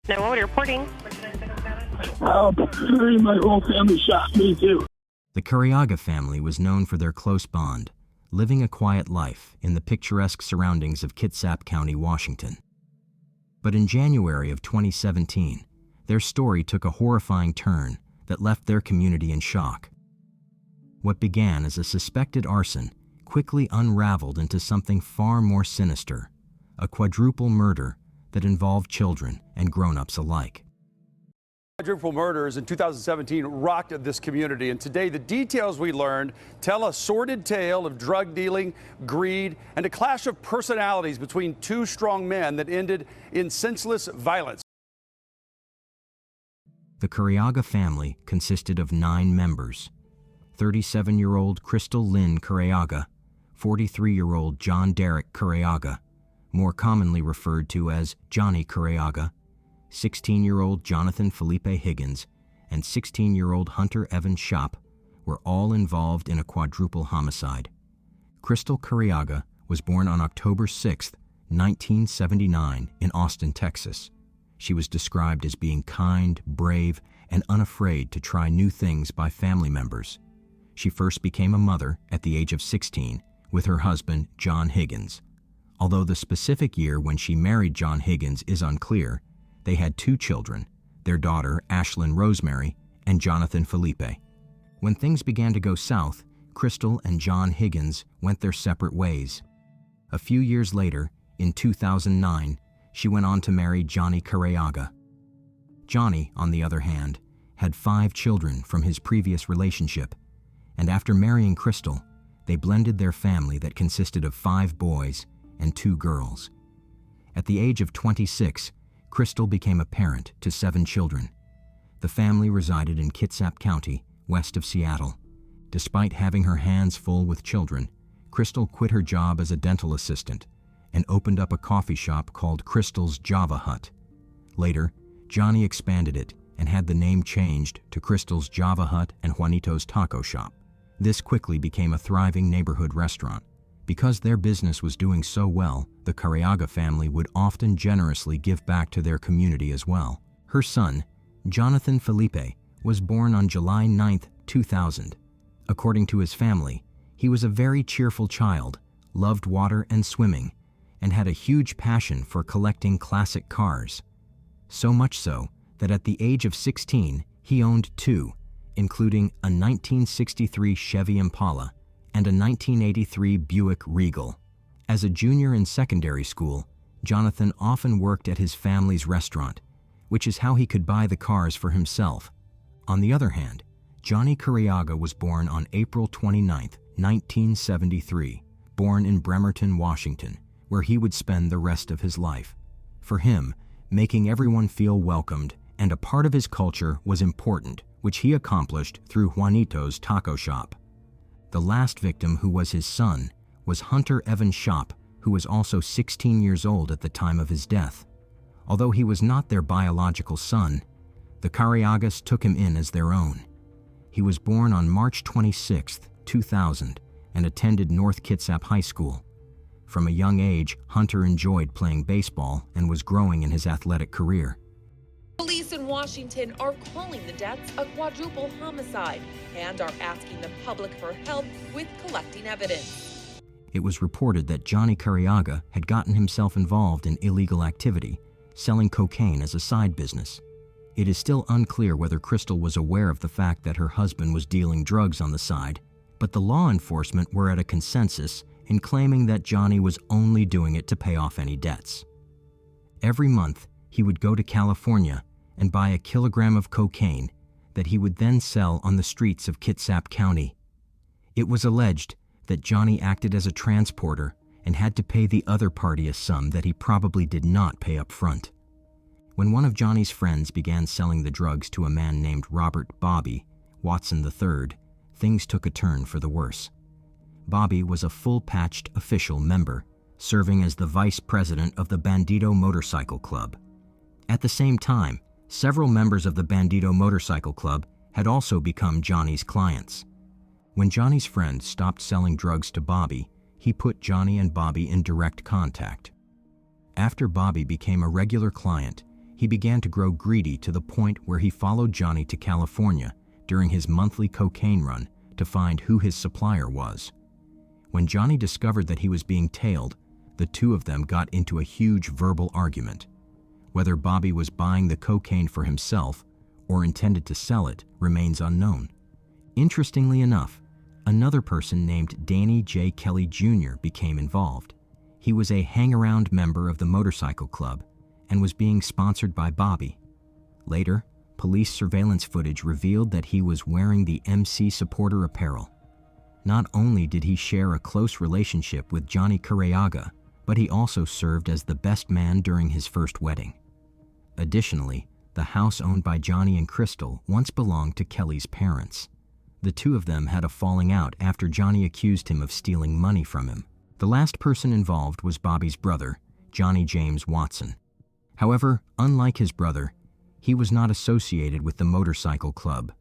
No, reporting. Oh, my whole family shot me too. The Cariaga family was known for their close bond, living a quiet life in the picturesque surroundings of Kitsap County, Washington. But in January of 2017, their story took a horrifying turn that left their community in shock. What began as a suspected arson quickly unraveled into something far more sinister, a quadruple murder that involved children and grown-ups alike. Quadruple murders in 2017 rocked this community, and today the details we learned tell a sordid tale of drug dealing, greed, and a clash of personalities between two strong men that ended in senseless violence. The Cariaga family consisted of 9 members: 37-year-old Crystal Lynn Cariaga, 43-year-old John Derek Cariaga, more commonly referred to as Johnny Cariaga, 16-year-old Jonathan Felipe Higgins, and 16-year-old Hunter Evan Schopp were all involved in a quadruple homicide. Crystal Cariaga was born on October 6, 1979, in Austin, Texas. She was described as being kind, brave, and unafraid to try new things by family members. She first became a mother at the age of 16 with her husband, John Higgins. Although the specific year when she married John Higgins is unclear, they had 2 children, their daughter, Ashlyn Rosemary, and Jonathan Felipe. When things began to go south, Crystal and John Higgins went their separate ways. A few years later, in 2009, she went on to marry Johnny Cariaga. Johnny, on the other hand, had 5 children from his previous relationship, and after marrying Crystal, they blended their family that consisted of 5 boys and 2 girls. At the age of 26, Crystal became a parent to 7 children. The family resided in Kitsap County, west of Seattle. Despite having her hands full with children, Crystal quit her job as a dental assistant and opened up a coffee shop called Crystal's Java Hut. Later, Johnny expanded it and had the name changed to Crystal's Java Hut and Juanito's Taco Shop. This quickly became a thriving neighborhood restaurant. Because their business was doing so well, the Cariaga family would often generously give back to their community as well. Her son, Jonathan Felipe, was born on July 9, 2000. According to his family, he was a very cheerful child, loved water and swimming, and had a huge passion for collecting classic cars. So much so that at the age of 16, he owned 2, including a 1963 Chevy Impala and a 1983 Buick Regal. As a junior in secondary school, Jonathan often worked at his family's restaurant, which is how he could buy the cars for himself. On the other hand, Johnny Cariaga was born on April 29, 1973, born in Bremerton, Washington, where he would spend the rest of his life. For him, making everyone feel welcomed and a part of his culture was important, which he accomplished through Juanito's Taco Shop. The last victim, who was his son, was Hunter Evan Schopp, who was also 16 years old at the time of his death. Although he was not their biological son, the Cariagas took him in as their own. He was born on March 26, 2000, and attended North Kitsap High School. From a young age, Hunter enjoyed playing baseball and was growing in his athletic career. Police in Washington are calling the deaths a quadruple homicide and are asking the public for help with collecting evidence. It was reported that Johnny Cariaga had gotten himself involved in illegal activity, selling cocaine as a side business. It is still unclear whether Crystal was aware of the fact that her husband was dealing drugs on the side, but the law enforcement were at a consensus in claiming that Johnny was only doing it to pay off any debts. Every month, he would go to California and buy a kilogram of cocaine that he would then sell on the streets of Kitsap County. It was alleged that Johnny acted as a transporter and had to pay the other party a sum that he probably did not pay up front. When one of Johnny's friends began selling the drugs to a man named Robert Bobby Watson III, things took a turn for the worse. Bobby was a full-patched official member, serving as the vice president of the Bandito Motorcycle Club. At the same time, several members of the Bandito Motorcycle Club had also become Johnny's clients. When Johnny's friend stopped selling drugs to Bobby, he put Johnny and Bobby in direct contact. After Bobby became a regular client, he began to grow greedy to the point where he followed Johnny to California during his monthly cocaine run to find who his supplier was. When Johnny discovered that he was being tailed, the two of them got into a huge verbal argument. Whether Bobby was buying the cocaine for himself or intended to sell it remains unknown. Interestingly enough, another person named Danny J. Kelly Jr. became involved. He was a hang-around member of the motorcycle club and was being sponsored by Bobby. Later, police surveillance footage revealed that he was wearing the MC supporter apparel. Not only did he share a close relationship with Johnny Carayaga, but he also served as the best man during his first wedding. Additionally, the house owned by Johnny and Crystal once belonged to Kelly's parents. The two of them had a falling out after Johnny accused him of stealing money from him. The last person involved was Bobby's brother, Johnny James Watson. However, unlike his brother, he was not associated with the motorcycle club.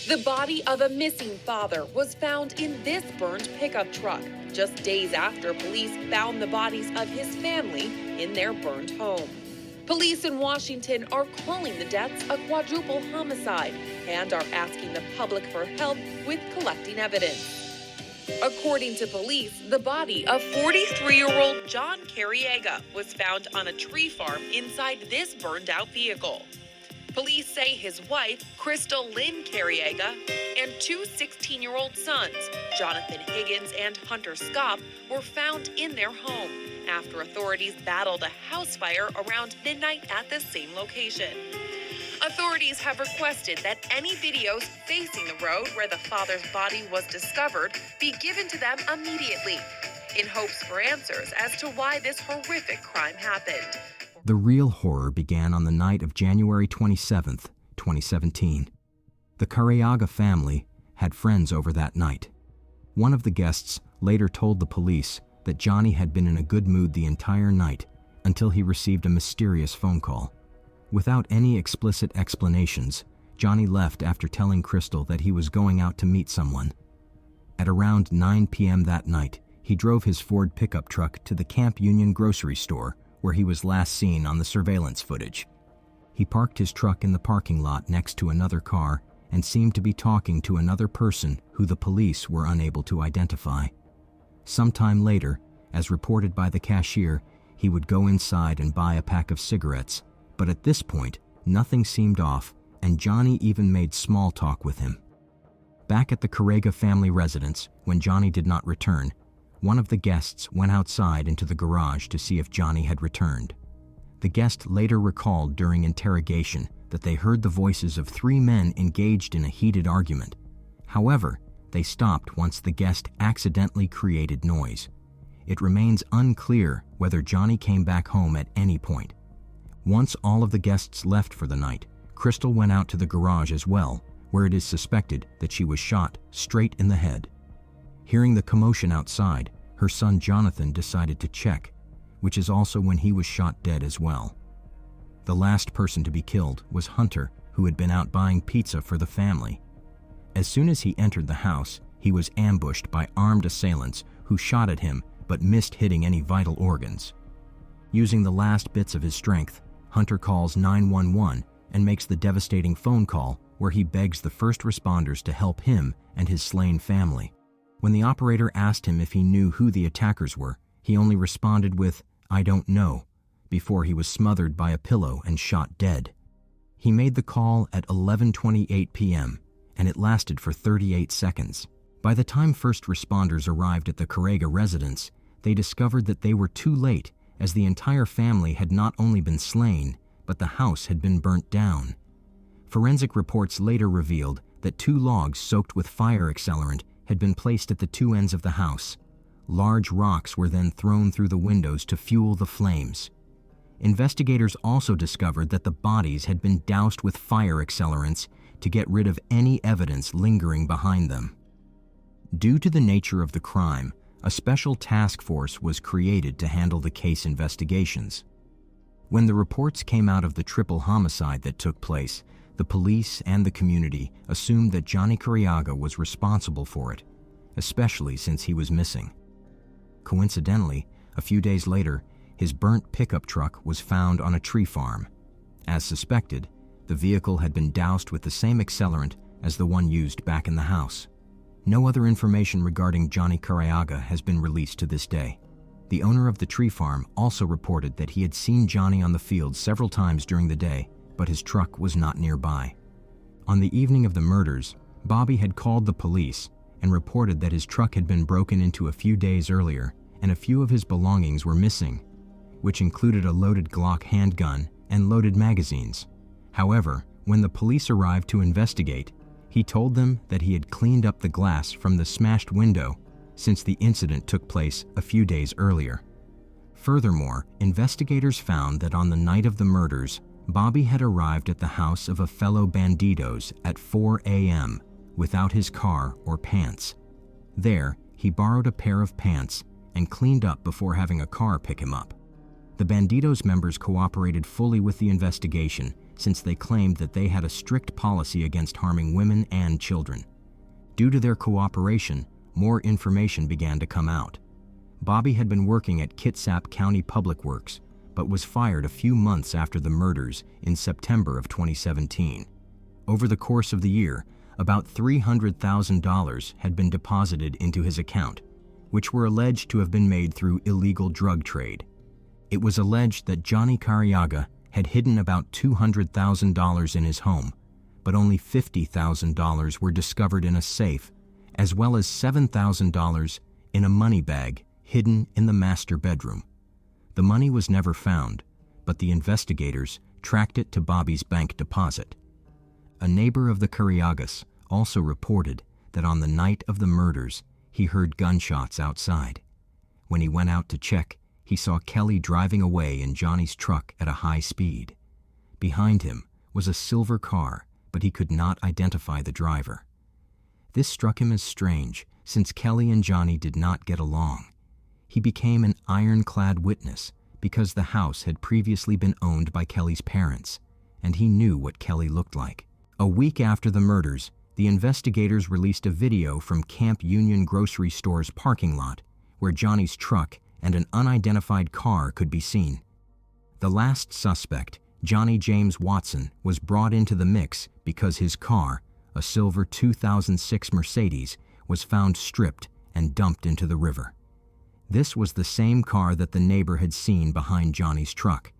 The body of a missing father was found in this burned pickup truck, just days after police found the bodies of his family in their burned home. Police in Washington are calling the deaths a quadruple homicide and are asking the public for help with collecting evidence. According to police, the body of 43-year-old John Carayaga was found on a tree farm inside this burned-out vehicle. Police say his wife, Crystal Lynn Carayaga, and two 16-year-old sons, Jonathan Higgins and Hunter Scott, were found in their home after authorities battled a house fire around midnight at the same location. Authorities have requested that any videos facing the road where the father's body was discovered be given to them immediately, in hopes for answers as to why this horrific crime happened. The real horror began on the night of January 27, 2017. The Carayaga family had friends over that night. One of the guests later told the police that Johnny had been in a good mood the entire night until he received a mysterious phone call. Without any explicit explanations, Johnny left after telling Crystal that he was going out to meet someone. At around 9 p.m. that night, he drove his Ford pickup truck to the Camp Union grocery store where he was last seen on the surveillance footage. He parked his truck in the parking lot next to another car and seemed to be talking to another person who the police were unable to identify. Sometime later, as reported by the cashier, he would go inside and buy a pack of cigarettes, but at this point, nothing seemed off, and Johnny even made small talk with him. Back at the Carayaga family residence, when Johnny did not return, one of the guests went outside into the garage to see if Johnny had returned. The guest later recalled during interrogation that they heard the voices of three men engaged in a heated argument. However, they stopped once the guest accidentally created noise. It remains unclear whether Johnny came back home at any point. Once all of the guests left for the night, Crystal went out to the garage as well, where it is suspected that she was shot straight in the head. Hearing the commotion outside, her son Jonathan decided to check, which is also when he was shot dead as well. The last person to be killed was Hunter, who had been out buying pizza for the family. As soon as he entered the house, he was ambushed by armed assailants who shot at him but missed hitting any vital organs. Using the last bits of his strength, Hunter calls 911 and makes the devastating phone call where he begs the first responders to help him and his slain family. When the operator asked him if he knew who the attackers were, he only responded with, "I don't know," before he was smothered by a pillow and shot dead. He made the call at 11:28 p.m., and it lasted for 38 seconds. By the time first responders arrived at the Carayaga residence, they discovered that they were too late, as the entire family had not only been slain, but the house had been burnt down. Forensic reports later revealed that 2 logs soaked with fire accelerant had been placed at the 2 ends of the house. Large rocks were then thrown through the windows to fuel the flames. Investigators also discovered that the bodies had been doused with fire accelerants to get rid of any evidence lingering behind them. Due to the nature of the crime, a special task force was created to handle the case investigations. When the reports came out of the triple homicide that took place, the police and the community assumed that Johnny Carayaga was responsible for it, especially since he was missing. Coincidentally, a few days later, his burnt pickup truck was found on a tree farm. As suspected, the vehicle had been doused with the same accelerant as the one used back in the house. No other information regarding Johnny Cariaga has been released to this day. The owner of the tree farm also reported that he had seen Johnny on the field several times during the day, but his truck was not nearby. On the evening of the murders, Bobby had called the police and reported that his truck had been broken into a few days earlier and a few of his belongings were missing, which included a loaded Glock handgun and loaded magazines. However, when the police arrived to investigate, he told them that he had cleaned up the glass from the smashed window since the incident took place a few days earlier. Furthermore, investigators found that on the night of the murders, Bobby had arrived at the house of a fellow bandidos at 4 a.m. without his car or pants. There, he borrowed a pair of pants and cleaned up before having a car pick him up. The Bandidos members cooperated fully with the investigation since they claimed that they had a strict policy against harming women and children. Due to their cooperation, more information began to come out. Bobby had been working at Kitsap County Public Works, but was fired a few months after the murders in September of 2017. Over the course of the year, about $300,000 had been deposited into his account, which were alleged to have been made through illegal drug trade. It was alleged that Johnny Cariaga had hidden about $200,000 in his home, but only $50,000 were discovered in a safe, as well as $7,000 in a money bag hidden in the master bedroom. The money was never found, but the investigators tracked it to Bobby's bank deposit. A neighbor of the Cariagas also reported that on the night of the murders, he heard gunshots outside. When he went out to check, he saw Kelly driving away in Johnny's truck at a high speed. Behind him was a silver car, but he could not identify the driver. This struck him as strange, since Kelly and Johnny did not get along. He became an ironclad witness because the house had previously been owned by Kelly's parents, and he knew what Kelly looked like. A week after the murders, the investigators released a video from Camp Union grocery store's parking lot where Johnny's truck and an unidentified car could be seen. The last suspect, Johnny James Watson, was brought into the mix because his car, a silver 2006 Mercedes, was found stripped and dumped into the river. This was the same car that the neighbor had seen behind Johnny's truck.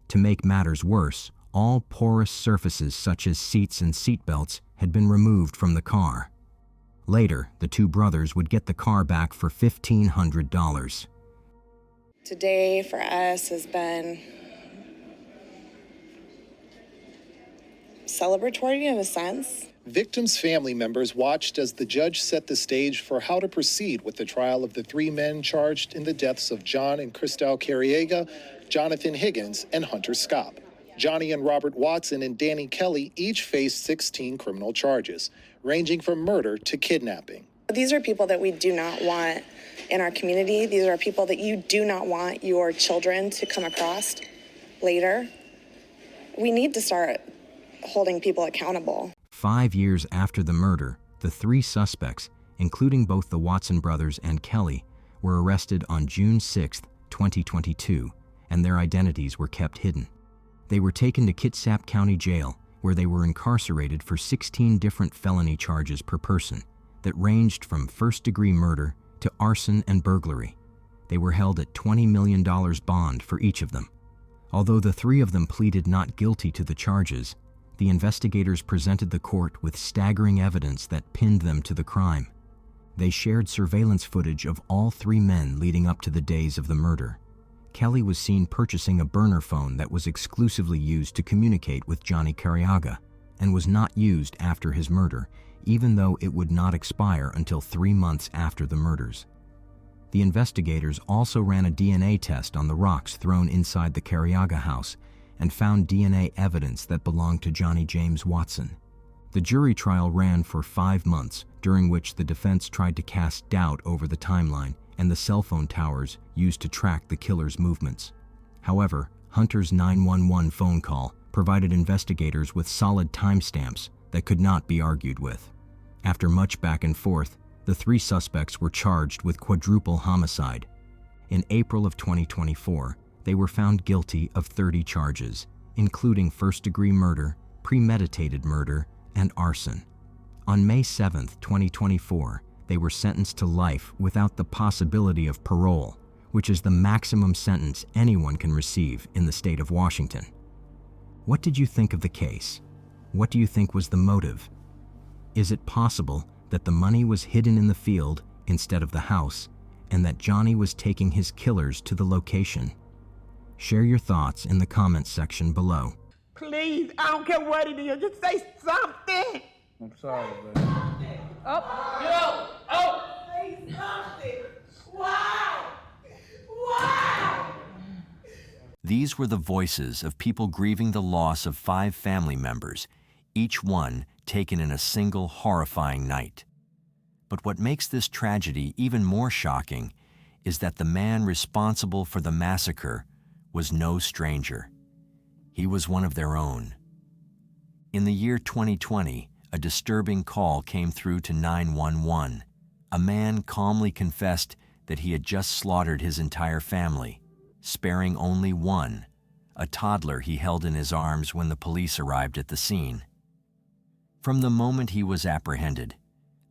To make matters worse, all porous surfaces such as seats and seatbelts had been removed from the car. Later, the two brothers would get the car back for $1,500. Today for us has been celebratory in a sense. Victims' family members watched as the judge set the stage for how to proceed with the trial of the three men charged in the deaths of John and Cristal Cariaga, Jonathan Higgins, and Hunter Scott. Johnny and Robert Watson and Danny Kelly each faced 16 criminal charges, ranging from murder to kidnapping. These are people that we do not want in our community. These are people that you do not want your children to come across later. We need to start holding people accountable. 5 years after the murder, the three suspects, including both the Watson brothers and Kelly, were arrested on June 6, 2022, and their identities were kept hidden. They were taken to Kitsap County Jail, where they were incarcerated for 16 different felony charges per person that ranged from first-degree murder to arson and burglary. They were held at $20 million bond for each of them. Although the three of them pleaded not guilty to the charges, the investigators presented the court with staggering evidence that pinned them to the crime. They shared surveillance footage of all three men leading up to the days of the murder. Kelly was seen purchasing a burner phone that was exclusively used to communicate with Johnny Cariaga and was not used after his murder, even though it would not expire until 3 months after the murders. The investigators also ran a DNA test on the rocks thrown inside the Cariaga house and found DNA evidence that belonged to Johnny James Watson. The jury trial ran for 5 months, during which the defense tried to cast doubt over the timeline and the cell phone towers used to track the killer's movements. However, Hunter's 911 phone call provided investigators with solid timestamps that could not be argued with. After much back and forth, the three suspects were charged with quadruple homicide. In April of 2024, They were found guilty of 30 charges, including first-degree murder, premeditated murder, and arson. On May 7, 2024, they were sentenced to life without the possibility of parole, which is the maximum sentence anyone can receive in the state of Washington. What did you think of the case? What do you think was the motive? Is it possible that the money was hidden in the field instead of the house, and that Johnny was taking his killers to the location? Share your thoughts in the comments section below. Please, I don't care what it is, just say something. I'm sorry, baby. Say something. Why? Why? These were the voices of people grieving the loss of 5 family members, each one taken in a single horrifying night. But what makes this tragedy even more shocking is that the man responsible for the massacre was no stranger. He was one of their own. In the year 2020, a disturbing call came through to 911. A man calmly confessed that he had just slaughtered his entire family, sparing only one, a toddler he held in his arms when the police arrived at the scene. From the moment he was apprehended,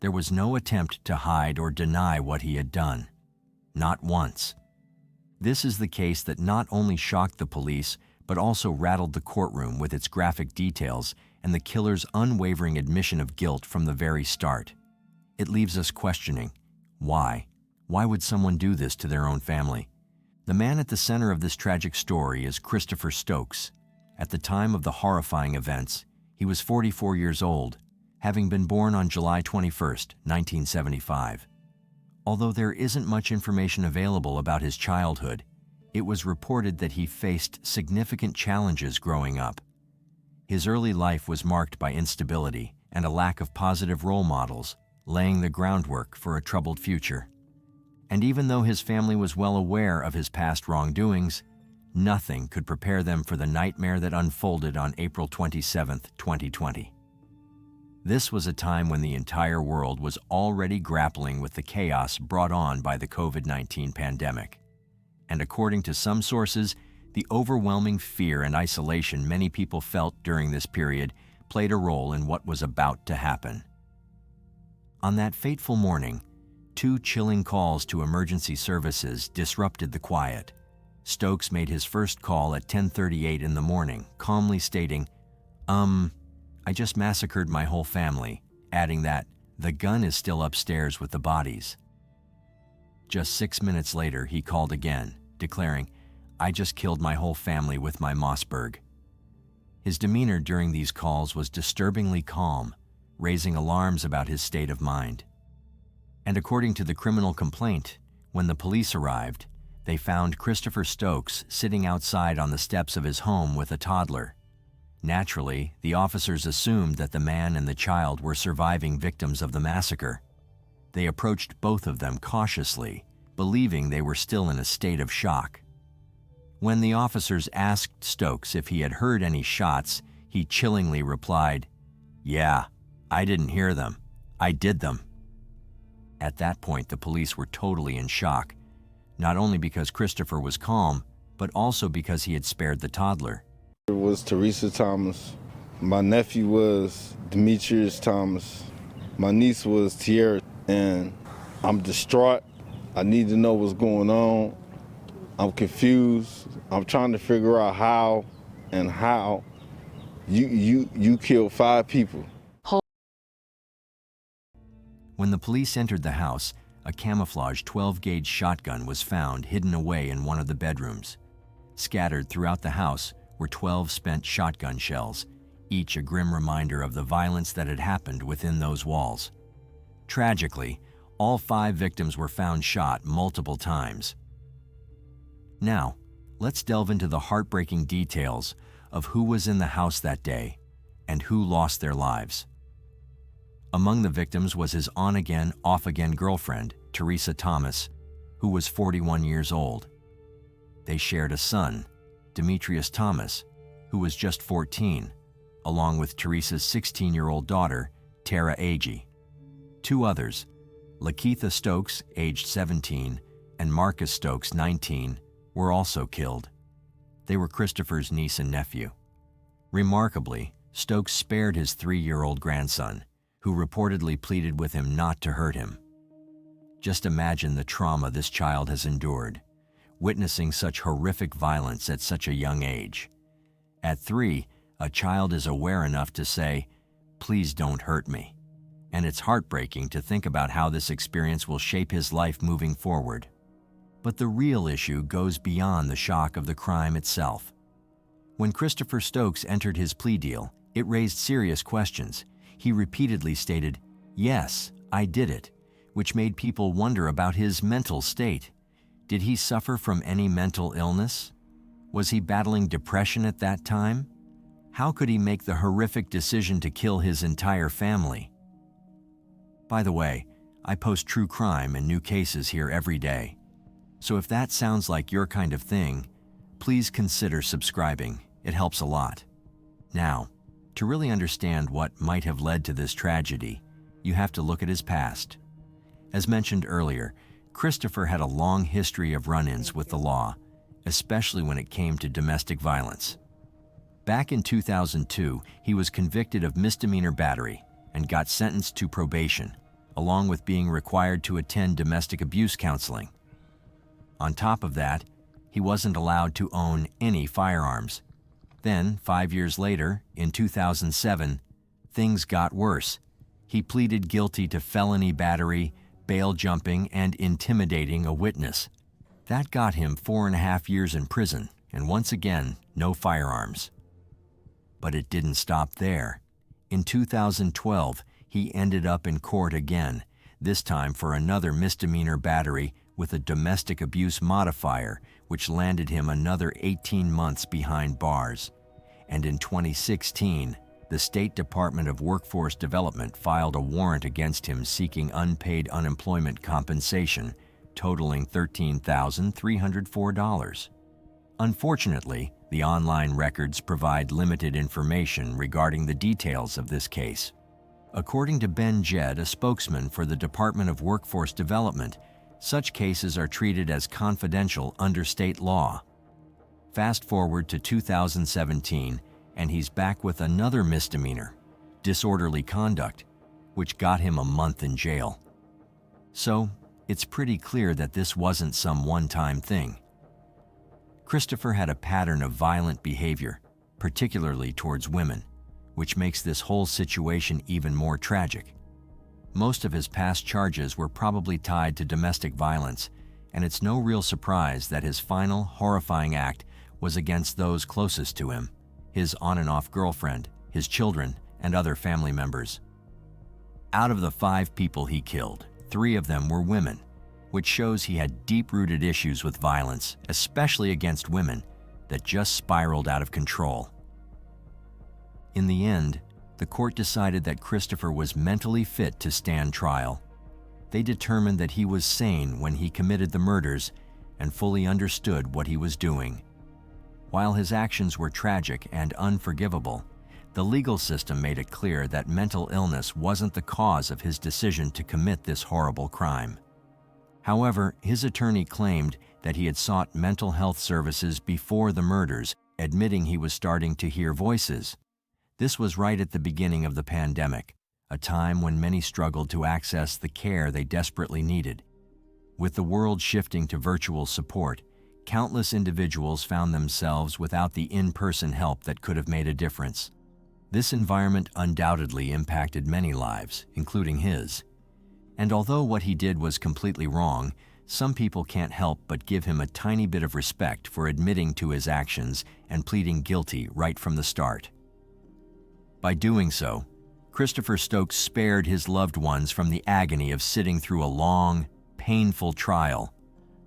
there was no attempt to hide or deny what he had done. Not once. This is the case that not only shocked the police, but also rattled the courtroom with its graphic details and the killer's unwavering admission of guilt from the very start. It leaves us questioning, why? Why would someone do this to their own family? The man at the center of this tragic story is Christopher Stokes. At the time of the horrifying events, he was 44 years old, having been born on July 21, 1975. Although there isn't much information available about his childhood, it was reported that he faced significant challenges growing up. His early life was marked by instability and a lack of positive role models, laying the groundwork for a troubled future. And even though his family was well aware of his past wrongdoings, nothing could prepare them for the nightmare that unfolded on April 27, 2020. This was a time when the entire world was already grappling with the chaos brought on by the COVID-19 pandemic. And according to some sources, the overwhelming fear and isolation many people felt during this period played a role in what was about to happen. On that fateful morning, 2 chilling calls to emergency services disrupted the quiet. Stokes made his first call at 10:38 in the morning, calmly stating, I just massacred my whole family, adding that the gun is still upstairs with the bodies. Just 6 minutes later, he called again, declaring, I just killed my whole family with my Mossberg. His demeanor during these calls was disturbingly calm, raising alarms about his state of mind. And according to the criminal complaint, when the police arrived, they found Christopher Stokes sitting outside on the steps of his home with a toddler. Naturally, the officers assumed that the man and the child were surviving victims of the massacre. They approached both of them cautiously, believing they were still in a state of shock. When the officers asked Stokes if he had heard any shots, he chillingly replied, Yeah, I didn't hear them. I did them. At that point, the police were totally in shock, not only because Christopher was calm, but also because he had spared the toddler. It was Teresa Thomas. My nephew was Demetrius Thomas. My niece was Tierra, and I'm distraught. I need to know what's going on. I'm confused. I'm trying to figure out how you killed 5 people. When the police entered the house, a camouflage 12-gauge shotgun was found hidden away in one of the bedrooms. Scattered throughout the house were 12 spent shotgun shells, each a grim reminder of the violence that had happened within those walls. Tragically, all 5 victims were found shot multiple times. Now, let's delve into the heartbreaking details of who was in the house that day and who lost their lives. Among the victims was his on-again, off-again girlfriend, Teresa Thomas, who was 41 years old. They shared a son, Demetrius Thomas, who was just 14, along with Teresa's 16-year-old daughter, Tara Agee. 2 others, Lakeitha Stokes, aged 17, and Marcus Stokes, 19, were also killed. They were Christopher's niece and nephew. Remarkably, Stokes spared his 3-year-old grandson, who reportedly pleaded with him not to hurt him. Just imagine the trauma this child has endured, witnessing such horrific violence at such a young age. At 3, a child is aware enough to say, "Please don't hurt me." And it's heartbreaking to think about how this experience will shape his life moving forward. But the real issue goes beyond the shock of the crime itself. When Christopher Stokes entered his plea deal, it raised serious questions. He repeatedly stated, "Yes, I did it," which made people wonder about his mental state. Did he suffer from any mental illness? Was he battling depression at that time? How could he make the horrific decision to kill his entire family? By the way, I post true crime and new cases here every day. So if that sounds like your kind of thing, please consider subscribing. It helps a lot. Now, to really understand what might have led to this tragedy, you have to look at his past. As mentioned earlier, Christopher had a long history of run-ins with the law, especially when it came to domestic violence. Back in 2002, he was convicted of misdemeanor battery and got sentenced to probation, along with being required to attend domestic abuse counseling. On top of that, he wasn't allowed to own any firearms. Then, 5 years later, in 2007, things got worse. He pleaded guilty to felony battery, bail jumping, and intimidating a witness. That got him 4.5 years in prison, and once again, no firearms. But it didn't stop there. In 2012, he ended up in court again, this time for another misdemeanor battery with a domestic abuse modifier, which landed him another 18 months behind bars. And in 2016, the State Department of Workforce Development filed a warrant against him seeking unpaid unemployment compensation, totaling $13,304. Unfortunately, the online records provide limited information regarding the details of this case. According to Ben Jed, a spokesman for the Department of Workforce Development, such cases are treated as confidential under state law. Fast forward to 2017, and he's back with another misdemeanor, disorderly conduct, which got him a month in jail. So, it's pretty clear that this wasn't some one-time thing. Christopher had a pattern of violent behavior, particularly towards women, which makes this whole situation even more tragic. Most of his past charges were probably tied to domestic violence, and it's no real surprise that his final horrifying act was against those closest to him, his on and off girlfriend, his children, and other family members. Out of the 5 people he killed, 3 of them were women, which shows he had deep-rooted issues with violence, especially against women, that just spiraled out of control. In the end, the court decided that Christopher was mentally fit to stand trial. They determined that he was sane when he committed the murders and fully understood what he was doing. While his actions were tragic and unforgivable, the legal system made it clear that mental illness wasn't the cause of his decision to commit this horrible crime. However, his attorney claimed that he had sought mental health services before the murders, admitting he was starting to hear voices. This was right at the beginning of the pandemic, a time when many struggled to access the care they desperately needed. With the world shifting to virtual support, countless individuals found themselves without the in-person help that could have made a difference. This environment undoubtedly impacted many lives, including his. And although what he did was completely wrong, some people can't help but give him a tiny bit of respect for admitting to his actions and pleading guilty right from the start. By doing so, Christopher Stokes spared his loved ones from the agony of sitting through a long, painful trial,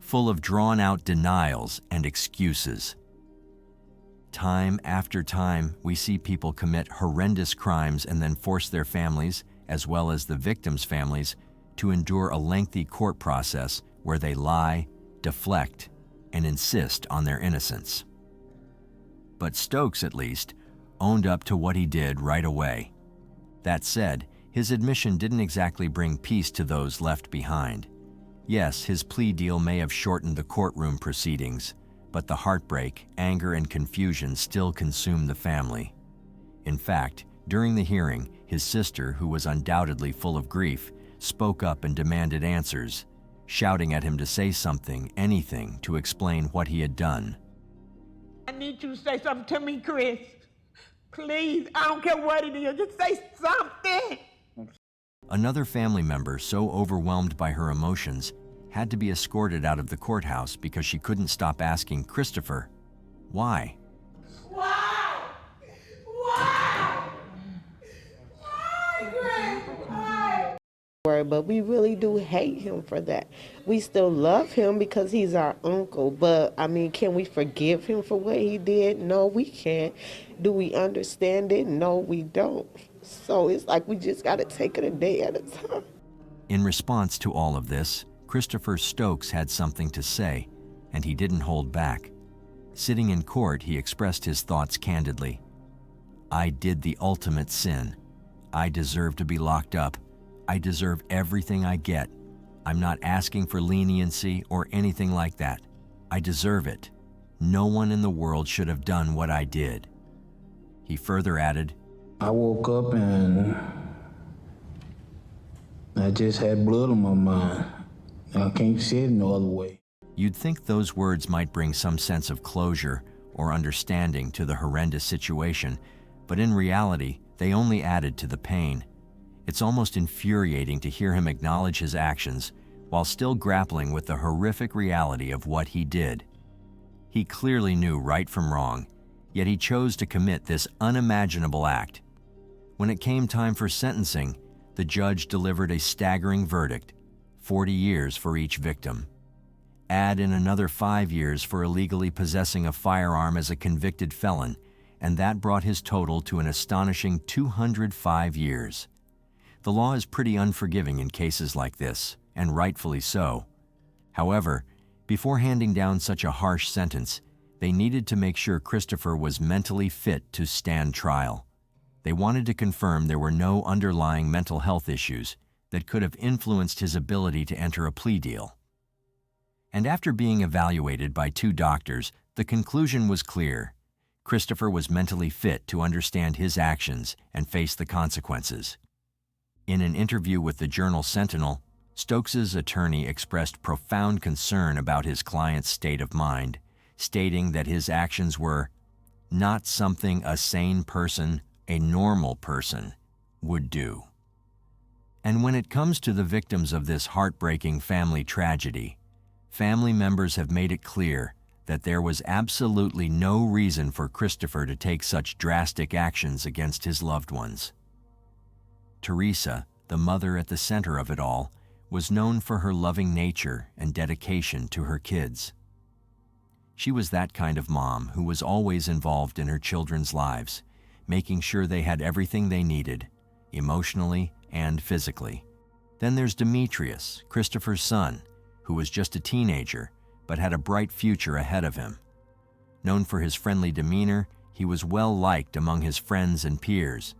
full of drawn-out denials and excuses. Time after time, we see people commit horrendous crimes and then force their families, as well as the victims' families, to endure a lengthy court process where they lie, deflect, and insist on their innocence. But Stokes, at least, owned up to what he did right away. That said, his admission didn't exactly bring peace to those left behind. Yes, his plea deal may have shortened the courtroom proceedings, but the heartbreak, anger, and confusion still consumed the family. In fact, during the hearing, his sister, who was undoubtedly full of grief, spoke up and demanded answers, shouting at him to say something, anything, to explain what he had done. I need you to say something to me, Chris. Please, I don't care what it is, just say something. Another family member, so overwhelmed by her emotions, had to be escorted out of the courthouse because she couldn't stop asking Christopher, why? Why? Why? Why, Chris? Why? But we really do hate him for that. We still love him because he's our uncle, but I mean, can we forgive him for what he did? No, we can't. Do we understand it? No, we don't. So it's like we just got to take it a day at a time. In response to all of this, Christopher Stokes had something to say, and he didn't hold back. Sitting in court, he expressed his thoughts candidly. I did the ultimate sin. I deserve to be locked up. I deserve everything I get. I'm not asking for leniency or anything like that. I deserve it. No one in the world should have done what I did. He further added, I woke up and I just had blood on my mind. I can't say it no other way. You'd think those words might bring some sense of closure or understanding to the horrendous situation, but in reality, they only added to the pain. It's almost infuriating to hear him acknowledge his actions while still grappling with the horrific reality of what he did. He clearly knew right from wrong, yet he chose to commit this unimaginable act. When it came time for sentencing, the judge delivered a staggering verdict: 40 years for each victim. Add in another 5 years for illegally possessing a firearm as a convicted felon, and that brought his total to an astonishing 205 years. The law is pretty unforgiving in cases like this, and rightfully so. However, before handing down such a harsh sentence, they needed to make sure Christopher was mentally fit to stand trial. They wanted to confirm there were no underlying mental health issues that could have influenced his ability to enter a plea deal. And after being evaluated by 2 doctors, the conclusion was clear. Christopher was mentally fit to understand his actions and face the consequences. In an interview with the Journal Sentinel, Stokes's attorney expressed profound concern about his client's state of mind, stating that his actions were not something a sane person, a normal person, would do. And when it comes to the victims of this heartbreaking family tragedy, family members have made it clear that there was absolutely no reason for Christopher to take such drastic actions against his loved ones. Teresa, the mother at the center of it all, was known for her loving nature and dedication to her kids. She was that kind of mom who was always involved in her children's lives, making sure they had everything they needed, emotionally and physically. Then there's Demetrius, Christopher's son, who was just a teenager but had a bright future ahead of him. Known for his friendly demeanor, he was well liked among his friends and peers.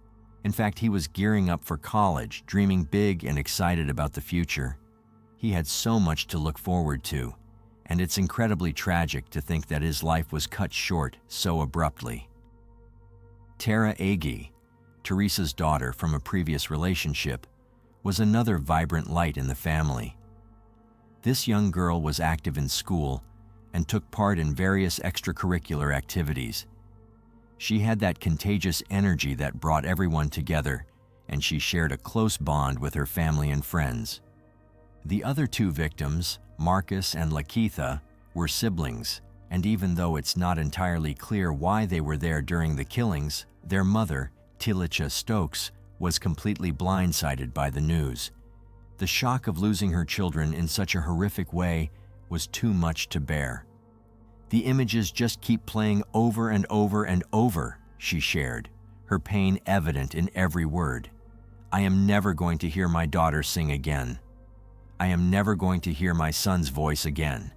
In fact, he was gearing up for college, dreaming big and excited about the future. He had so much to look forward to, and it's incredibly tragic to think that his life was cut short so abruptly. Tara Agee, Teresa's daughter from a previous relationship, was another vibrant light in the family. This young girl was active in school and took part in various extracurricular activities. She had that contagious energy that brought everyone together, and she shared a close bond with her family and friends. The other 2 victims, Marcus and Lakeitha, were siblings, and even though it's not entirely clear why they were there during the killings, their mother, Tilicha Stokes, was completely blindsided by the news. The shock of losing her children in such a horrific way was too much to bear. The images just keep playing over and over and over, she shared, her pain evident in every word. I am never going to hear my daughter sing again. I am never going to hear my son's voice again.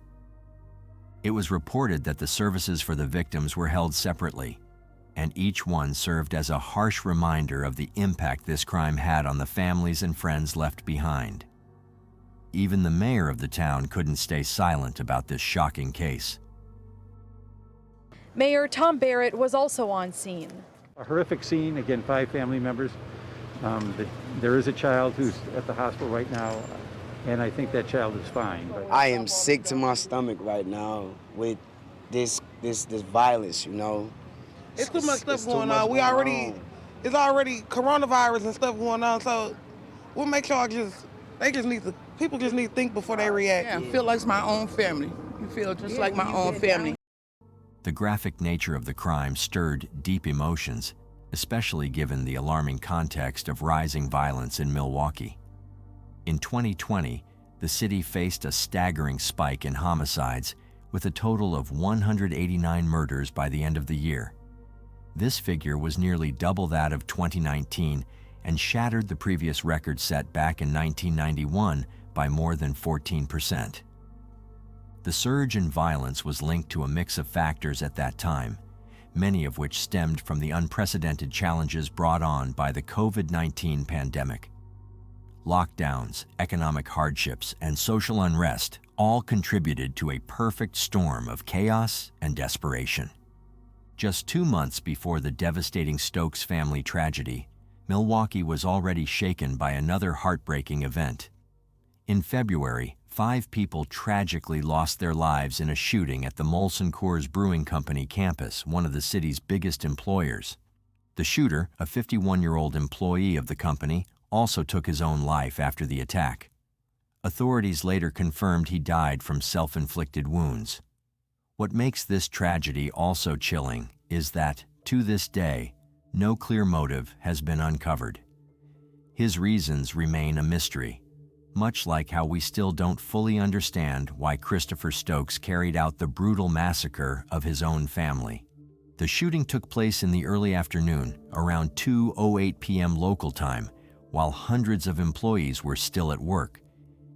It was reported that the services for the victims were held separately, and each one served as a harsh reminder of the impact this crime had on the families and friends left behind. Even the mayor of the town couldn't stay silent about this shocking case. Mayor Tom Barrett was also on scene. A horrific scene, again, 5 family members. There is a child who's at the hospital right now, and I think that child is fine. But I am sick to my stomach right now with this violence, you know. It's too much stuff going on. It's already coronavirus and stuff going on, so what makes y'all people just need to think before they react. Yeah, I feel like it's my own family. You feel just like my own family. The graphic nature of the crime stirred deep emotions, especially given the alarming context of rising violence in Milwaukee. In 2020, the city faced a staggering spike in homicides, with a total of 189 murders by the end of the year. This figure was nearly double that of 2019 and shattered the previous record set back in 1991 by more than 14%. The surge in violence was linked to a mix of factors at that time, many of which stemmed from the unprecedented challenges brought on by the COVID-19 pandemic. Lockdowns, economic hardships, and social unrest all contributed to a perfect storm of chaos and desperation. Just 2 months before the devastating Stokes family tragedy, Milwaukee was already shaken by another heartbreaking event. In February, 5 people tragically lost their lives in a shooting at the Molson Coors Brewing Company campus, one of the city's biggest employers. The shooter, a 51-year-old employee of the company, also took his own life after the attack. Authorities later confirmed he died from self-inflicted wounds. What makes this tragedy also chilling is that, to this day, no clear motive has been uncovered. His reasons remain a mystery, much like how we still don't fully understand why Christopher Stokes carried out the brutal massacre of his own family. The shooting took place in the early afternoon, around 2:08 p.m. local time, while hundreds of employees were still at work.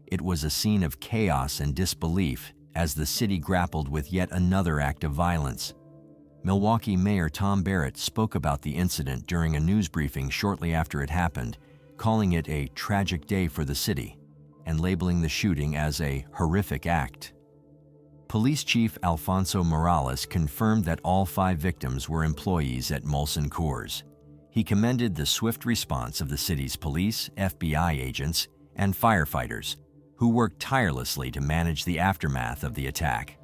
It was a scene of chaos and disbelief as the city grappled with yet another act of violence. Milwaukee Mayor Tom Barrett spoke about the incident during a news briefing shortly after it happened, calling it a tragic day for the city and labeling the shooting as a horrific act. Police Chief Alfonso Morales confirmed that all 5 victims were employees at Molson Coors. He commended the swift response of the city's police, FBI agents, and firefighters, who worked tirelessly to manage the aftermath of the attack.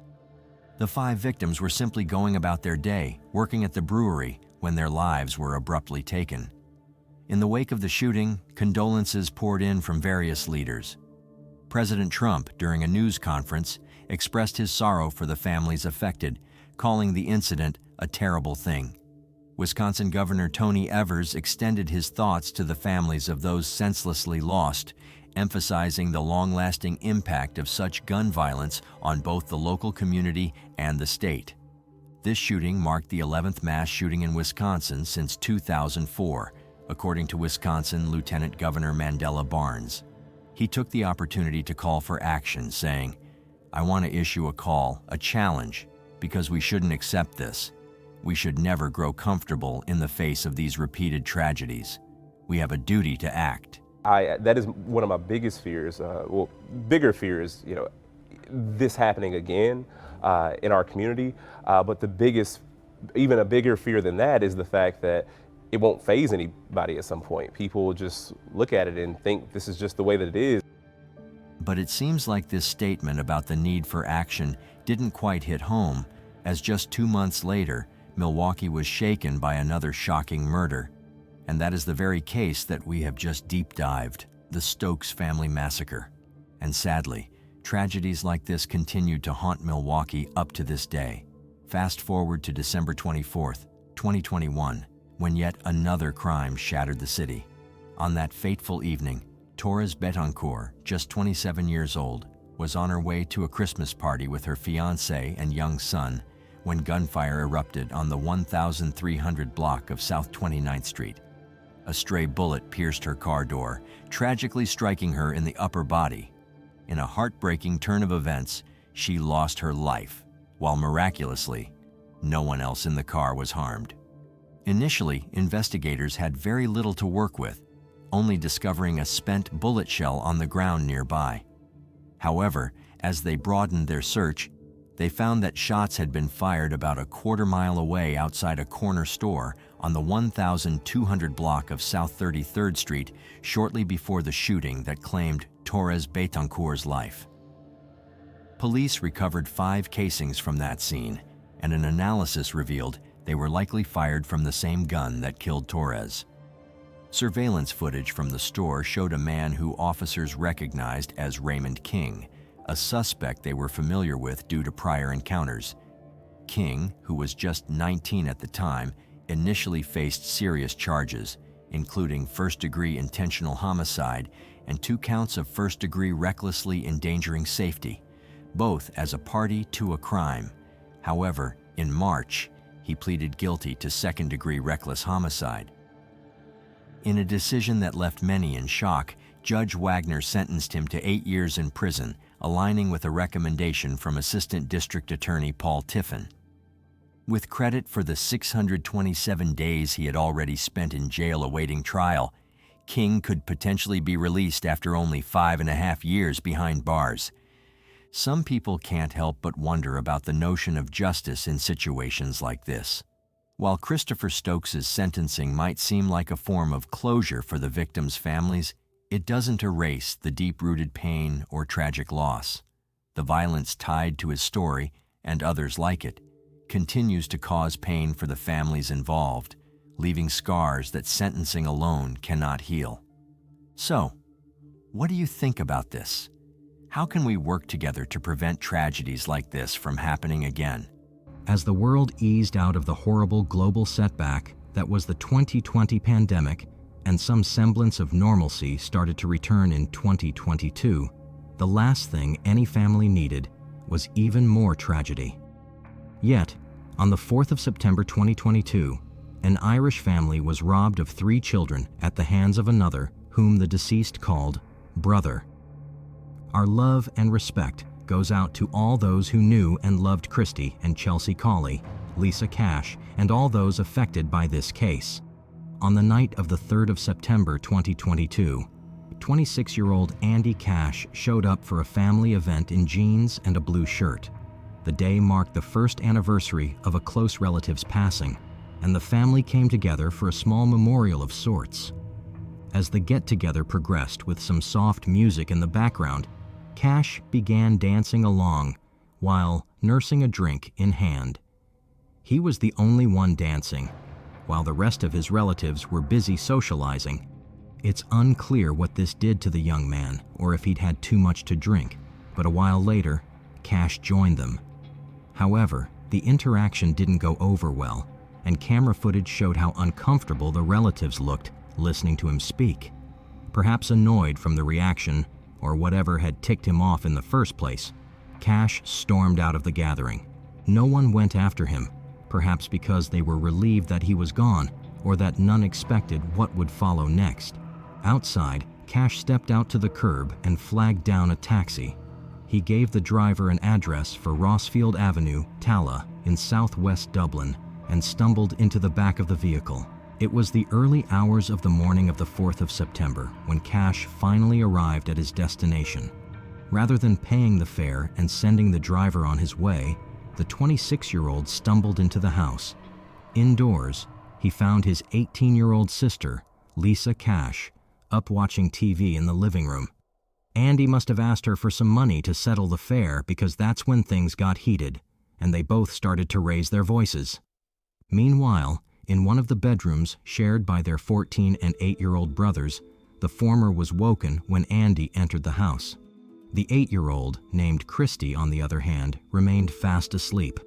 The 5 victims were simply going about their day, working at the brewery, when their lives were abruptly taken. In the wake of the shooting, condolences poured in from various leaders. President Trump, during a news conference, expressed his sorrow for the families affected, calling the incident a terrible thing. Wisconsin Governor Tony Evers extended his thoughts to the families of those senselessly lost, emphasizing the long-lasting impact of such gun violence on both the local community and the state. This shooting marked the 11th mass shooting in Wisconsin since 2004, according to Wisconsin Lieutenant Governor Mandela Barnes. He took the opportunity to call for action, saying, "I want to issue a call, a challenge, because we shouldn't accept this. We should never grow comfortable in the face of these repeated tragedies. We have a duty to act." That is one of my biggest fears, bigger fears, this happening again in our community. But even a bigger fear than that is the fact that it won't faze anybody at some point. People will just look at it and think this is just the way that it is. But it seems like this statement about the need for action didn't quite hit home, as just 2 months later, Milwaukee was shaken by another shocking murder. And that is the very case that we have just deep dived, the Stokes family massacre. And sadly, tragedies like this continued to haunt Milwaukee up to this day. Fast forward to December 24th, 2021, when yet another crime shattered the city. On that fateful evening, Torres Betancourt, just 27 years old, was on her way to a Christmas party with her fiancé and young son when gunfire erupted on the 1300 block of South 29th Street. A stray bullet pierced her car door, tragically striking her in the upper body. In a heartbreaking turn of events, she lost her life, while miraculously, no one else in the car was harmed. Initially, investigators had very little to work with, only discovering a spent bullet shell on the ground nearby. However, as they broadened their search, they found that shots had been fired about a quarter-mile away outside a corner store on the 1,200 block of South 33rd Street shortly before the shooting that claimed Torres Betancourt's life. Police recovered 5 casings from that scene, and an analysis revealed they were likely fired from the same gun that killed Torres. Surveillance footage from the store showed a man who officers recognized as Raymond King, a suspect they were familiar with due to prior encounters. King, who was just 19 at the time, initially faced serious charges, including first-degree intentional homicide and 2 counts of first-degree recklessly endangering safety, both as a party to a crime. However, in March, he pleaded guilty to second-degree reckless homicide. In a decision that left many in shock, Judge Wagner sentenced him to 8 years in prison, aligning with a recommendation from Assistant District Attorney Paul Tiffin. With credit for the 627 days he had already spent in jail awaiting trial, King could potentially be released after only 5.5 years behind bars. Some people can't help but wonder about the notion of justice in situations like this. While Christopher Stokes' sentencing might seem like a form of closure for the victims' families, it doesn't erase the deep-rooted pain or tragic loss. The violence tied to his story, and others like it, continues to cause pain for the families involved, leaving scars that sentencing alone cannot heal. So, what do you think about this? How can we work together to prevent tragedies like this from happening again? As the world eased out of the horrible global setback that was the 2020 pandemic, and some semblance of normalcy started to return in 2022, the last thing any family needed was even more tragedy. Yet, on the 4th of September 2022, an Irish family was robbed of 3 children at the hands of another whom the deceased called brother. Our love and respect goes out to all those who knew and loved Christy and Chelsea Cawley, Lisa Cash, and all those affected by this case. On the night of the 3rd of September 2022, 26-year-old Andy Cash showed up for a family event in jeans and a blue shirt. The day marked the first anniversary of a close relative's passing, and the family came together for a small memorial of sorts. As the get-together progressed with some soft music in the background, Cash began dancing along while nursing a drink in hand. He was the only one dancing, while the rest of his relatives were busy socializing. It's unclear what this did to the young man or if he'd had too much to drink, but a while later, Cash joined them. However, the interaction didn't go over well, and camera footage showed how uncomfortable the relatives looked listening to him speak. Perhaps annoyed from the reaction or whatever had ticked him off in the first place, Cash stormed out of the gathering. No one went after him, perhaps because they were relieved that he was gone or that none expected what would follow next. Outside, Cash stepped out to the curb and flagged down a taxi. He gave the driver an address for Rossfield Avenue, Tala, in southwest Dublin, and stumbled into the back of the vehicle. It was the early hours of the morning of the 4th of September when Cash finally arrived at his destination. Rather than paying the fare and sending the driver on his way, the 26-year-old stumbled into the house. Indoors, he found his 18-year-old sister, Lisa Cash, up watching TV in the living room. Andy must have asked her for some money to settle the fare because that's when things got heated, and they both started to raise their voices. Meanwhile, in one of the bedrooms shared by their 14 and 8-year-old brothers, the former was woken when Andy entered the house. The 8-year-old, named Christy on the other hand, remained fast asleep.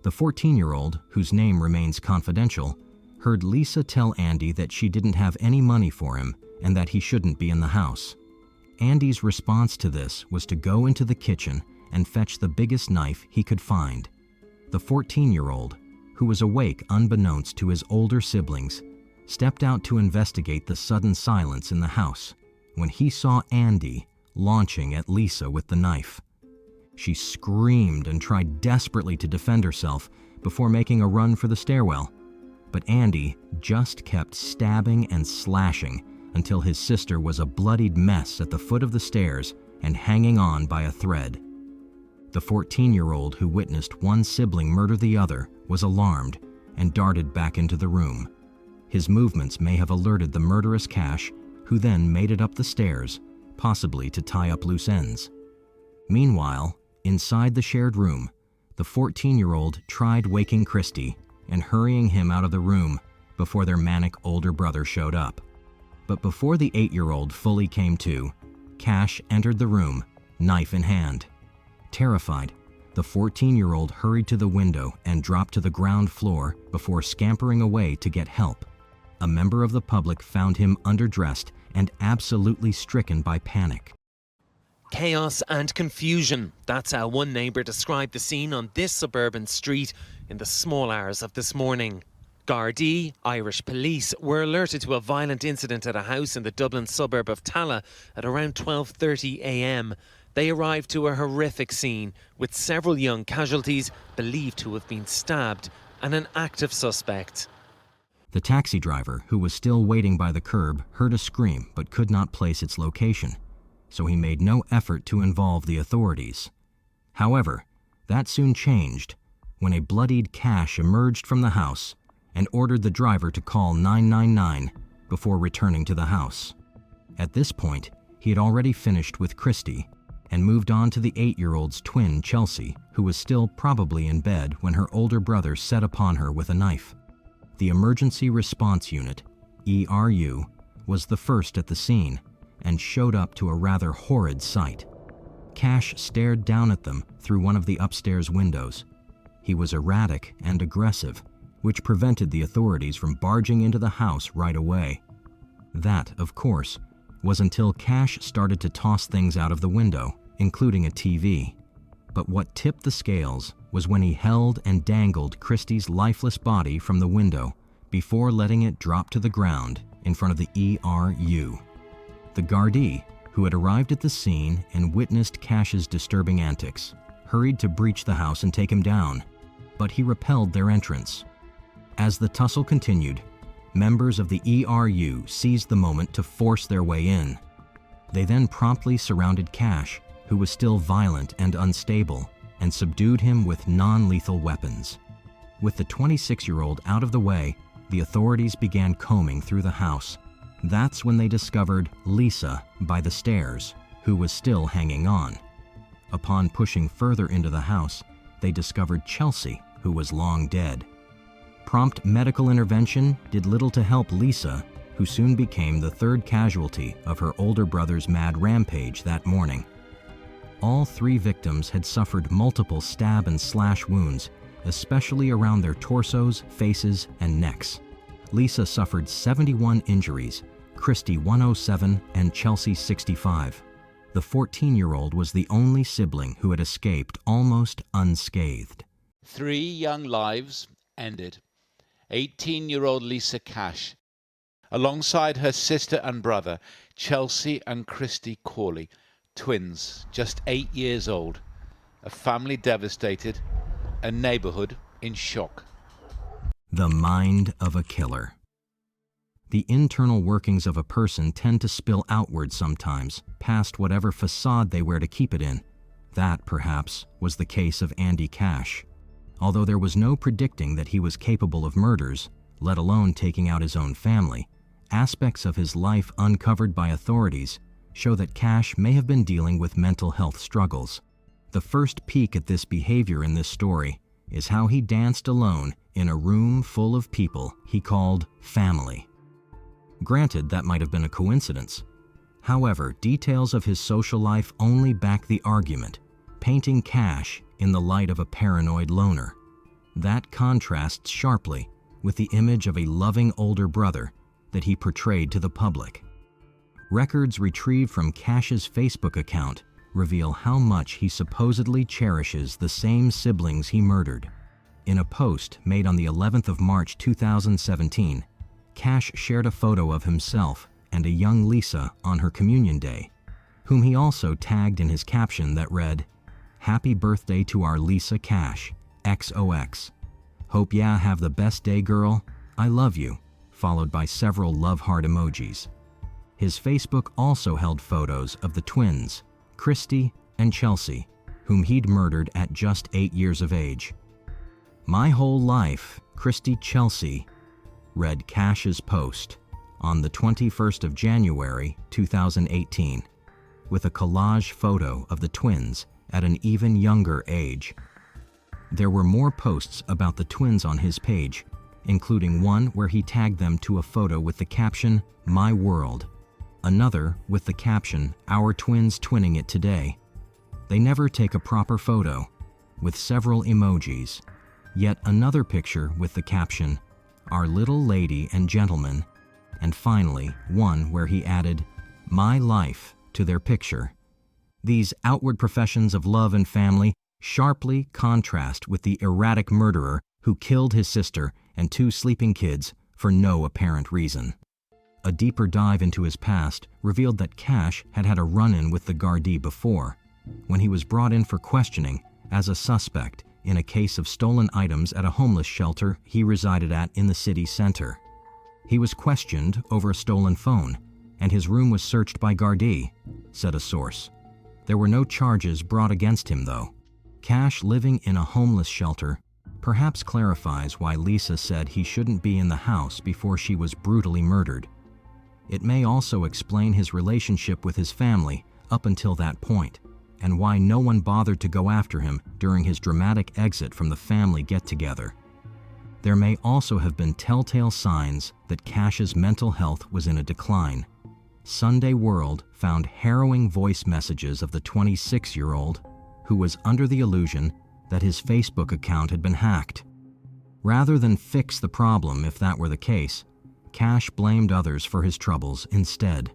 The 14-year-old, whose name remains confidential, heard Lisa tell Andy that she didn't have any money for him and that he shouldn't be in the house. Andy's response to this was to go into the kitchen and fetch the biggest knife he could find. The 14-year-old, who was awake unbeknownst to his older siblings, stepped out to investigate the sudden silence in the house when he saw Andy launching at Lisa with the knife. She screamed and tried desperately to defend herself before making a run for the stairwell, but Andy just kept stabbing and slashing until his sister was a bloodied mess at the foot of the stairs and hanging on by a thread. The 14-year-old who witnessed one sibling murder the other was alarmed and darted back into the room. His movements may have alerted the murderous Cash, who then made it up the stairs, possibly to tie up loose ends. Meanwhile, inside the shared room, the 14-year-old tried waking Christy and hurrying him out of the room before their manic older brother showed up. But before the 8-year-old fully came to, Cash entered the room, knife in hand. Terrified, the 14-year-old hurried to the window and dropped to the ground floor before scampering away to get help. A member of the public found him underdressed and absolutely stricken by panic. Chaos and confusion. That's how one neighbour described the scene on this suburban street in the small hours of this morning. Gardaí, Irish police, were alerted to a violent incident at a house in the Dublin suburb of Tallaght at around 12:30 a.m. They arrived to a horrific scene with several young casualties believed to have been stabbed and an active suspect. The taxi driver, who was still waiting by the curb, heard a scream but could not place its location, so he made no effort to involve the authorities. However, that soon changed when a bloodied Cash emerged from the house and ordered the driver to call 999 before returning to the house. At this point, he had already finished with Christy and moved on to the 8-year-old's twin, Chelsea, who was still probably in bed when her older brother set upon her with a knife. The Emergency Response Unit, ERU, was the first at the scene and showed up to a rather horrid sight. Cash stared down at them through one of the upstairs windows. He was erratic and aggressive, which prevented the authorities from barging into the house right away. That, of course, was until Cash started to toss things out of the window, including a TV. But what tipped the scales was when he held and dangled Christie's lifeless body from the window before letting it drop to the ground in front of the ERU. The Gardaí, who had arrived at the scene and witnessed Cash's disturbing antics, hurried to breach the house and take him down, but he repelled their entrance. As the tussle continued, members of the ERU seized the moment to force their way in. They then promptly surrounded Cash, who was still violent and unstable, and subdued him with non-lethal weapons. With the 26-year-old out of the way, the authorities began combing through the house. That's when they discovered Lisa by the stairs, who was still hanging on. Upon pushing further into the house, they discovered Chelsea, who was long dead. Prompt medical intervention did little to help Lisa, who soon became the third casualty of her older brother's mad rampage that morning. All three victims had suffered multiple stab and slash wounds, especially around their torsos, faces, and necks. Lisa suffered 71 injuries, Christy 107, and Chelsea 65. The 14-year-old was the only sibling who had escaped almost unscathed. 3 young lives ended. 18-year-old Lisa Cash, alongside her sister and brother, Chelsea and Christy Corley, twins, just 8 years old, a family devastated, a neighborhood in shock. The mind of a killer. The internal workings of a person tend to spill outward sometimes, past whatever facade they wear to keep it in. That, perhaps, was the case of Andy Cash. Although there was no predicting that he was capable of murders, let alone taking out his own family, aspects of his life uncovered by authorities show that Cash may have been dealing with mental health struggles. The first peek at this behavior in this story is how he danced alone in a room full of people he called family. Granted, that might have been a coincidence. However, details of his social life only back the argument, painting Cash in the light of a paranoid loner. That contrasts sharply with the image of a loving older brother that he portrayed to the public. Records retrieved from Cash's Facebook account reveal how much he supposedly cherishes the same siblings he murdered. In a post made on the 11th of March 2017, Cash shared a photo of himself and a young Lisa on her communion day, whom he also tagged in his caption that read, "Happy birthday to our Lisa Cash, XOX. Hope ya have the best day, girl. I love you," followed by several love heart emojis. His Facebook also held photos of the twins, Christy and Chelsea, whom he'd murdered at just 8 years of age. My Whole Life, Christy Chelsea, read Cash's post on the 21st of January, 2018, with a collage photo of the twins at an even younger age. There were more posts about the twins on his page, including one where he tagged them to a photo with the caption, "My World," another with the caption, "Our twins twinning it today." They never take a proper photo, with several emojis. Yet another picture with the caption, "Our little lady and gentleman," and finally one where he added, "My life," to their picture. These outward professions of love and family sharply contrast with the erratic murderer who killed his sister and 2 sleeping kids for no apparent reason. A deeper dive into his past revealed that Cash had had a run-in with the Gardaí before, when he was brought in for questioning as a suspect in a case of stolen items at a homeless shelter he resided at in the city center. He was questioned over a stolen phone, and his room was searched by Gardaí, said a source. There were no charges brought against him, though. Cash living in a homeless shelter perhaps clarifies why Lisa said he shouldn't be in the house before she was brutally murdered. It may also explain his relationship with his family up until that point, and why no one bothered to go after him during his dramatic exit from the family get-together. There may also have been telltale signs that Cash's mental health was in a decline. Sunday World found harrowing voice messages of the 26-year-old who was under the illusion that his Facebook account had been hacked. Rather than fix the problem if that were the case, Cash blamed others for his troubles instead.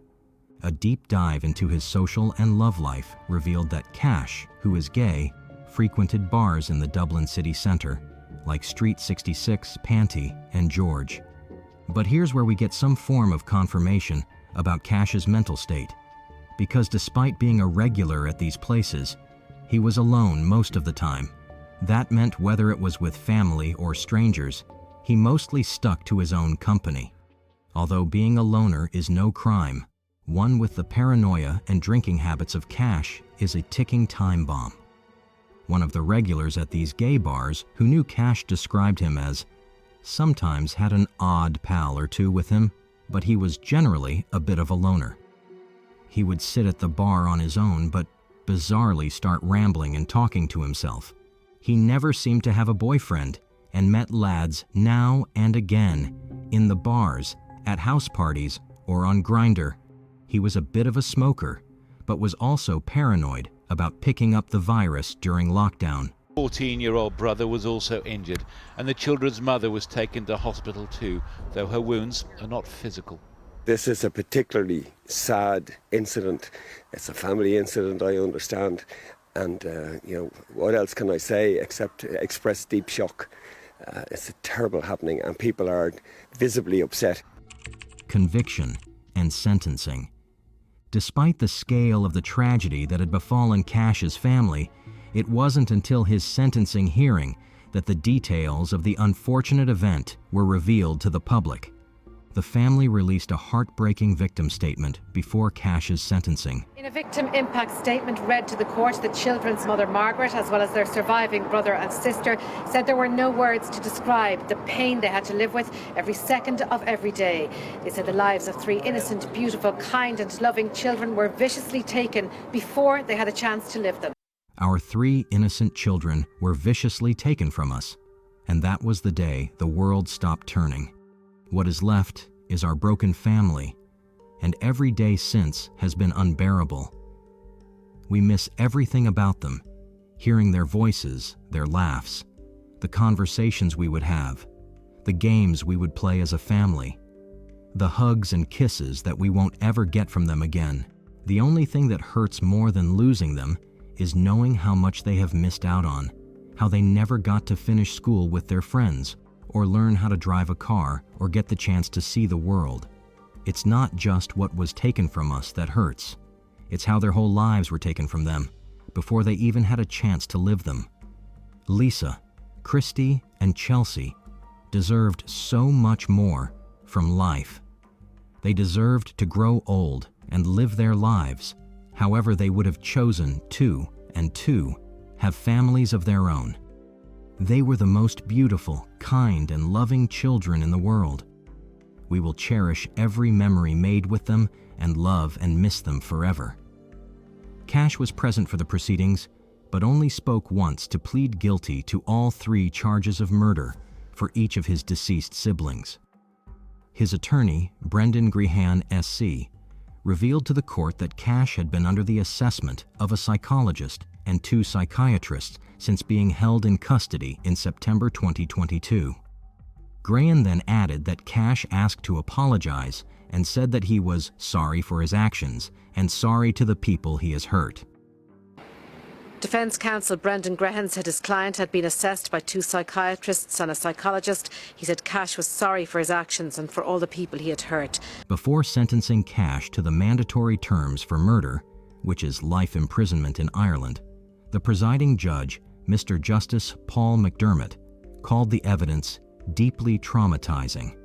A deep dive into his social and love life revealed that Cash, who is gay, frequented bars in the Dublin city centre, like Street 66, Panty, and George. But here's where we get some form of confirmation about Cash's mental state. Because despite being a regular at these places, he was alone most of the time. That meant whether it was with family or strangers, he mostly stuck to his own company. Although being a loner is no crime, one with the paranoia and drinking habits of Cash is a ticking time bomb. One of the regulars at these gay bars, who knew Cash described him as, sometimes had an odd pal or two with him, but he was generally a bit of a loner. He would sit at the bar on his own, but bizarrely start rambling and talking to himself. He never seemed to have a boyfriend, and met lads now and again in the bars, at house parties, or on Grindr. He was a bit of a smoker, but was also paranoid about picking up the virus during lockdown. 14-year-old brother was also injured, and the children's mother was taken to hospital too, though her wounds are not physical. This is a particularly sad incident. It's a family incident, I understand. And, what else can I say except express deep shock? It's a terrible happening, and people are visibly upset. Conviction and sentencing. Despite the scale of the tragedy that had befallen Cash's family, it wasn't until his sentencing hearing that the details of the unfortunate event were revealed to the public. The family released a heartbreaking victim statement before Cash's sentencing. In a victim impact statement read to the court, the children's mother, Margaret, as well as their surviving brother and sister, said there were no words to describe the pain they had to live with every second of every day. They said the lives of 3 innocent, beautiful, kind and loving children were viciously taken before they had a chance to live them. Our 3 innocent children were viciously taken from us, and that was the day the world stopped turning. What is left is our broken family, and every day since has been unbearable. We miss everything about them, hearing their voices, their laughs, the conversations we would have, the games we would play as a family, the hugs and kisses that we won't ever get from them again. The only thing that hurts more than losing them is knowing how much they have missed out on, how they never got to finish school with their friends, or learn how to drive a car, or get the chance to see the world. It's not just what was taken from us that hurts. It's how their whole lives were taken from them, before they even had a chance to live them. Lisa, Christy, and Chelsea deserved so much more from life. They deserved to grow old and live their lives, however they would have chosen to, have families of their own. They were the most beautiful, kind, and loving children in the world. We will cherish every memory made with them and love and miss them forever. Cash was present for the proceedings, but only spoke once to plead guilty to all 3 charges of murder for each of his deceased siblings. His attorney, Brendan Grehan, SC, revealed to the court that Cash had been under the assessment of a psychologist and 2 psychiatrists since being held in custody in September 2022. Grehan then added that Cash asked to apologize and said that he was sorry for his actions and sorry to the people he has hurt. Defence counsel Brendan Grehan said his client had been assessed by 2 psychiatrists and a psychologist. He said Cash was sorry for his actions and for all the people he had hurt. Before sentencing Cash to the mandatory terms for murder, which is life imprisonment in Ireland, the presiding judge, Mr. Justice Paul McDermott, called the evidence deeply traumatizing,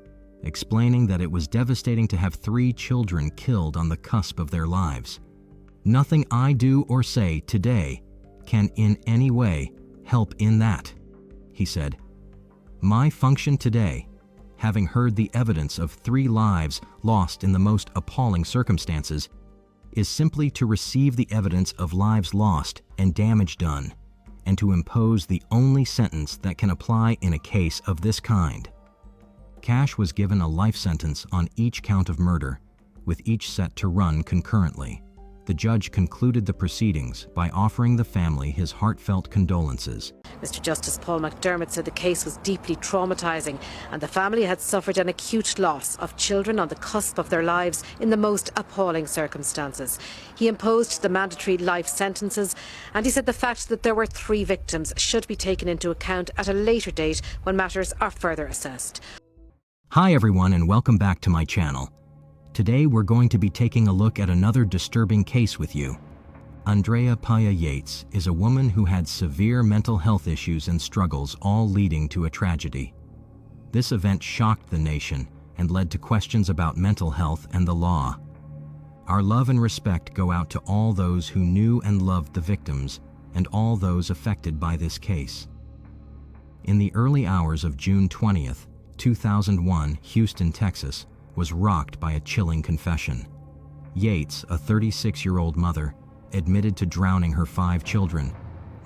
explaining that it was devastating to have 3 children killed on the cusp of their lives. Nothing I do or say today can in any way help in that, he said. My function today, having heard the evidence of 3 lives lost in the most appalling circumstances, is simply to receive the evidence of lives lost and damage done, and to impose the only sentence that can apply in a case of this kind. Cash was given a life sentence on each count of murder, with each set to run concurrently. The judge concluded the proceedings by offering the family his heartfelt condolences. Mr. Justice Paul McDermott said the case was deeply traumatising and the family had suffered an acute loss of children on the cusp of their lives in the most appalling circumstances. He imposed the mandatory life sentences and he said the fact that there were 3 victims should be taken into account at a later date when matters are further assessed. Hi everyone and welcome back to my channel. Today we're going to be taking a look at another disturbing case with you. Andrea Paya Yates is a woman who had severe mental health issues and struggles, all leading to a tragedy. This event shocked the nation and led to questions about mental health and the law. Our love and respect go out to all those who knew and loved the victims and all those affected by this case. In the early hours of June 20th, 2001, Houston, Texas, was rocked by a chilling confession. Yates, a 36-year-old mother, admitted to drowning her 5 children,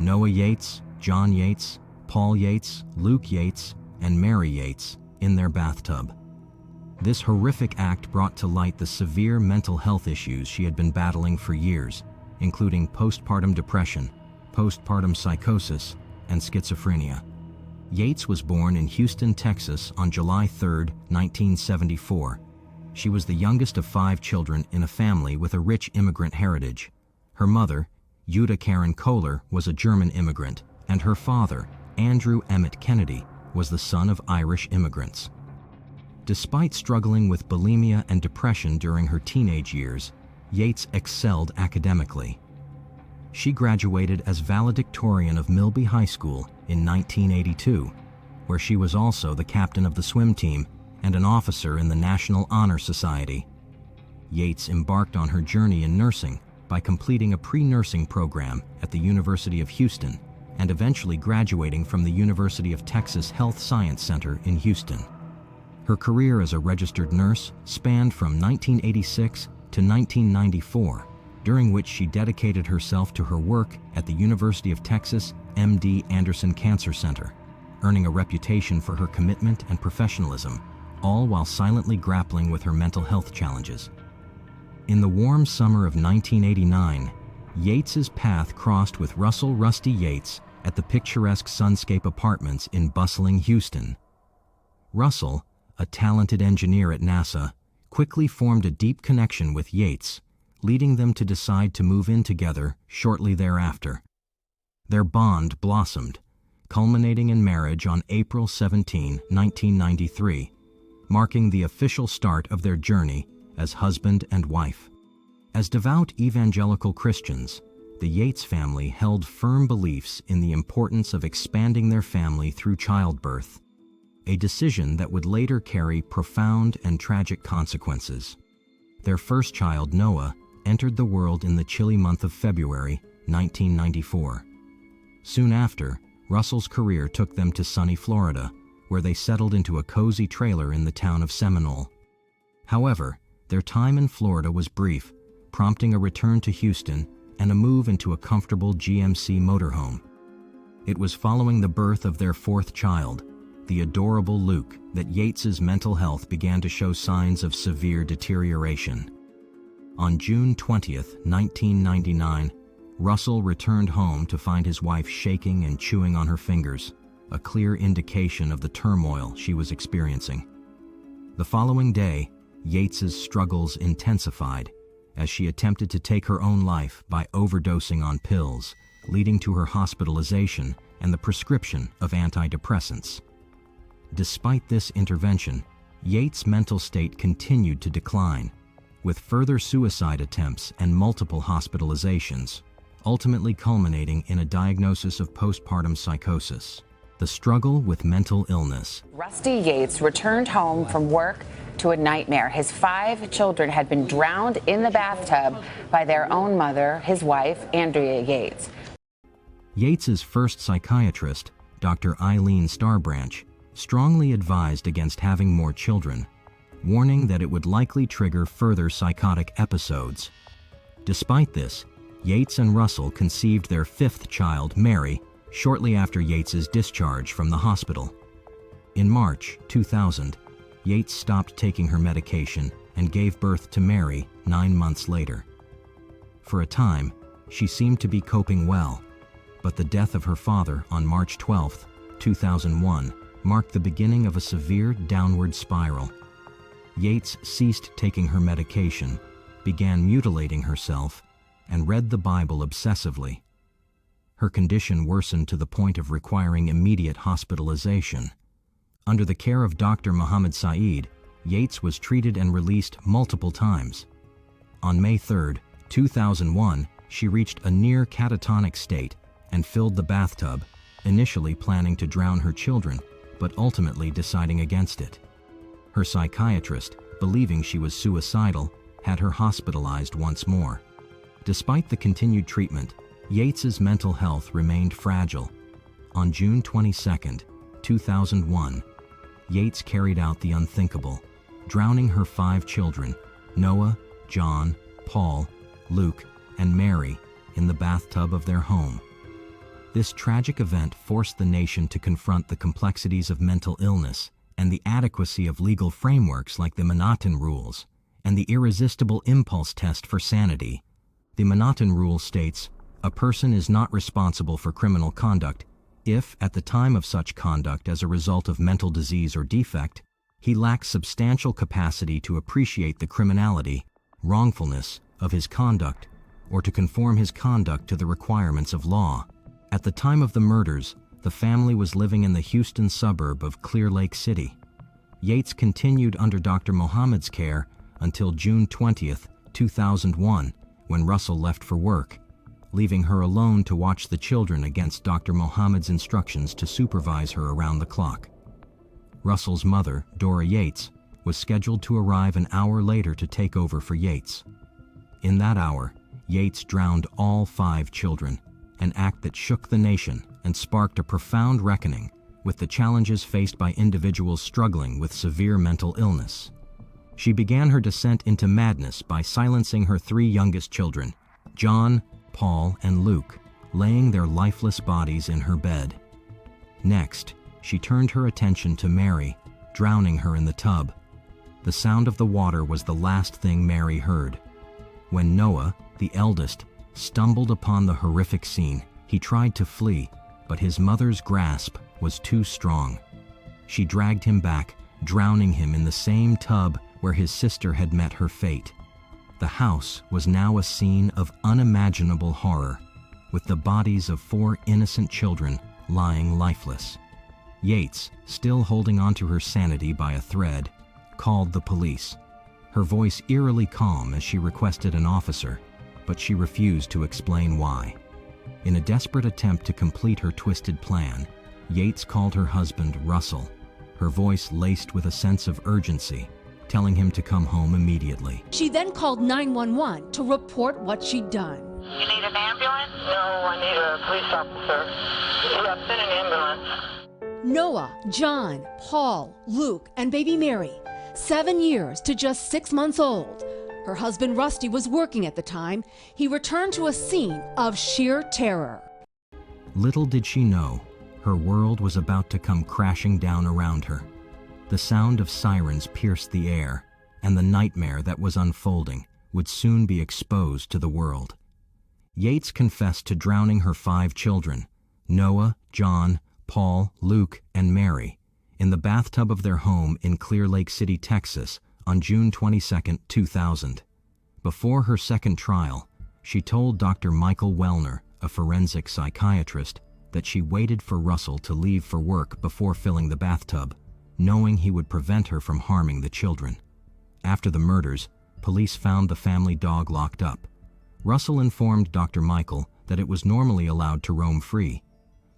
Noah Yates, John Yates, Paul Yates, Luke Yates, and Mary Yates, in their bathtub. This horrific act brought to light the severe mental health issues she had been battling for years, including postpartum depression, postpartum psychosis, and schizophrenia. Yates was born in Houston, Texas on July 3, 1974. She was the youngest of 5 children in a family with a rich immigrant heritage. Her mother, Yuta Karen Kohler, was a German immigrant, and her father, Andrew Emmett Kennedy, was the son of Irish immigrants. Despite struggling with bulimia and depression during her teenage years, Yates excelled academically. She graduated as valedictorian of Milby High School in 1982, where she was also the captain of the swim team and an officer in the National Honor Society. Yates embarked on her journey in nursing by completing a pre-nursing program at the University of Houston and eventually graduating from the University of Texas Health Science Center in Houston. Her career as a registered nurse spanned from 1986 to 1994, during which she dedicated herself to her work at the University of Texas MD Anderson Cancer Center, earning a reputation for her commitment and professionalism, all while silently grappling with her mental health challenges. In the warm summer of 1989, Yates's path crossed with Russell Rusty Yates at the picturesque Sunscape Apartments in bustling Houston. Russell, a talented engineer at NASA, quickly formed a deep connection with Yates, leading them to decide to move in together shortly thereafter. Their bond blossomed, culminating in marriage on April 17, 1993, marking the official start of their journey as husband and wife. As devout evangelical Christians, the Yates family held firm beliefs in the importance of expanding their family through childbirth, a decision that would later carry profound and tragic consequences. Their first child, Noah, entered the world in the chilly month of February 1994. Soon after, Russell's career took them to sunny Florida, where they settled into a cozy trailer in the town of Seminole. However, their time in Florida was brief, prompting a return to Houston and a move into a comfortable GMC motorhome. It was following the birth of their fourth child, the adorable Luke, that Yates's mental health began to show signs of severe deterioration. On June 20th, 1999, Russell returned home to find his wife shaking and chewing on her fingers, a clear indication of the turmoil she was experiencing. The following day, Yates's struggles intensified as she attempted to take her own life by overdosing on pills, leading to her hospitalization and the prescription of antidepressants. Despite this intervention, Yates' mental state continued to decline, with further suicide attempts and multiple hospitalizations, ultimately culminating in a diagnosis of postpartum psychosis. The struggle with mental illness. Rusty Yates returned home from work to a nightmare. His 5 children had been drowned in the bathtub by their own mother, his wife, Andrea Yates. Yates's first psychiatrist, Dr. Eileen Starbranch, strongly advised against having more children, warning that it would likely trigger further psychotic episodes. Despite this, Yates and Russell conceived their 5th child, Mary, shortly after Yates's discharge from the hospital. In March 2000, Yates stopped taking her medication and gave birth to Mary 9 months later. For a time, she seemed to be coping well, but the death of her father on March 12, 2001, marked the beginning of a severe downward spiral. Yates ceased taking her medication, began mutilating herself, and read the Bible obsessively. Her condition worsened to the point of requiring immediate hospitalization. Under the care of Dr. Muhammad Saeed, Yates was treated and released multiple times. On May 3, 2001, she reached a near catatonic state and filled the bathtub, initially planning to drown her children, but ultimately deciding against it. Her psychiatrist, believing she was suicidal, had her hospitalized once more. Despite the continued treatment, Yates's mental health remained fragile. On June 22, 2001, Yates carried out the unthinkable, drowning her 5 children, Noah, John, Paul, Luke, and Mary, in the bathtub of their home. This tragic event forced the nation to confront the complexities of mental illness and the adequacy of legal frameworks like the Manhattan Rules and the irresistible impulse test for sanity. The Manhattan Rule states, a person is not responsible for criminal conduct if, at the time of such conduct as a result of mental disease or defect, he lacks substantial capacity to appreciate the criminality, wrongfulness of his conduct, or to conform his conduct to the requirements of law. At the time of the murders, the family was living in the Houston suburb of Clear Lake City. Yates continued under Dr. Muhammad's care until June 20, 2001, when Russell left for work, leaving her alone to watch the children against Dr. Muhammad's instructions to supervise her around the clock. Russell's mother, Dora Yates, was scheduled to arrive an hour later to take over for Yates. In that hour, Yates drowned all 5 children, an act that shook the nation and sparked a profound reckoning with the challenges faced by individuals struggling with severe mental illness. She began her descent into madness by silencing her 3 youngest children, John, Paul, and Luke, laying their lifeless bodies in her bed. Next, she turned her attention to Mary, drowning her in the tub. The sound of the water was the last thing Mary heard. When Noah, the eldest, stumbled upon the horrific scene, he tried to flee, but his mother's grasp was too strong. She dragged him back, drowning him in the same tub where his sister had met her fate. The house was now a scene of unimaginable horror, with the bodies of 4 innocent children lying lifeless. Yates, still holding onto her sanity by a thread, called the police, her voice eerily calm as she requested an officer, but she refused to explain why. In a desperate attempt to complete her twisted plan, Yates called her husband Russell, her voice laced with a sense of urgency, telling him to come home immediately. She then called 911 to report what she'd done. You need an ambulance? No, I need a police officer. Yeah, send an ambulance. Noah, John, Paul, Luke, and baby Mary, 7 years to just 6 months old. Her husband Rusty was working at the time. He returned to a scene of sheer terror. Little did she know, her world was about to come crashing down around her. The sound of sirens pierced the air, and the nightmare that was unfolding would soon be exposed to the world. Yates confessed to drowning her 5 children, Noah, John, Paul, Luke, and Mary, in the bathtub of their home in Clear Lake City, Texas, on June 22, 2000. Before her second trial, she told Dr. Michael Wellner, a forensic psychiatrist, that she waited for Russell to leave for work before filling the bathtub, knowing he would prevent her from harming the children. After the murders, police found the family dog locked up. Russell informed Dr. Michael that it was normally allowed to roam free,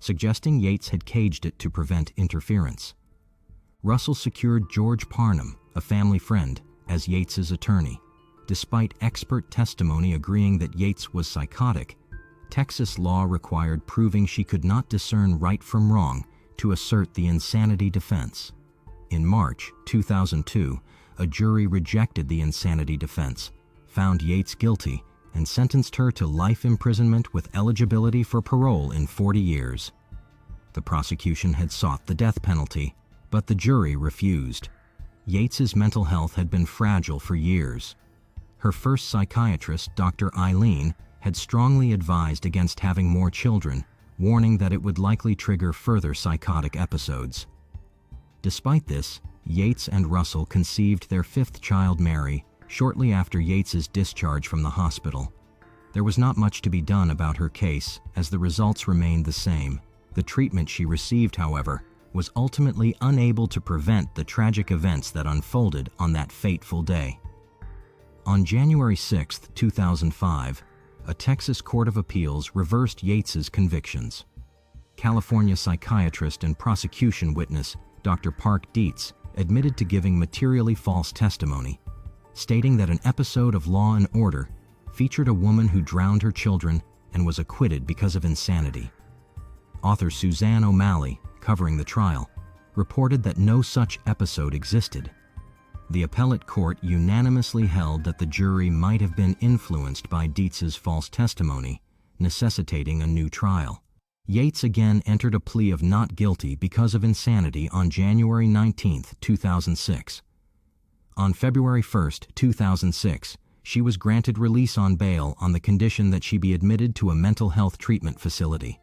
suggesting Yates had caged it to prevent interference. Russell secured George Parnham, a family friend, as Yates's attorney. Despite expert testimony agreeing that Yates was psychotic, Texas law required proving she could not discern right from wrong to assert the insanity defense. In March 2002, a jury rejected the insanity defense, found Yates guilty, and sentenced her to life imprisonment with eligibility for parole in 40 years. The prosecution had sought the death penalty, but the jury refused. Yates's mental health had been fragile for years. Her first psychiatrist, Dr. Eileen, had strongly advised against having more children, warning that it would likely trigger further psychotic episodes. Despite this, Yates and Russell conceived their 5th child, Mary, shortly after Yates's discharge from the hospital. There was not much to be done about her case, as the results remained the same. The treatment she received, however, was ultimately unable to prevent the tragic events that unfolded on that fateful day. On January 6, 2005, a Texas Court of Appeals reversed Yates's convictions. California psychiatrist and prosecution witness Dr. Park Dietz admitted to giving materially false testimony, stating that an episode of Law and Order featured a woman who drowned her children and was acquitted because of insanity. Author Suzanne O'Malley, covering the trial, reported that no such episode existed. The appellate court unanimously held that the jury might have been influenced by Dietz's false testimony, necessitating a new trial. Yates again entered a plea of not guilty because of insanity on January 19, 2006. On February 1, 2006, she was granted release on bail on the condition that she be admitted to a mental health treatment facility.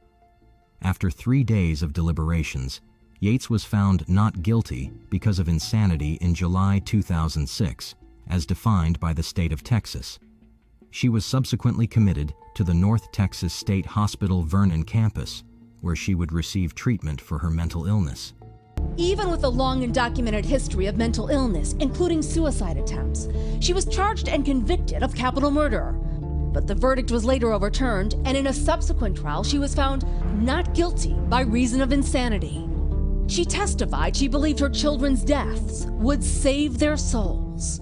After 3 days of deliberations, Yates was found not guilty because of insanity in July 2006, as defined by the state of Texas. She was subsequently committed to the North Texas State Hospital Vernon campus, where she would receive treatment for her mental illness. Even with a long and documented history of mental illness, including suicide attempts, she was charged and convicted of capital murder. But the verdict was later overturned, and in a subsequent trial, she was found not guilty by reason of insanity. She testified she believed her children's deaths would save their souls.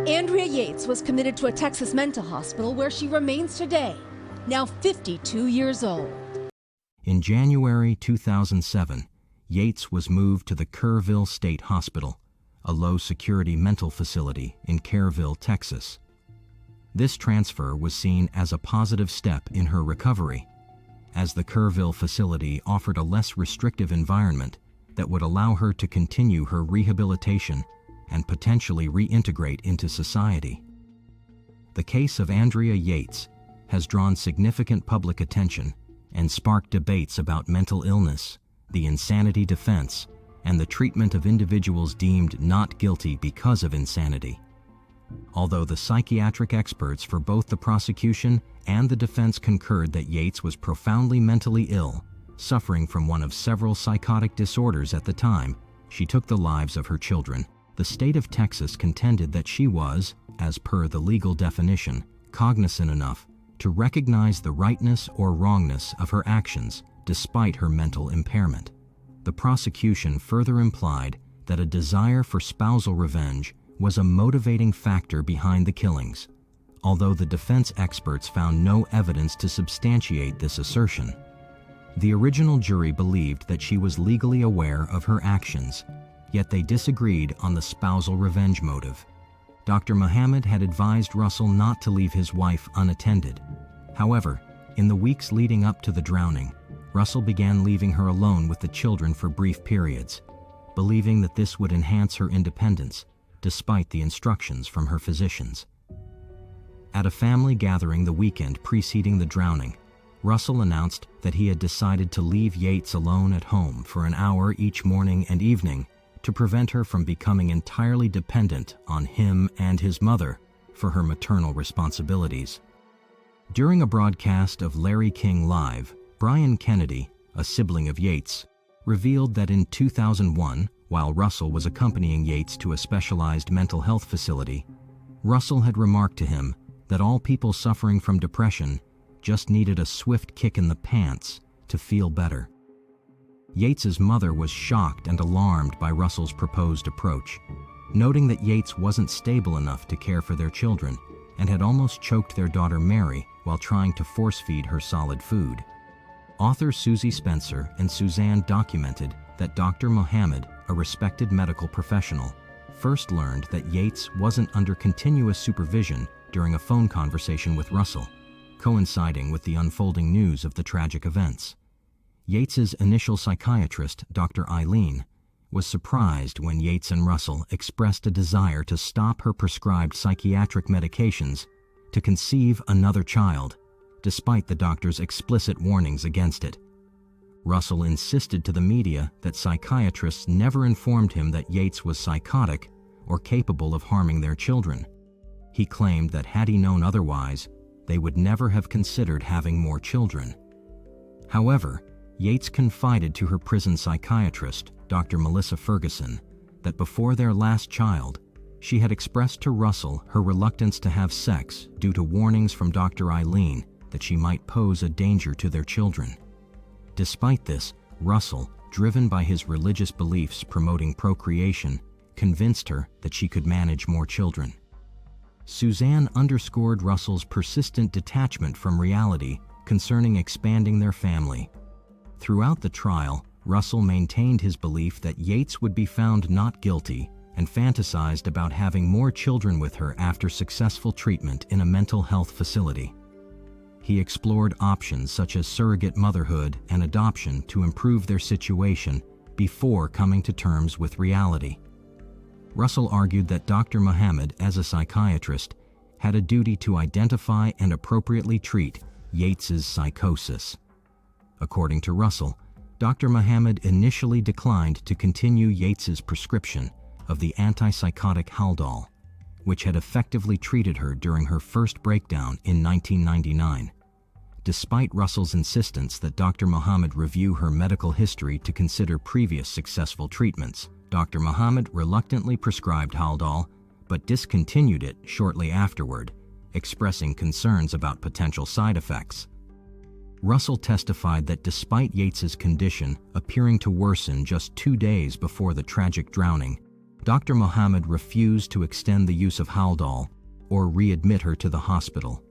Andrea Yates was committed to a Texas mental hospital where she remains today, now 52 years old. In January 2007, Yates was moved to the Kerrville State Hospital, a low-security mental facility in Kerrville, Texas. This transfer was seen as a positive step in her recovery, as the Kerrville facility offered a less restrictive environment that would allow her to continue her rehabilitation and potentially reintegrate into society. The case of Andrea Yates has drawn significant public attention and sparked debates about mental illness, the insanity defense, and the treatment of individuals deemed not guilty because of insanity. Although the psychiatric experts for both the prosecution and the defense concurred that Yates was profoundly mentally ill, suffering from one of several psychotic disorders at the time she took the lives of her children, the state of Texas contended that she was, as per the legal definition, cognizant enough to recognize the rightness or wrongness of her actions despite her mental impairment. The prosecution further implied that a desire for spousal revenge was a motivating factor behind the killings, although the defense experts found no evidence to substantiate this assertion. The original jury believed that she was legally aware of her actions, yet they disagreed on the spousal revenge motive. Dr. Muhammad had advised Russell not to leave his wife unattended. However, in the weeks leading up to the drowning, Russell began leaving her alone with the children for brief periods, believing that this would enhance her independence, despite the instructions from her physicians. At a family gathering the weekend preceding the drowning, Russell announced that he had decided to leave Yates alone at home for an hour each morning and evening to prevent her from becoming entirely dependent on him and his mother for her maternal responsibilities. During a broadcast of Larry King Live, Brian Kennedy, a sibling of Yates, revealed that in 2001, while Russell was accompanying Yates to a specialized mental health facility, Russell had remarked to him that all people suffering from depression just needed a swift kick in the pants to feel better. Yates's mother was shocked and alarmed by Russell's proposed approach, noting that Yates wasn't stable enough to care for their children and had almost choked their daughter Mary while trying to force-feed her solid food. Author Susie Spencer and Suzanne documented that Dr. Muhammad, a respected medical professional, first learned that Yates wasn't under continuous supervision during a phone conversation with Russell, coinciding with the unfolding news of the tragic events. Yates's initial psychiatrist, Dr. Eileen, was surprised when Yates and Russell expressed a desire to stop her prescribed psychiatric medications to conceive another child, despite the doctor's explicit warnings against it. Russell insisted to the media that psychiatrists never informed him that Yates was psychotic or capable of harming their children. He claimed that had he known otherwise, they would never have considered having more children. However, Yates confided to her prison psychiatrist, Dr. Melissa Ferguson, that before their last child, she had expressed to Russell her reluctance to have sex due to warnings from Dr. Eileen that she might pose a danger to their children. Despite this, Russell, driven by his religious beliefs promoting procreation, convinced her that she could manage more children. Suzanne underscored Russell's persistent detachment from reality concerning expanding their family. Throughout the trial, Russell maintained his belief that Yates would be found not guilty and fantasized about having more children with her after successful treatment in a mental health facility. He explored options such as surrogate motherhood and adoption to improve their situation before coming to terms with reality. Russell argued that Dr. Muhammad, as a psychiatrist, had a duty to identify and appropriately treat Yates's psychosis. According to Russell, Dr. Muhammad initially declined to continue Yates's prescription of the antipsychotic Haldol, which had effectively treated her during her first breakdown in 1999. Despite Russell's insistence that Dr. Muhammad review her medical history to consider previous successful treatments, Dr. Muhammad reluctantly prescribed Haldol, but discontinued it shortly afterward, expressing concerns about potential side effects. Russell testified that despite Yates's condition appearing to worsen just 2 days before the tragic drowning, Dr. Muhammad refused to extend the use of Haldol or readmit her to the hospital.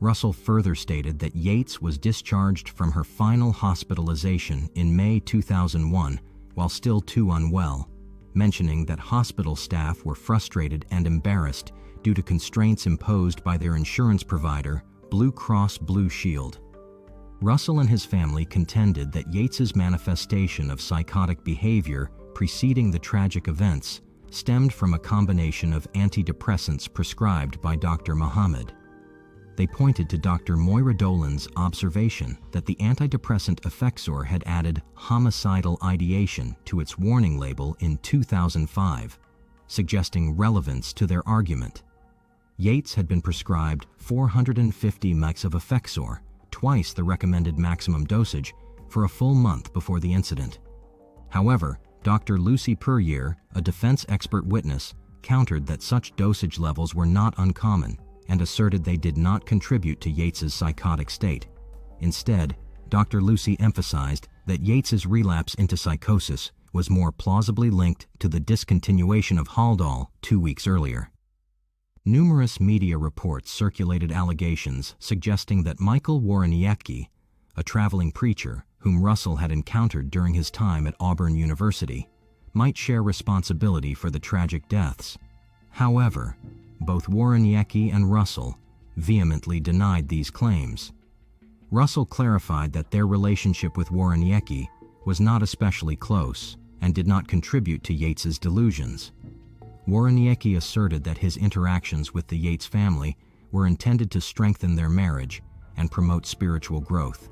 Russell further stated that Yates was discharged from her final hospitalization in May 2001 while still too unwell, mentioning that hospital staff were frustrated and embarrassed due to constraints imposed by their insurance provider, Blue Cross Blue Shield. Russell and his family contended that Yates's manifestation of psychotic behavior preceding the tragic events stemmed from a combination of antidepressants prescribed by Dr. Muhammad. They pointed to Dr. Moira Dolan's observation that the antidepressant Effexor had added homicidal ideation to its warning label in 2005, suggesting relevance to their argument. Yates had been prescribed 450 mg of Effexor, twice the recommended maximum dosage, for a full month before the incident. However, Dr. Lucy Puryear, a defense expert witness, countered that such dosage levels were not uncommon and asserted they did not contribute to Yates's psychotic state. Instead, Dr. Lucy emphasized that Yates's relapse into psychosis was more plausibly linked to the discontinuation of Haldol 2 weeks earlier. Numerous media reports circulated allegations suggesting that Michael Waroniecki, a traveling preacher whom Russell had encountered during his time at Auburn University, might share responsibility for the tragic deaths. However, both Waroniecki and Russell vehemently denied these claims. Russell clarified that their relationship with Waroniecki was not especially close and did not contribute to Yates's delusions. Waroniecki asserted that his interactions with the Yates family were intended to strengthen their marriage and promote spiritual growth,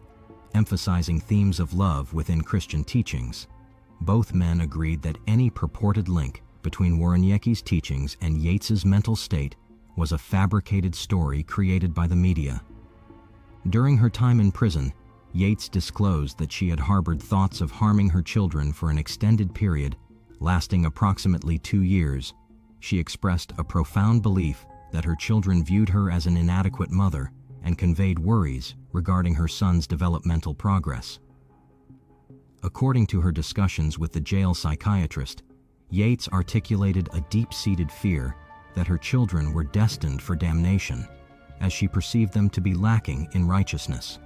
emphasizing themes of love within Christian teachings. Both men agreed that any purported link between Waroniecki's teachings and Yates's mental state was a fabricated story created by the media. During her time in prison, Yates disclosed that she had harbored thoughts of harming her children for an extended period, lasting approximately 2 years. She expressed a profound belief that her children viewed her as an inadequate mother and conveyed worries regarding her son's developmental progress. According to her discussions with the jail psychiatrist, Yates articulated a deep-seated fear that her children were destined for damnation, as she perceived them to be lacking in righteousness.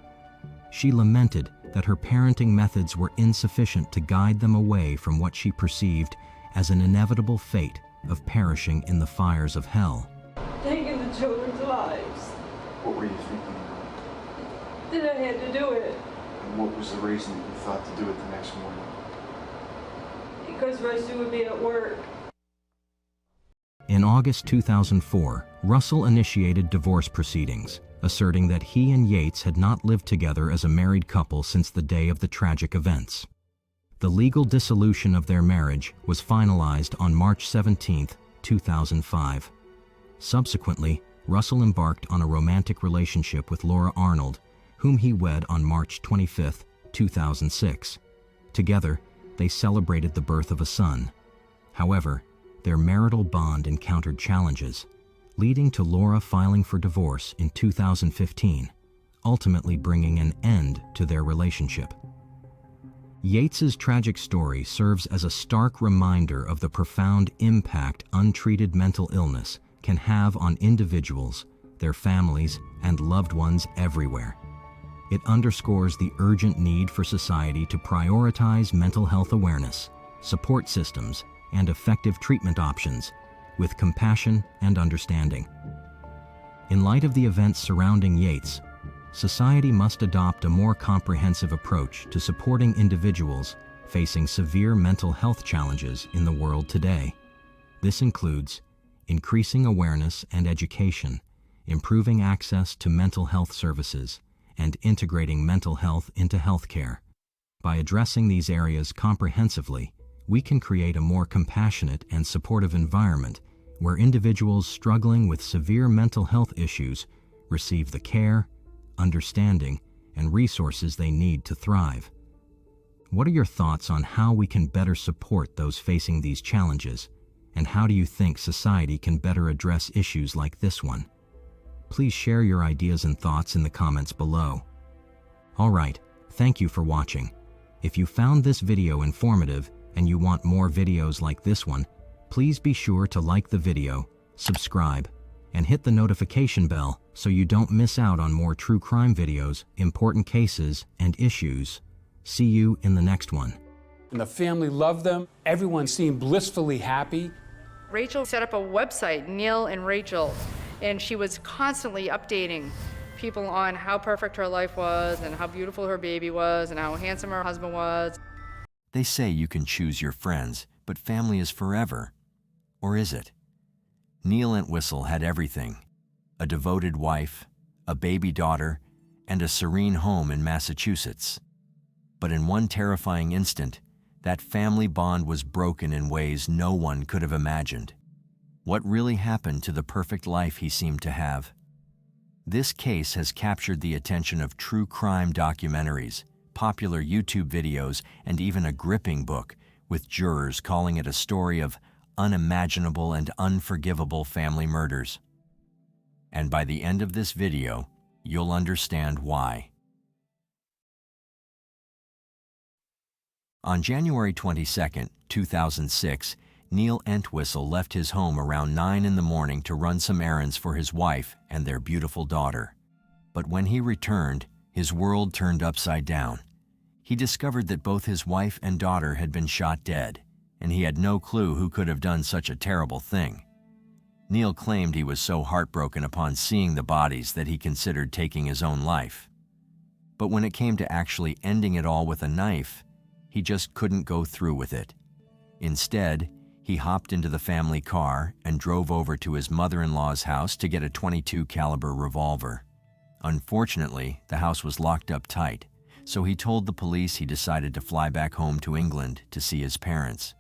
She lamented that her parenting methods were insufficient to guide them away from what she perceived as an inevitable fate of perishing in the fires of hell. Taking the children's lives. What were you thinking about? That I had to do it. And what was the reason that you thought to do it the next morning? Because Rusty would be at work. In August 2004, Russell initiated divorce proceedings, asserting that he and Yates had not lived together as a married couple since the day of the tragic events. The legal dissolution of their marriage was finalized on March 17, 2005. Subsequently, Russell embarked on a romantic relationship with Laura Arnold, whom he wed on March 25, 2006. Together, they celebrated the birth of a son. However, their marital bond encountered challenges, leading to Laura filing for divorce in 2015, ultimately bringing an end to their relationship. Yates's tragic story serves as a stark reminder of the profound impact untreated mental illness can have on individuals, their families, and loved ones everywhere. It underscores the urgent need for society to prioritize mental health awareness, support systems, and effective treatment options with compassion and understanding. In light of the events surrounding Yates, society must adopt a more comprehensive approach to supporting individuals facing severe mental health challenges in the world today. This includes increasing awareness and education, improving access to mental health services, and integrating mental health into healthcare. By addressing these areas comprehensively, we can create a more compassionate and supportive environment where individuals struggling with severe mental health issues receive the care, understanding, and resources they need to thrive. What are your thoughts on how we can better support those facing these challenges, and how do you think society can better address issues like this one? Please share your ideas and thoughts in the comments below. All right, thank you for watching. If you found this video informative and you want more videos like this one, please be sure to like the video, subscribe, and hit the notification bell so you don't miss out on more true crime videos, important cases, and issues. See you in the next one. And the family loved them. Everyone seemed blissfully happy. Rachel set up a website, Neil and Rachel, and she was constantly updating people on how perfect her life was and how beautiful her baby was and how handsome her husband was. They say you can choose your friends, but family is forever. Or is it? Neil Entwistle had everything: a devoted wife, a baby daughter, and a serene home in Massachusetts. But in one terrifying instant, that family bond was broken in ways no one could have imagined. What really happened to the perfect life he seemed to have? This case has captured the attention of true crime documentaries, popular YouTube videos, and even a gripping book, with jurors calling it a story of unimaginable and unforgivable family murders. And by the end of this video, you'll understand why. On January 22, 2006, Neil Entwistle left his home around 9 in the morning to run some errands for his wife and their beautiful daughter. But when he returned, his world turned upside down. He discovered that both his wife and daughter had been shot dead, and he had no clue who could have done such a terrible thing. Neil claimed he was so heartbroken upon seeing the bodies that he considered taking his own life. But when it came to actually ending it all with a knife, he just couldn't go through with it. Instead, he hopped into the family car and drove over to his mother-in-law's house to get a .22 caliber revolver. Unfortunately, the house was locked up tight, so he told the police he decided to fly back home to England to see his parents.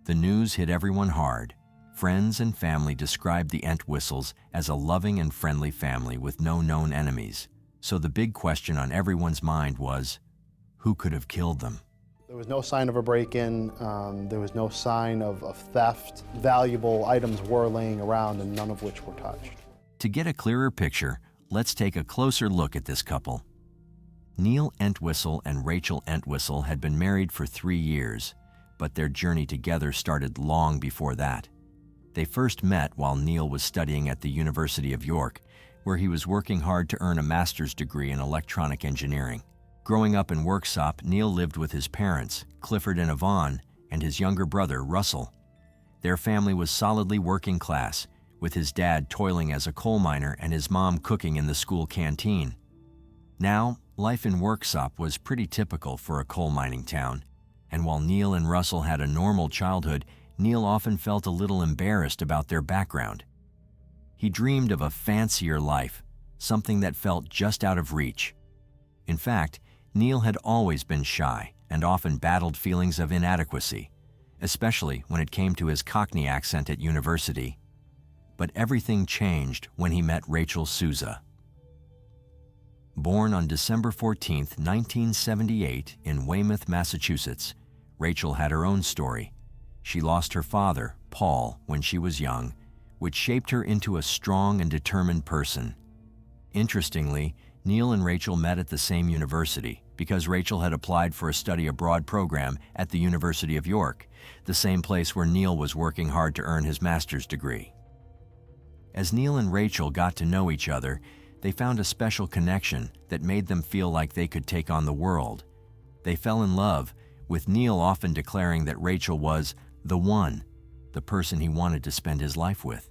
The news hit everyone hard. Friends and family described the Entwistles as a loving and friendly family with no known enemies. So the big question on everyone's mind was, who could have killed them? There was no sign of a break-in, there was no sign of theft. Valuable items were laying around and none of which were touched. To get a clearer picture, let's take a closer look at this couple. Neil Entwistle and Rachel Entwistle had been married for 3 years, but their journey together started long before that. They first met while Neil was studying at the University of York, where he was working hard to earn a master's degree in electronic engineering. Growing up in Worksop, Neil lived with his parents, Clifford and Yvonne, and his younger brother, Russell. Their family was solidly working class, with his dad toiling as a coal miner and his mom cooking in the school canteen. Now, life in Worksop was pretty typical for a coal mining town, and while Neil and Russell had a normal childhood, Neil often felt a little embarrassed about their background. He dreamed of a fancier life, something that felt just out of reach. In fact, Neil had always been shy and often battled feelings of inadequacy, especially when it came to his Cockney accent at university. But everything changed when he met Rachel Souza. Born on December 14, 1978 in Weymouth, Massachusetts, Rachel had her own story. She lost her father, Paul, when she was young, which shaped her into a strong and determined person. Interestingly, Neil and Rachel met at the same university because Rachel had applied for a study abroad program at the University of York, the same place where Neil was working hard to earn his master's degree. As Neil and Rachel got to know each other, they found a special connection that made them feel like they could take on the world. They fell in love, with Neil often declaring that Rachel was the one, the person he wanted to spend his life with.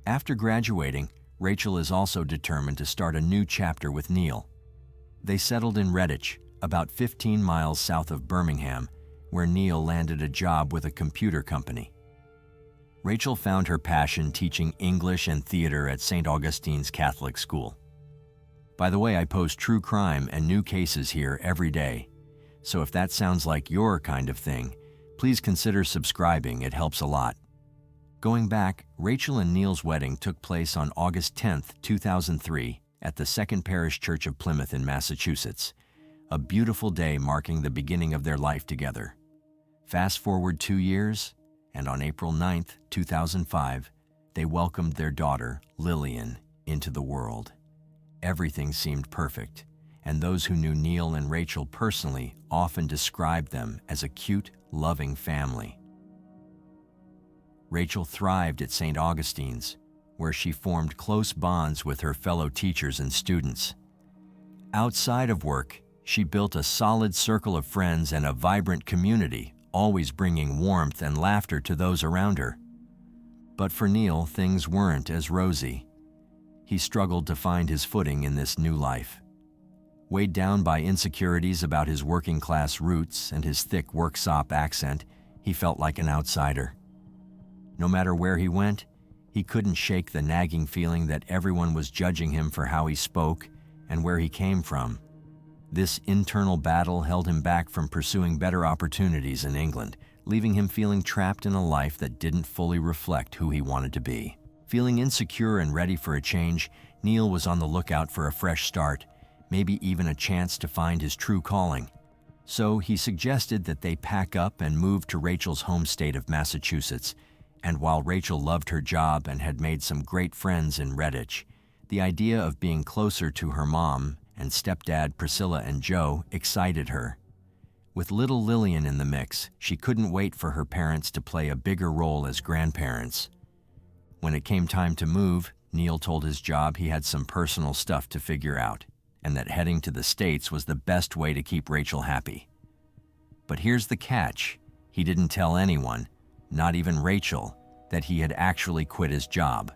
After graduating, Rachel is also determined to start a new chapter with Neil. They settled in Redditch, about 15 miles south of Birmingham, where Neil landed a job with a computer company. Rachel found her passion teaching English and theater at St. Augustine's Catholic School. By the way, I post true crime and new cases here every day, so if that sounds like your kind of thing, please consider subscribing, it helps a lot. Going back, Rachel and Neil's wedding took place on August 10, 2003, at the Second Parish Church of Plymouth in Massachusetts, a beautiful day marking the beginning of their life together. Fast forward 2 years, and on April 9, 2005, they welcomed their daughter, Lillian, into the world. Everything seemed perfect, and those who knew Neil and Rachel personally often described them as a cute, loving family. Rachel thrived at St. Augustine's, where she formed close bonds with her fellow teachers and students. Outside of work, she built a solid circle of friends and a vibrant community, always bringing warmth and laughter to those around her. But for Neil, things weren't as rosy. He struggled to find his footing in this new life. Weighed down by insecurities about his working-class roots and his thick Worksop accent, he felt like an outsider. No matter where he went, he couldn't shake the nagging feeling that everyone was judging him for how he spoke and where he came from. This internal battle held him back from pursuing better opportunities in England, leaving him feeling trapped in a life that didn't fully reflect who he wanted to be. Feeling insecure and ready for a change, Neil was on the lookout for a fresh start, maybe even a chance to find his true calling. So he suggested that they pack up and move to Rachel's home state of Massachusetts. And while Rachel loved her job and had made some great friends in Redditch, the idea of being closer to her mom and stepdad Priscilla and Joe excited her. With little Lillian in the mix, she couldn't wait for her parents to play a bigger role as grandparents. When it came time to move, Neil told his job he had some personal stuff to figure out, and that heading to the States was the best way to keep Rachel happy. But here's the catch. He didn't tell anyone, not even Rachel, that he had actually quit his job.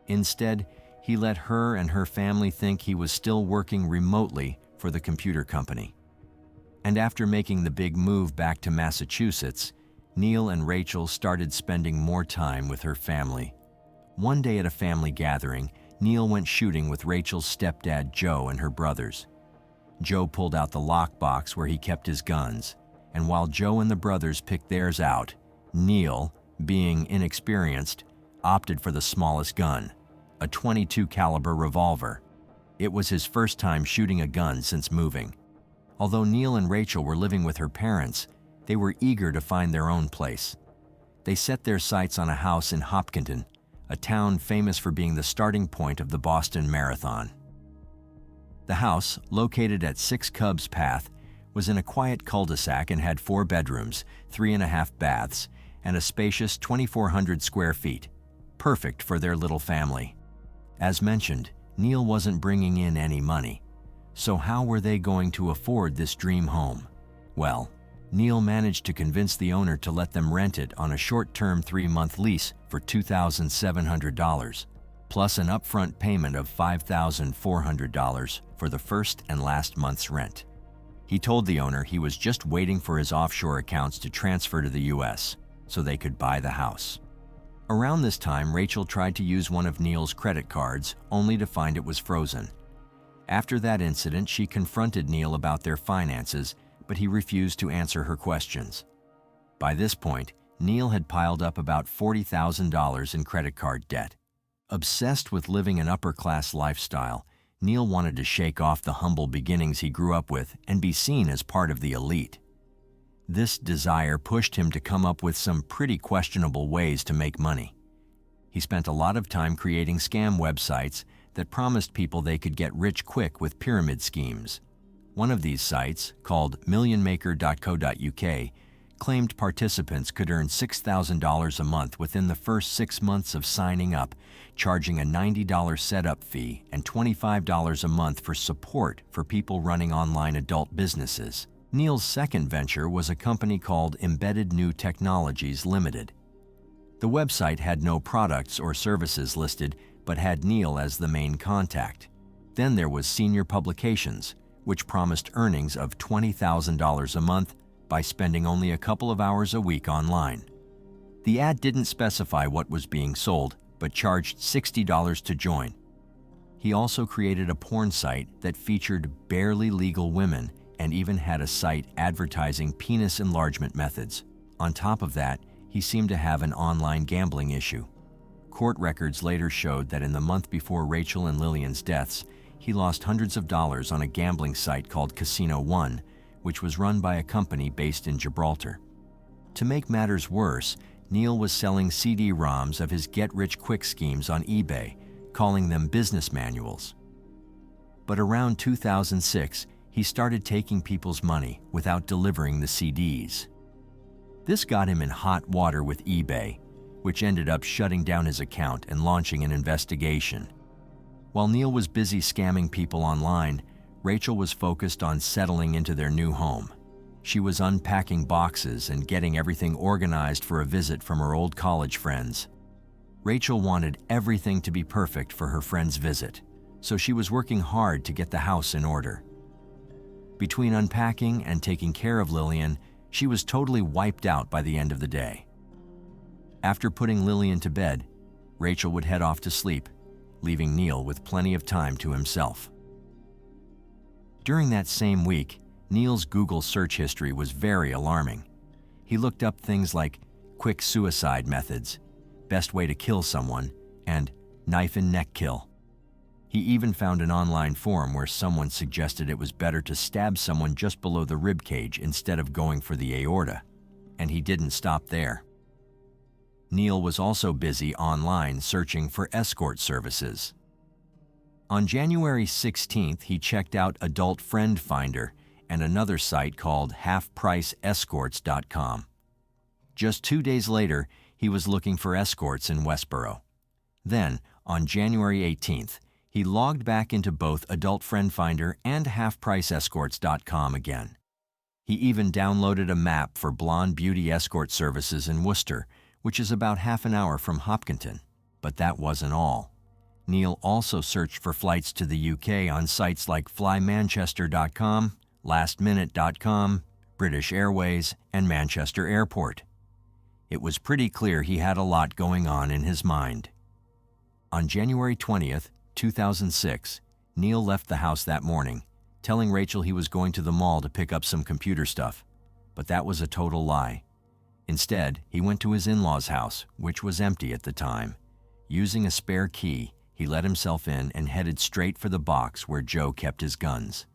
Instead, he let her and her family think he was still working remotely for the computer company. And after making the big move back to Massachusetts, Neil and Rachel started spending more time with her family. One day at a family gathering, Neil went shooting with Rachel's stepdad Joe and her brothers. Joe pulled out the lockbox where he kept his guns, and while Joe and the brothers picked theirs out, Neil, being inexperienced, opted for the smallest gun, a .22 caliber revolver. It was his first time shooting a gun since moving. Although Neil and Rachel were living with her parents, they were eager to find their own place. They set their sights on a house in Hopkinton, a town famous for being the starting point of the Boston Marathon. The house, located at 6 Cubs Path, was in a quiet cul-de-sac and had 4 bedrooms, 3.5 baths, and a spacious 2,400 square feet, perfect for their little family. As mentioned, Neil wasn't bringing in any money, so how were they going to afford this dream home? Well, Neil managed to convince the owner to let them rent it on a short-term 3-month lease for $2,700, plus an upfront payment of $5,400 for the first and last month's rent. He told the owner he was just waiting for his offshore accounts to transfer to the U.S. so they could buy the house. Around this time, Rachel tried to use one of Neil's credit cards, only to find it was frozen. After that incident, she confronted Neil about their finances, but he refused to answer her questions. By this point, Neil had piled up about $40,000 in credit card debt. Obsessed with living an upper-class lifestyle, Neil wanted to shake off the humble beginnings he grew up with and be seen as part of the elite. This desire pushed him to come up with some pretty questionable ways to make money. He spent a lot of time creating scam websites that promised people they could get rich quick with pyramid schemes. One of these sites, called millionmaker.co.uk, claimed participants could earn $6,000 a month within the first 6 months of signing up, charging a $90 setup fee and $25 a month for support for people running online adult businesses. Neil's second venture was a company called Embedded New Technologies Limited. The website had no products or services listed, but had Neil as the main contact. Then there was Senior Publications, which promised earnings of $20,000 a month by spending only a couple of hours a week online. The ad didn't specify what was being sold, but charged $60 to join. He also created a porn site that featured barely legal women and even had a site advertising penis enlargement methods. On top of that, he seemed to have an online gambling issue. Court records later showed that in the month before Rachel and Lillian's deaths, he lost hundreds of dollars on a gambling site called Casino One, which was run by a company based in Gibraltar. To make matters worse, Neil was selling CD-ROMs of his get-rich-quick schemes on eBay, calling them business manuals. But around 2006, he started taking people's money without delivering the CDs. This got him in hot water with eBay, which ended up shutting down his account and launching an investigation. While Neil was busy scamming people online, Rachel was focused on settling into their new home. She was unpacking boxes and getting everything organized for a visit from her old college friends. Rachel wanted everything to be perfect for her friend's visit, so she was working hard to get the house in order. Between unpacking and taking care of Lillian, she was totally wiped out by the end of the day. After putting Lillian to bed, Rachel would head off to sleep, leaving Neil with plenty of time to himself. During that same week, Neil's Google search history was very alarming. He looked up things like quick suicide methods, best way to kill someone, and knife and neck kill. He even found an online forum where someone suggested it was better to stab someone just below the rib cage instead of going for the aorta, and he didn't stop there. Neil was also busy online searching for escort services. On January 16th, he checked out Adult Friend Finder and another site called halfpriceescorts.com. Just 2 days later, he was looking for escorts in Westboro. Then, on January 18th, he logged back into both Adult Friend Finder and halfpriceescorts.com again. He even downloaded a map for blonde beauty escort services in Worcester, which is about half an hour from Hopkinton. But that wasn't all. Neil also searched for flights to the UK on sites like flymanchester.com, lastminute.com, British Airways, and Manchester Airport. It was pretty clear he had a lot going on in his mind. On January 20th, 2006, Neil left the house that morning, telling Rachel he was going to the mall to pick up some computer stuff. But that was a total lie. Instead, he went to his in-laws' house, which was empty at the time. Using a spare key, he let himself in and headed straight for the box where Joe kept his guns.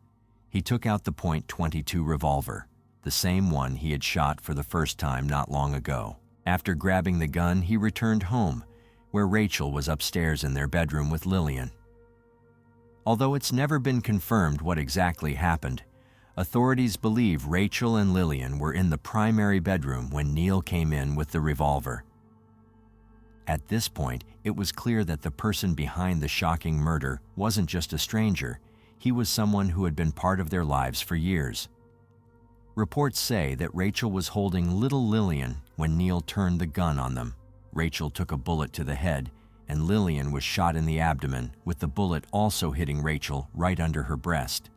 He took out the .22 revolver, the same one he had shot for the first time not long ago. After grabbing the gun, he returned home, where Rachel was upstairs in their bedroom with Lillian. Although it's never been confirmed what exactly happened, authorities believe Rachel and Lillian were in the primary bedroom when Neil came in with the revolver. At this point, it was clear that the person behind the shocking murder wasn't just a stranger. He was someone who had been part of their lives for years. Reports say that Rachel was holding little Lillian when Neil turned the gun on them. Rachel took a bullet to the head, and Lillian was shot in the abdomen, with the bullet also hitting Rachel right under her breast.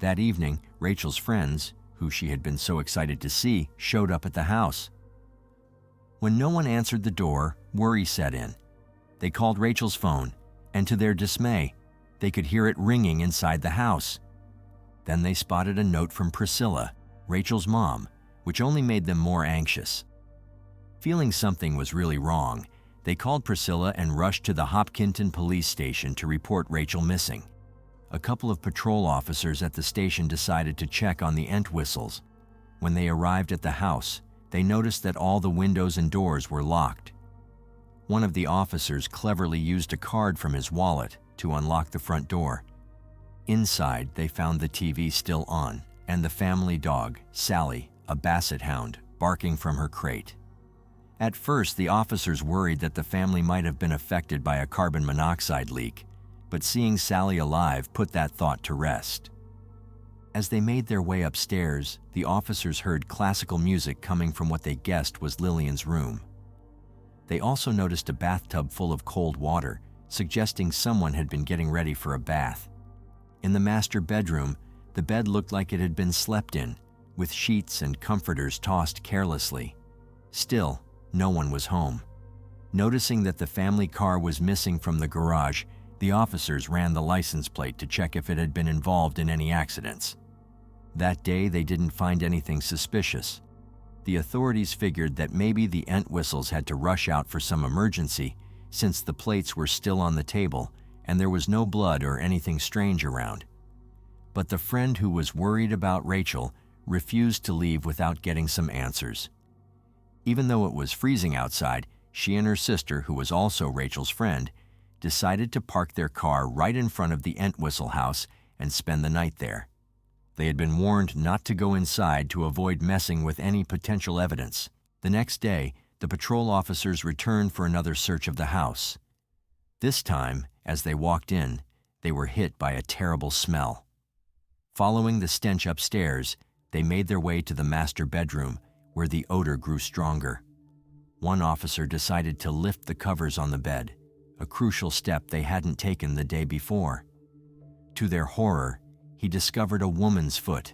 That evening, Rachel's friends, who she had been so excited to see, showed up at the house. When no one answered the door, worry set in. They called Rachel's phone, and to their dismay, they could hear it ringing inside the house. Then they spotted a note from Priscilla, Rachel's mom, which only made them more anxious. Feeling something was really wrong, they called Priscilla and rushed to the Hopkinton police station to report Rachel missing. A couple of patrol officers at the station decided to check on the Entwistles. When they arrived at the house, they noticed that all the windows and doors were locked. One of the officers cleverly used a card from his wallet to unlock the front door. Inside, they found the TV still on, and the family dog, Sally, a basset hound, barking from her crate. At first, the officers worried that the family might have been affected by a carbon monoxide leak, but seeing Sally alive put that thought to rest. As they made their way upstairs, the officers heard classical music coming from what they guessed was Lillian's room. They also noticed a bathtub full of cold water, suggesting someone had been getting ready for a bath. In the master bedroom, the bed looked like it had been slept in, with sheets and comforters tossed carelessly. Still, no one was home. Noticing that the family car was missing from the garage, the officers ran the license plate to check if it had been involved in any accidents. That day, they didn't find anything suspicious. The authorities figured that maybe the Entwistles had to rush out for some emergency, since the plates were still on the table and there was no blood or anything strange around. But the friend who was worried about Rachel refused to leave without getting some answers. Even though it was freezing outside, she and her sister, who was also Rachel's friend, decided to park their car right in front of the Entwistle house and spend the night there. They had been warned not to go inside to avoid messing with any potential evidence. The next day, the patrol officers returned for another search of the house. This time, as they walked in, they were hit by a terrible smell. Following the stench upstairs, they made their way to the master bedroom, where the odor grew stronger. One officer decided to lift the covers on the bed, a crucial step they hadn't taken the day before. To their horror, he discovered a woman's foot.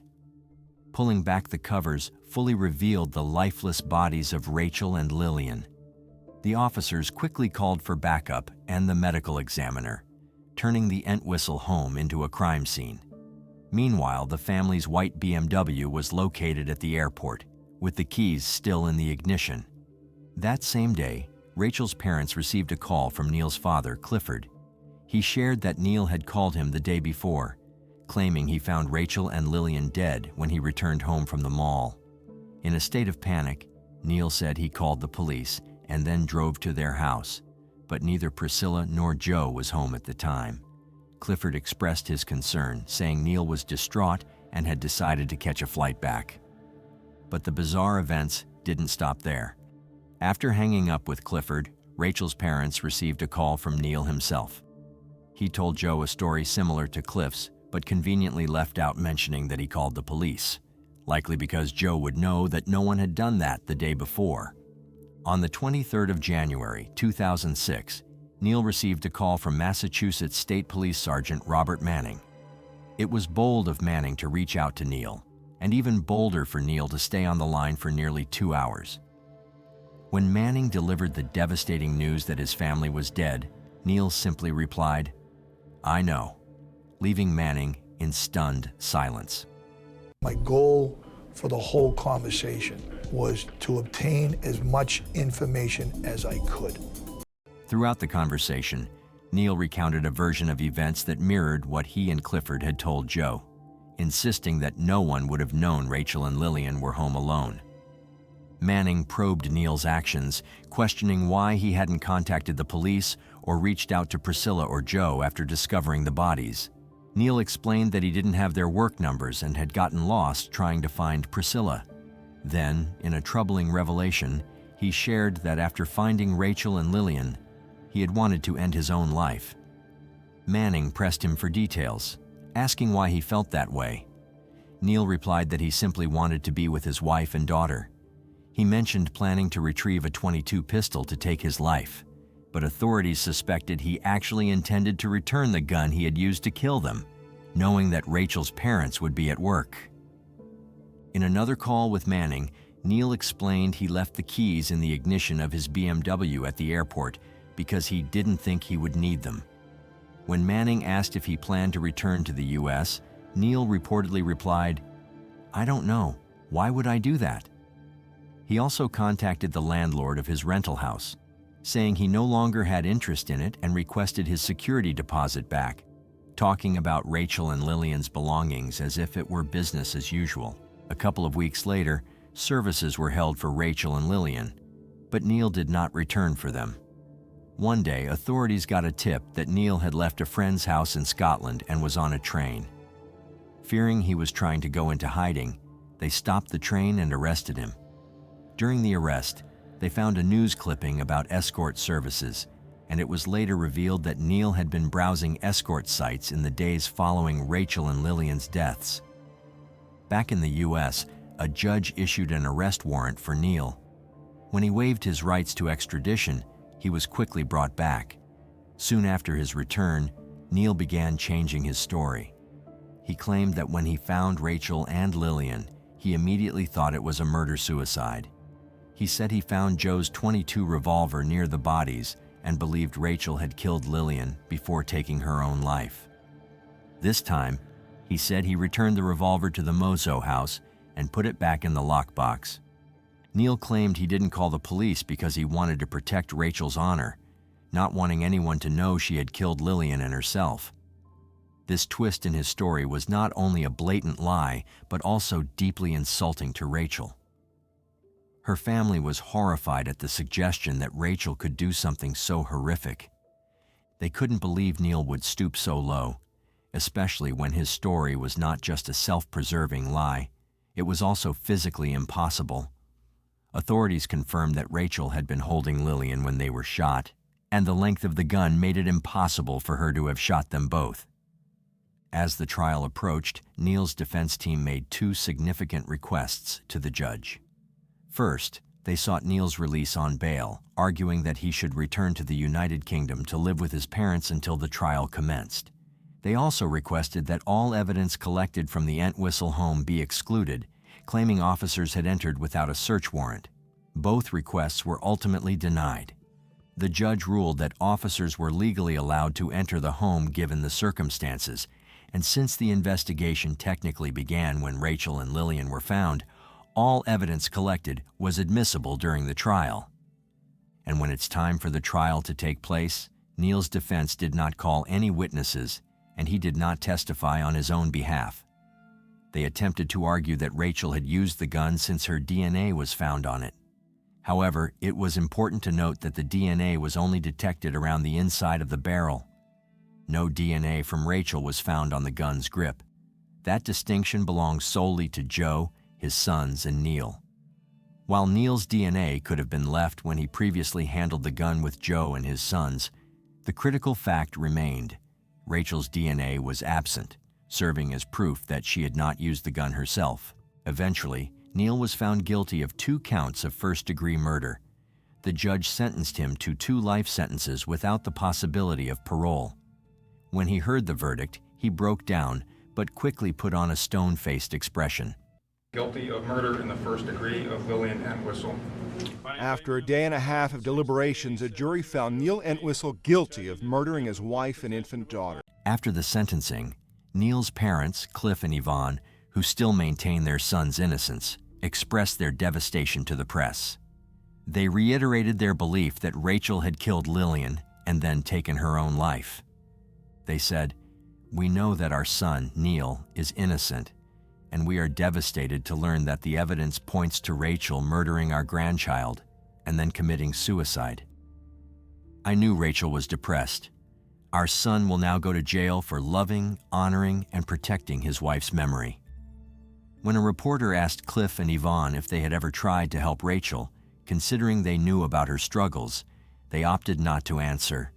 Pulling back the covers fully revealed the lifeless bodies of Rachel and Lillian. The officers quickly called for backup and the medical examiner, turning the Entwistle home into a crime scene. Meanwhile, the family's white BMW was located at the airport, with the keys still in the ignition. That same day, Rachel's parents received a call from Neil's father, Clifford. He shared that Neil had called him the day before, claiming he found Rachel and Lillian dead when he returned home from the mall. In a state of panic, Neil said he called the police and then drove to their house, but neither Priscilla nor Joe was home at the time. Clifford expressed his concern, saying Neil was distraught and had decided to catch a flight back. But the bizarre events didn't stop there. After hanging up with Clifford, Rachel's parents received a call from Neil himself. He told Joe a story similar to Cliff's, but conveniently left out mentioning that he called the police, likely because Joe would know that no one had done that the day before. On the 23rd of January, 2006, Neil received a call from Massachusetts State Police Sergeant Robert Manning. It was bold of Manning to reach out to Neil, and even bolder for Neil to stay on the line for nearly 2 hours. When Manning delivered the devastating news that his family was dead, Neil simply replied, "I know," leaving Manning in stunned silence. My goal for the whole conversation was to obtain as much information as I could. Throughout the conversation, Neil recounted a version of events that mirrored what he and Clifford had told Joe, insisting that no one would have known Rachel and Lillian were home alone. Manning probed Neil's actions, questioning why he hadn't contacted the police or reached out to Priscilla or Joe after discovering the bodies. Neil explained that he didn't have their work numbers and had gotten lost trying to find Priscilla. Then, in a troubling revelation, he shared that after finding Rachel and Lillian, he had wanted to end his own life. Manning pressed him for details, asking why he felt that way. Neil replied that he simply wanted to be with his wife and daughter. He mentioned planning to retrieve a .22 pistol to take his life, but authorities suspected he actually intended to return the gun he had used to kill them, knowing that Rachel's parents would be at work. In another call with Manning, Neil explained he left the keys in the ignition of his BMW at the airport because he didn't think he would need them. When Manning asked if he planned to return to the U.S., Neil reportedly replied, "I don't know. Why would I do that?" He also contacted the landlord of his rental house, saying he no longer had interest in it and requested his security deposit back, talking about Rachel and Lillian's belongings as if it were business as usual. A couple of weeks later, services were held for Rachel and Lillian, but Neil did not return for them. One day, authorities got a tip that Neil had left a friend's house in Scotland and was on a train. Fearing he was trying to go into hiding, they stopped the train and arrested him. During the arrest, they found a news clipping about escort services, and it was later revealed that Neil had been browsing escort sites in the days following Rachel and Lillian's deaths. Back in the U.S., a judge issued an arrest warrant for Neil. When he waived his rights to extradition, he was quickly brought back. Soon after his return, Neil began changing his story. He claimed that when he found Rachel and Lillian, he immediately thought it was a murder-suicide. He said he found Joe's .22 revolver near the bodies and believed Rachel had killed Lillian before taking her own life. This time, he said he returned the revolver to the Mozo house and put it back in the lockbox. Neil claimed he didn't call the police because he wanted to protect Rachel's honor, not wanting anyone to know she had killed Lillian and herself. This twist in his story was not only a blatant lie, but also deeply insulting to Rachel. Her family was horrified at the suggestion that Rachel could do something so horrific. They couldn't believe Neil would stoop so low, especially when his story was not just a self-preserving lie, it was also physically impossible. Authorities confirmed that Rachel had been holding Lillian when they were shot, and the length of the gun made it impossible for her to have shot them both. As the trial approached, Neil's defense team made two significant requests to the judge. First, they sought Neil's release on bail, arguing that he should return to the United Kingdom to live with his parents until the trial commenced. They also requested that all evidence collected from the Entwistle home be excluded, claiming officers had entered without a search warrant. Both requests were ultimately denied. The judge ruled that officers were legally allowed to enter the home given the circumstances, and since the investigation technically began when Rachel and Lillian were found, all evidence collected was admissible during the trial. And when it's time for the trial to take place, Neil's defense did not call any witnesses, and he did not testify on his own behalf. They attempted to argue that Rachel had used the gun since her DNA was found on it. However, it was important to note that the DNA was only detected around the inside of the barrel. No DNA from Rachel was found on the gun's grip. That distinction belongs solely to Joe, his sons, and Neil. While Neil's DNA could have been left when he previously handled the gun with Joe and his sons, the critical fact remained. Rachel's DNA was absent, serving as proof that she had not used the gun herself. Eventually, Neil was found guilty of 2 counts of first-degree murder. The judge sentenced him to 2 life sentences without the possibility of parole. When he heard the verdict, he broke down, but quickly put on a stone-faced expression. Guilty of murder in the first degree of Lillian Entwistle. After a day and a half of deliberations, a jury found Neil Entwistle guilty of murdering his wife and infant daughter. After the sentencing, Neil's parents, Cliff and Yvonne, who still maintain their son's innocence, expressed their devastation to the press. They reiterated their belief that Rachel had killed Lillian and then taken her own life. They said, "We know that our son, Neil, is innocent, and we are devastated to learn that the evidence points to Rachel murdering our grandchild and then committing suicide. I knew Rachel was depressed. Our son will now go to jail for loving, honoring, and protecting his wife's memory." When a reporter asked Cliff and Yvonne if they had ever tried to help Rachel, considering they knew about her struggles, they opted not to answer.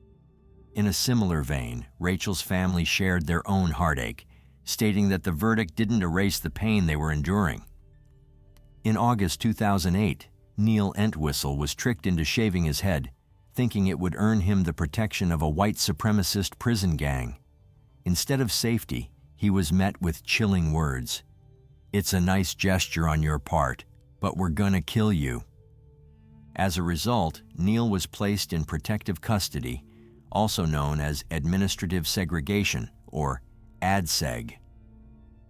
In a similar vein, Rachel's family shared their own heartache, stating that the verdict didn't erase the pain they were enduring. In August 2008, Neil Entwistle was tricked into shaving his head, thinking it would earn him the protection of a white supremacist prison gang. Instead of safety, he was met with chilling words. "It's a nice gesture on your part, but we're gonna kill you." As a result, Neil was placed in protective custody, also known as administrative segregation, or ADSEG.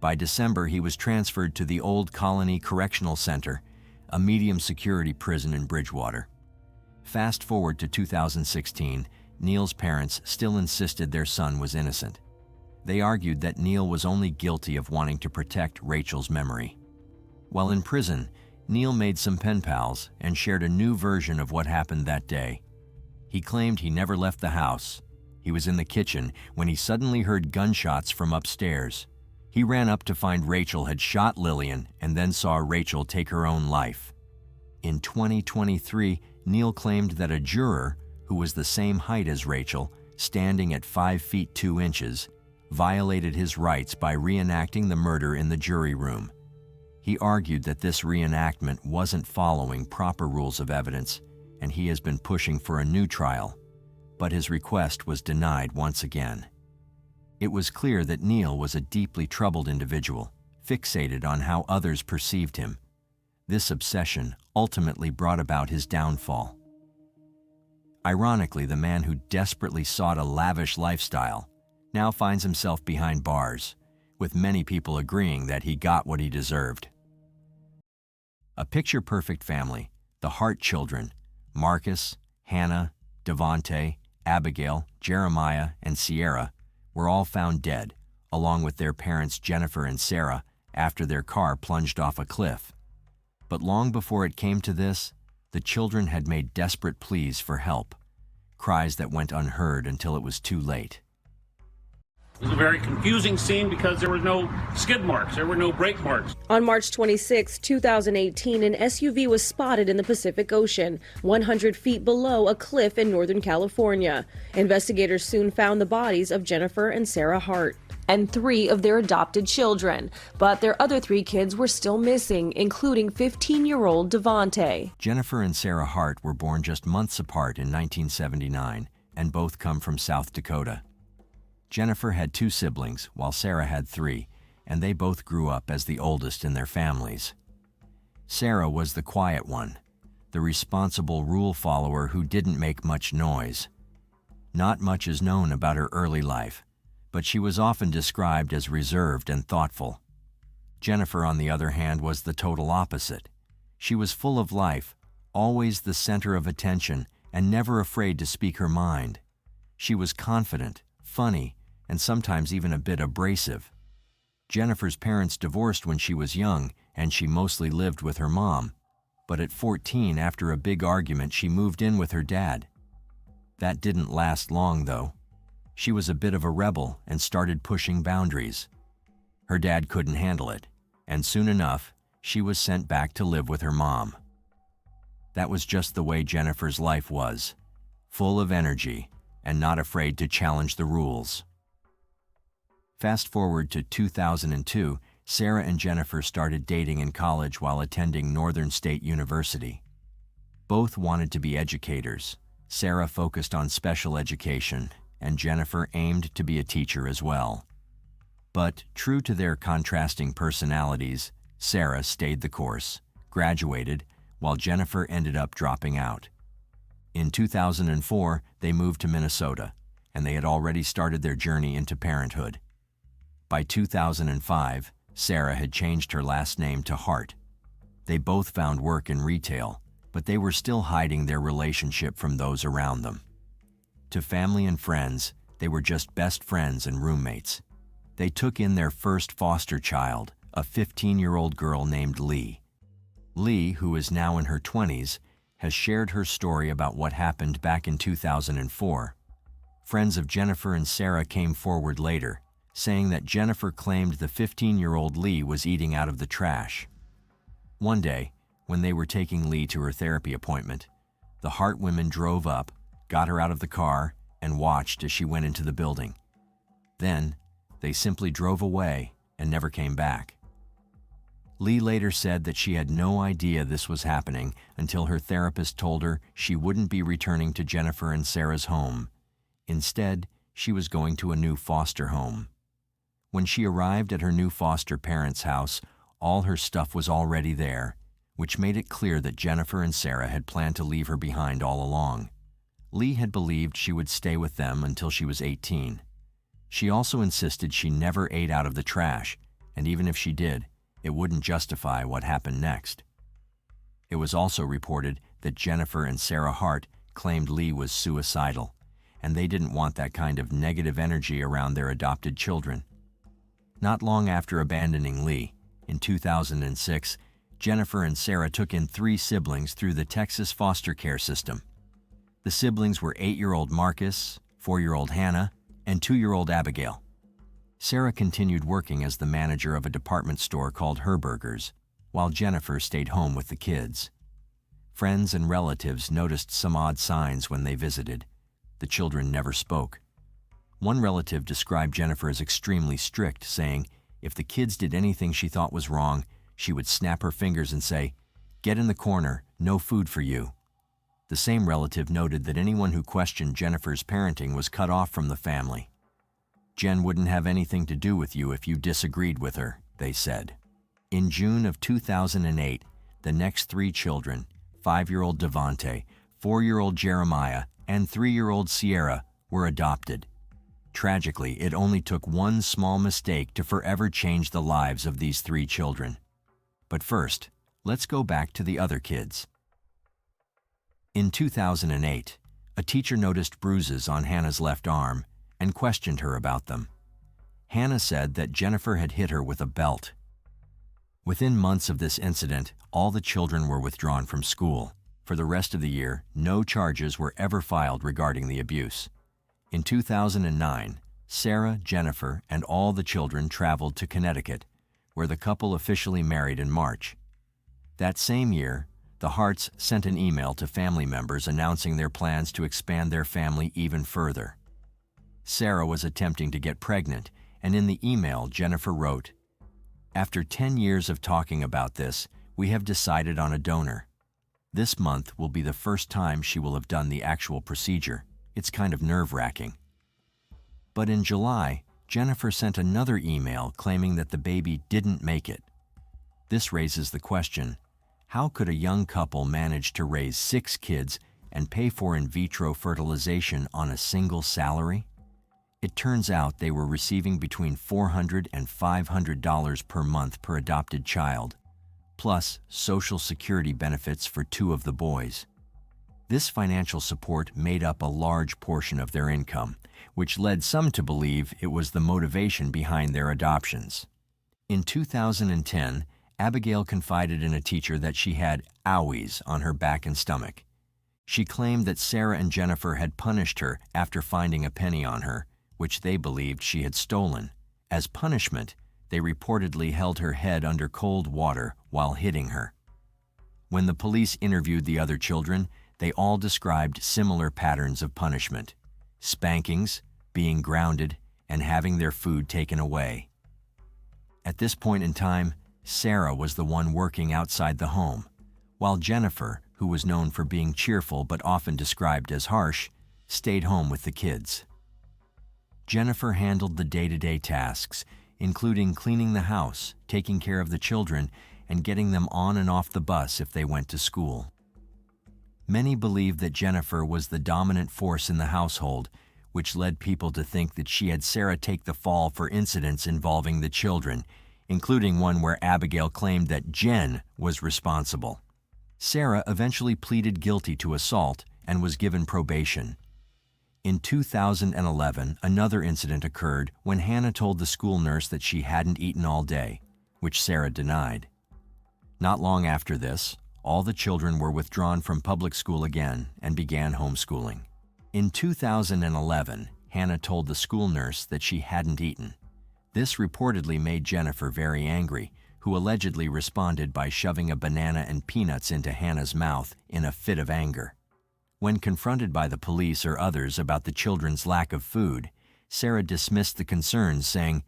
By December, he was transferred to the Old Colony Correctional Center, a medium-security prison in Bridgewater. Fast forward to 2016, Neil's parents still insisted their son was innocent. They argued that Neil was only guilty of wanting to protect Rachel's memory. While in prison, Neil made some pen pals and shared a new version of what happened that day. He claimed he never left the house. He was in the kitchen when he suddenly heard gunshots from upstairs. He ran up to find Rachel had shot Lillian and then saw Rachel take her own life. In 2023, Neil claimed that a juror, who was the same height as Rachel, standing at 5 feet 2 inches, violated his rights by reenacting the murder in the jury room. He argued that this reenactment wasn't following proper rules of evidence, and he has been pushing for a new trial, but his request was denied once again. It was clear that Neil was a deeply troubled individual, fixated on how others perceived him. This obsession ultimately brought about his downfall. Ironically, the man who desperately sought a lavish lifestyle now finds himself behind bars, with many people agreeing that he got what he deserved. A picture-perfect family, the Hart children, Marcus, Hannah, Devontae, Abigail, Jeremiah, and Sierra, were all found dead, along with their parents Jennifer and Sarah, after their car plunged off a cliff. But long before it came to this, the children had made desperate pleas for help, cries that went unheard until it was too late. It was a very confusing scene because there were no skid marks, there were no brake marks. On March 26, 2018, an SUV was spotted in the Pacific Ocean, 100 feet below a cliff in Northern California. Investigators soon found the bodies of Jennifer and Sarah Hart and 3 of their adopted children, but their other 3 kids were still missing, including 15-year-old Devontae. Jennifer and Sarah Hart were born just months apart in 1979, and both come from South Dakota. Jennifer had 2 siblings, while Sarah had 3, and they both grew up as the oldest in their families. Sarah was the quiet one, the responsible rule follower who didn't make much noise. Not much is known about her early life, but she was often described as reserved and thoughtful. Jennifer, on the other hand, was the total opposite. She was full of life, always the center of attention, and never afraid to speak her mind. She was confident, funny, and sometimes even a bit abrasive. Jennifer's parents divorced when she was young, and she mostly lived with her mom. But at 14, after a big argument, she moved in with her dad. That didn't last long, though. She was a bit of a rebel and started pushing boundaries. Her dad couldn't handle it, and soon enough, she was sent back to live with her mom. That was just the way Jennifer's life was, full of energy and not afraid to challenge the rules. Fast forward to 2002, Sarah and Jennifer started dating in college while attending Northern State University. Both wanted to be educators. Sarah focused on special education, and Jennifer aimed to be a teacher as well. But true to their contrasting personalities, Sarah stayed the course, graduated, while Jennifer ended up dropping out. In 2004, they moved to Minnesota, and they had already started their journey into parenthood. By 2005, Sarah had changed her last name to Hart. They both found work in retail, but they were still hiding their relationship from those around them. To family and friends, they were just best friends and roommates. They took in their first foster child, a 15-year-old girl named Lee. Lee, who is now in her 20s, has shared her story about what happened back in 2004. Friends of Jennifer and Sarah came forward later, saying that Jennifer claimed the 15-year-old Lee was eating out of the trash. One day, when they were taking Lee to her therapy appointment, the Hart women drove up, got her out of the car, and watched as she went into the building. Then, they simply drove away and never came back. Lee later said that she had no idea this was happening until her therapist told her she wouldn't be returning to Jennifer and Sarah's home. Instead, she was going to a new foster home. When she arrived at her new foster parents' house, all her stuff was already there, which made it clear that Jennifer and Sarah had planned to leave her behind all along. Lee had believed she would stay with them until she was 18. She also insisted she never ate out of the trash, and even if she did, it wouldn't justify what happened next. It was also reported that Jennifer and Sarah Hart claimed Lee was suicidal, and they didn't want that kind of negative energy around their adopted children. Not long after abandoning Lee, in 2006, Jennifer and Sarah took in 3 siblings through the Texas foster care system. The siblings were 8-year-old Marcus, 4-year-old Hannah, and 2-year-old Abigail. Sarah continued working as the manager of a department store called Herberger's, while Jennifer stayed home with the kids. Friends and relatives noticed some odd signs when they visited. The children never spoke. One relative described Jennifer as extremely strict, saying if the kids did anything she thought was wrong, she would snap her fingers and say, "Get in the corner, no food for you." The same relative noted that anyone who questioned Jennifer's parenting was cut off from the family. "Jen wouldn't have anything to do with you if you disagreed with her," they said. In June of 2008, the next 3 children, 5-year-old Devante, 4-year-old Jeremiah, and 3-year-old Sierra, were adopted. Tragically, it only took one small mistake to forever change the lives of these 3 children. But first, let's go back to the other kids. In 2008, a teacher noticed bruises on Hannah's left arm and questioned her about them. Hannah said that Jennifer had hit her with a belt. Within months of this incident, all the children were withdrawn from school. For the rest of the year, no charges were ever filed regarding the abuse. In 2009, Sarah, Jennifer, and all the children traveled to Connecticut, where the couple officially married in March. That same year, the Harts sent an email to family members announcing their plans to expand their family even further. Sarah was attempting to get pregnant, and in the email, Jennifer wrote, "After 10 years of talking about this, we have decided on a donor. This month will be the first time she will have done the actual procedure. It's kind of nerve-wracking." But in July, Jennifer sent another email claiming that the baby didn't make it. This raises the question, how could a young couple manage to raise 6 kids and pay for in vitro fertilization on a single salary? It turns out they were receiving between $400 and $500 per month per adopted child, plus Social Security benefits for 2 of the boys. This financial support made up a large portion of their income, which led some to believe it was the motivation behind their adoptions. In 2010, Abigail confided in a teacher that she had owies on her back and stomach. She claimed that Sarah and Jennifer had punished her after finding a penny on her, which they believed she had stolen. As punishment, They reportedly held her head under cold water while hitting her. When the police interviewed the other children, they all described similar patterns of punishment: spankings, being grounded, and having their food taken away. At this point in time, Sarah was the one working outside the home, while Jennifer, who was known for being cheerful but often described as harsh, stayed home with the kids. Jennifer handled the day-to-day tasks, including cleaning the house, taking care of the children, and getting them on and off the bus if they went to school. Many believed that Jennifer was the dominant force in the household, which led people to think that she had Sarah take the fall for incidents involving the children, including one where Abigail claimed that Jen was responsible. Sarah eventually pleaded guilty to assault and was given probation. In 2011, another incident occurred when Hannah told the school nurse that she hadn't eaten all day, which Sarah denied. Not long after this, all the children were withdrawn from public school again and began homeschooling. In 2011, Hannah told the school nurse that she hadn't eaten. This reportedly made Jennifer very angry, who allegedly responded by shoving a banana and peanuts into Hannah's mouth in a fit of anger. When confronted by the police or others about the children's lack of food, Sarah dismissed the concerns, saying,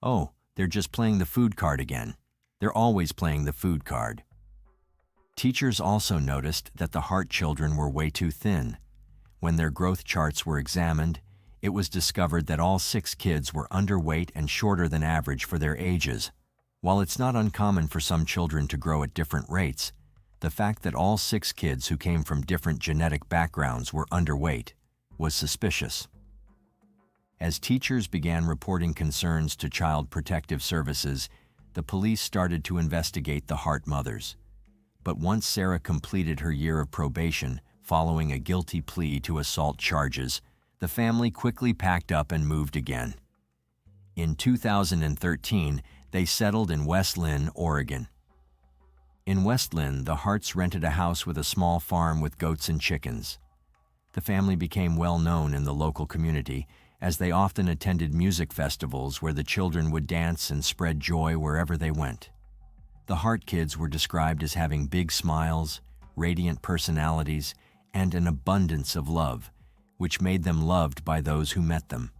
"Oh, they're just playing the food card again. They're always playing the food card." Teachers also noticed that the Hart children were way too thin. When their growth charts were examined, it was discovered that all 6 kids were underweight and shorter than average for their ages. While it's not uncommon for some children to grow at different rates, the fact that all 6 kids who came from different genetic backgrounds were underweight was suspicious. As teachers began reporting concerns to Child Protective Services, the police started to investigate the Hart mothers. But once Sarah completed her year of probation, following a guilty plea to assault charges, the family quickly packed up and moved again. In 2013, they settled in West Lynn, Oregon. In West Lynn, the Harts rented a house with a small farm with goats and chickens. The family became well known in the local community, as they often attended music festivals where the children would dance and spread joy wherever they went. The Hart kids were described as having big smiles, radiant personalities, and an abundance of love, which made them loved by those who met them.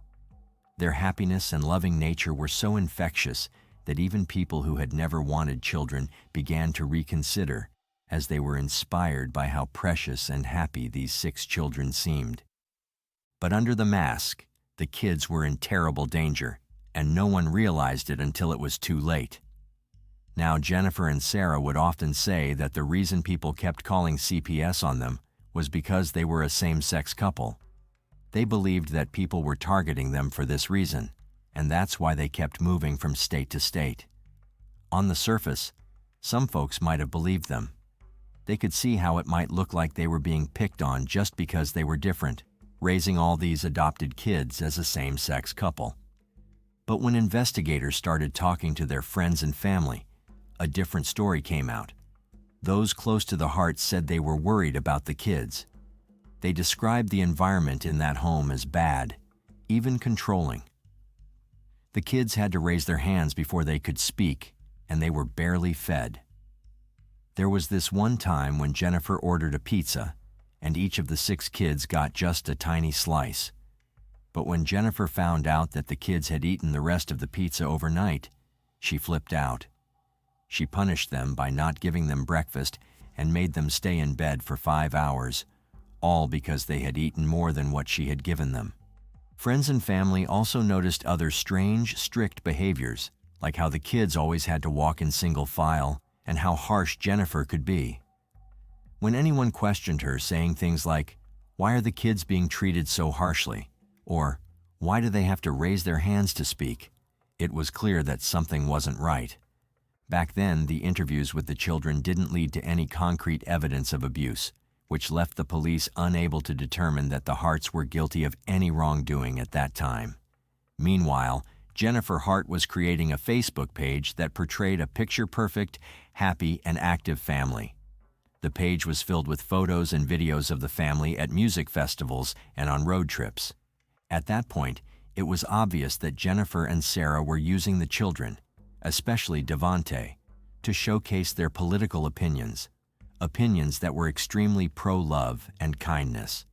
Their happiness and loving nature were so infectious that even people who had never wanted children began to reconsider, as they were inspired by how precious and happy these 6 children seemed. But under the mask, the kids were in terrible danger, and no one realized it until it was too late. Now, Jennifer and Sarah would often say that the reason people kept calling CPS on them was because they were a same-sex couple. They believed that people were targeting them for this reason, and that's why they kept moving from state to state. On the surface, some folks might have believed them. They could see how it might look like they were being picked on just because they were different, raising all these adopted kids as a same-sex couple. But when investigators started talking to their friends and family, a different story came out. Those close to the Harts said they were worried about the kids. They described the environment in that home as bad, even controlling. The kids had to raise their hands before they could speak, and they were barely fed. There was this one time when Jennifer ordered a pizza, and each of the 6 kids got just a tiny slice. But when Jennifer found out that the kids had eaten the rest of the pizza overnight, she flipped out. She punished them by not giving them breakfast and made them stay in bed for 5 hours, all because they had eaten more than what she had given them. Friends and family also noticed other strange, strict behaviors, like how the kids always had to walk in single file and how harsh Jennifer could be. When anyone questioned her, saying things like, "Why are the kids being treated so harshly?" or "Why do they have to raise their hands to speak?" it was clear that something wasn't right. Back then, the interviews with the children didn't lead to any concrete evidence of abuse, which left the police unable to determine that the Harts were guilty of any wrongdoing at that time. Meanwhile, Jennifer Hart was creating a Facebook page that portrayed a picture-perfect, happy, and active family. The page was filled with photos and videos of the family at music festivals and on road trips. At that point, it was obvious that Jennifer and Sarah were using the children, especially Devante, to showcase their political opinions, opinions that were extremely pro-love and kindness.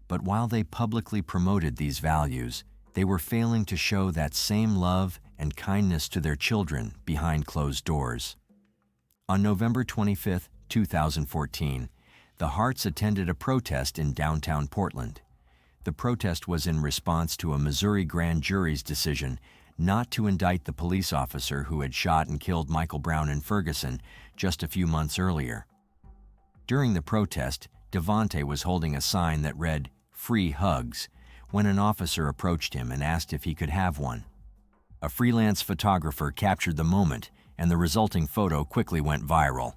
But while they publicly promoted these values, they were failing to show that same love and kindness to their children behind closed doors. On November 25, 2014, the Harts attended a protest in downtown Portland. The protest was in response to a Missouri grand jury's decision not to indict the police officer who had shot and killed Michael Brown in Ferguson just a few months earlier. During the protest, Devante was holding a sign that read, "Free Hugs," when an officer approached him and asked if he could have one. A freelance photographer captured the moment, and the resulting photo quickly went viral.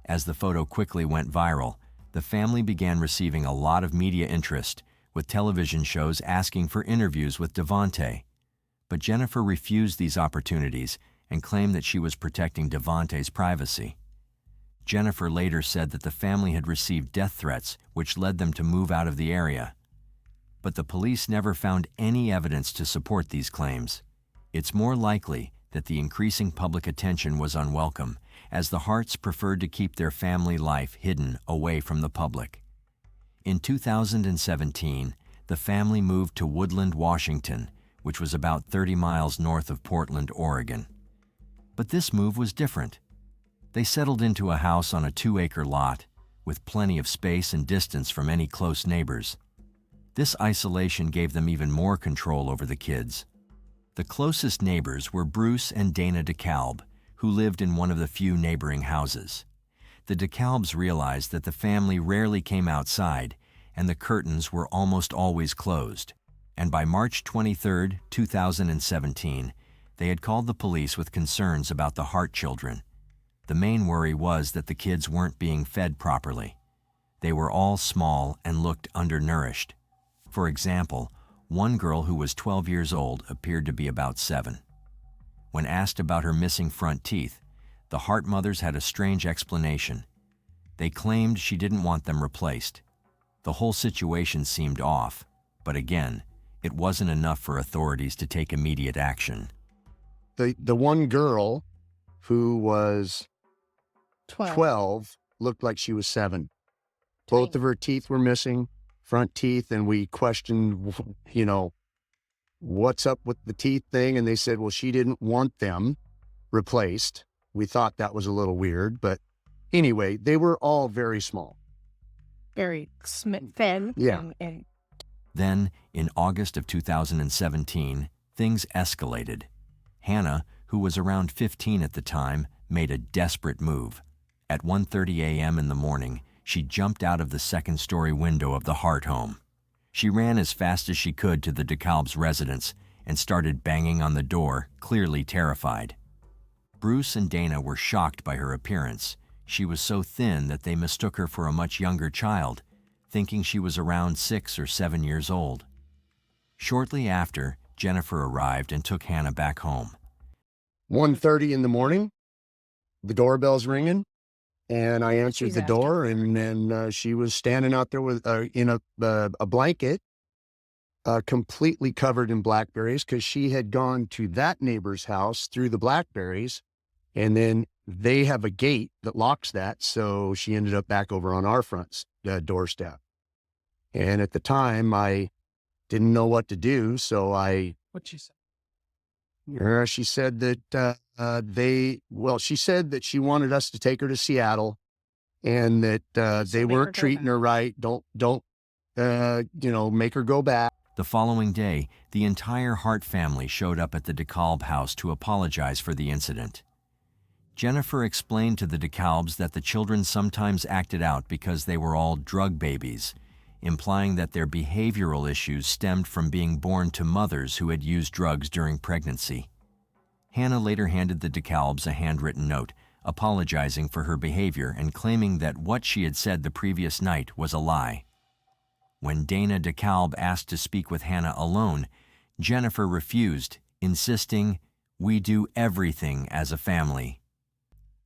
As the photo quickly went viral, the family began receiving a lot of media interest, with television shows asking for interviews with Devante. But Jennifer refused these opportunities and claimed that she was protecting Devante's privacy. Jennifer later said that the family had received death threats, which led them to move out of the area. But the police never found any evidence to support these claims. It's more likely that the increasing public attention was unwelcome, as the Harts preferred to keep their family life hidden away from the public. In 2017, the family moved to Woodland, Washington, which was about 30 miles north of Portland, Oregon. But this move was different. They settled into a house on a 2-acre lot, with plenty of space and distance from any close neighbors. This isolation gave them even more control over the kids. The closest neighbors were Bruce and Dana DeKalb, who lived in one of the few neighboring houses. The DeKalbs realized that the family rarely came outside, and the curtains were almost always closed. And by March 23, 2017, they had called the police with concerns about the Hart children. The main worry was that the kids weren't being fed properly. They were all small and looked undernourished. For example, one girl who was 12 years old appeared to be about 7. When asked about her missing front teeth, the Hart mothers had a strange explanation. They claimed she didn't want them replaced. The whole situation seemed off, but again, it wasn't enough for authorities to take immediate action. The one girl who was 12 looked like she was 7. Both of her teeth were missing, front teeth, and we questioned, what's up with the teeth thing? And they said, well, she didn't want them replaced. We thought that was a little weird, but anyway, they were all very small. Very thin. Yeah. Then, in August of 2017, things escalated. Hannah, who was around 15 at the time, made a desperate move. At 1:30 a.m. in the morning, she jumped out of the second-story window of the Hart home. She ran as fast as she could to the DeKalb's residence and started banging on the door, clearly terrified. Bruce and Dana were shocked by her appearance. She was so thin that they mistook her for a much younger child, thinking she was around 6 or 7 years old. Shortly after, Jennifer arrived and took Hannah back home. 1:30 in the morning, the doorbell's ringing, and I answered the door, and then she was standing out there with in a blanket, completely covered in blackberries, because she had gone to that neighbor's house through the blackberries, and then they have a gate that locks that, so she ended up back over on our front doorstep. And at the time, I didn't know what to do, so What'd she say? She said that she said that she wanted us to take her to Seattle, and that they weren't treating her right. Don't make her go back. The following day, the entire Hart family showed up at the DeKalb house to apologize for the incident. Jennifer explained to the DeKalbs that the children sometimes acted out because they were all drug babies, implying that their behavioral issues stemmed from being born to mothers who had used drugs during pregnancy. Hannah later handed the DeKalbs a handwritten note, apologizing for her behavior and claiming that what she had said the previous night was a lie. When Dana DeKalb asked to speak with Hannah alone, Jennifer refused, insisting, "We do everything as a family."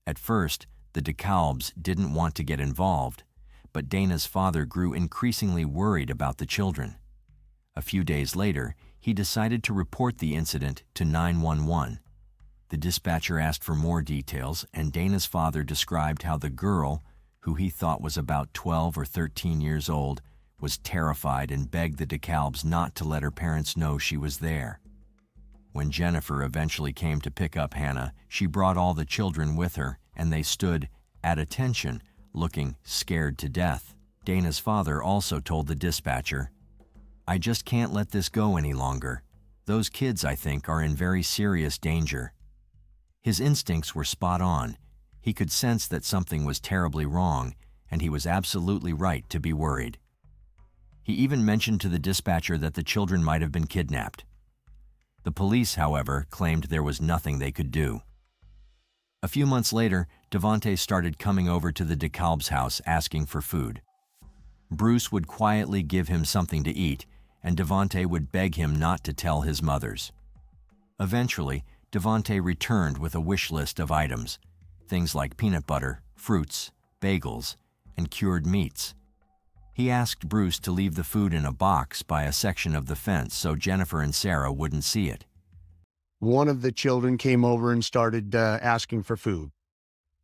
At first, the DeKalbs didn't want to get involved, but Dana's father grew increasingly worried about the children. A few days later, he decided to report the incident to 911. The dispatcher asked for more details, and Dana's father described how the girl, who he thought was about 12 or 13 years old, was terrified and begged the DeKalbs not to let her parents know she was there. When Jennifer eventually came to pick up Hannah, she brought all the children with her, and they stood at attention, looking scared to death. Dana's father also told the dispatcher, "I just can't let this go any longer. Those kids, I think, are in very serious danger." His instincts were spot on. He could sense that something was terribly wrong, and he was absolutely right to be worried. He even mentioned to the dispatcher that the children might have been kidnapped. The police, however, claimed there was nothing they could do. A few months later, Devontae started coming over to the DeKalb's house asking for food. Bruce would quietly give him something to eat, and Devontae would beg him not to tell his mothers. Eventually, Devontae returned with a wish list of items, things like peanut butter, fruits, bagels, and cured meats. He asked Bruce to leave the food in a box by a section of the fence so Jennifer and Sarah wouldn't see it. One of the children came over and started asking for food.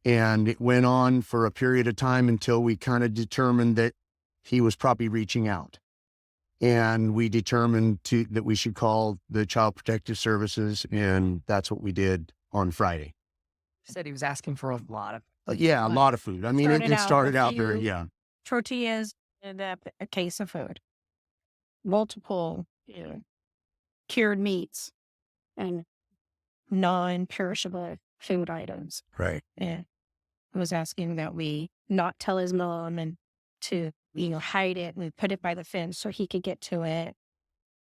And it went on for a period of time until we kind of determined that he was probably reaching out. And we determined that we should call the Child Protective Services, and that's what we did on Friday. Said he was asking for a lot of a lot of food. I mean, it started out very, tortillas and a case of food, multiple cured meats, and non-perishable food items. Right. And he was asking that we not tell his mom and to hide it and put it by the fence so he could get to it.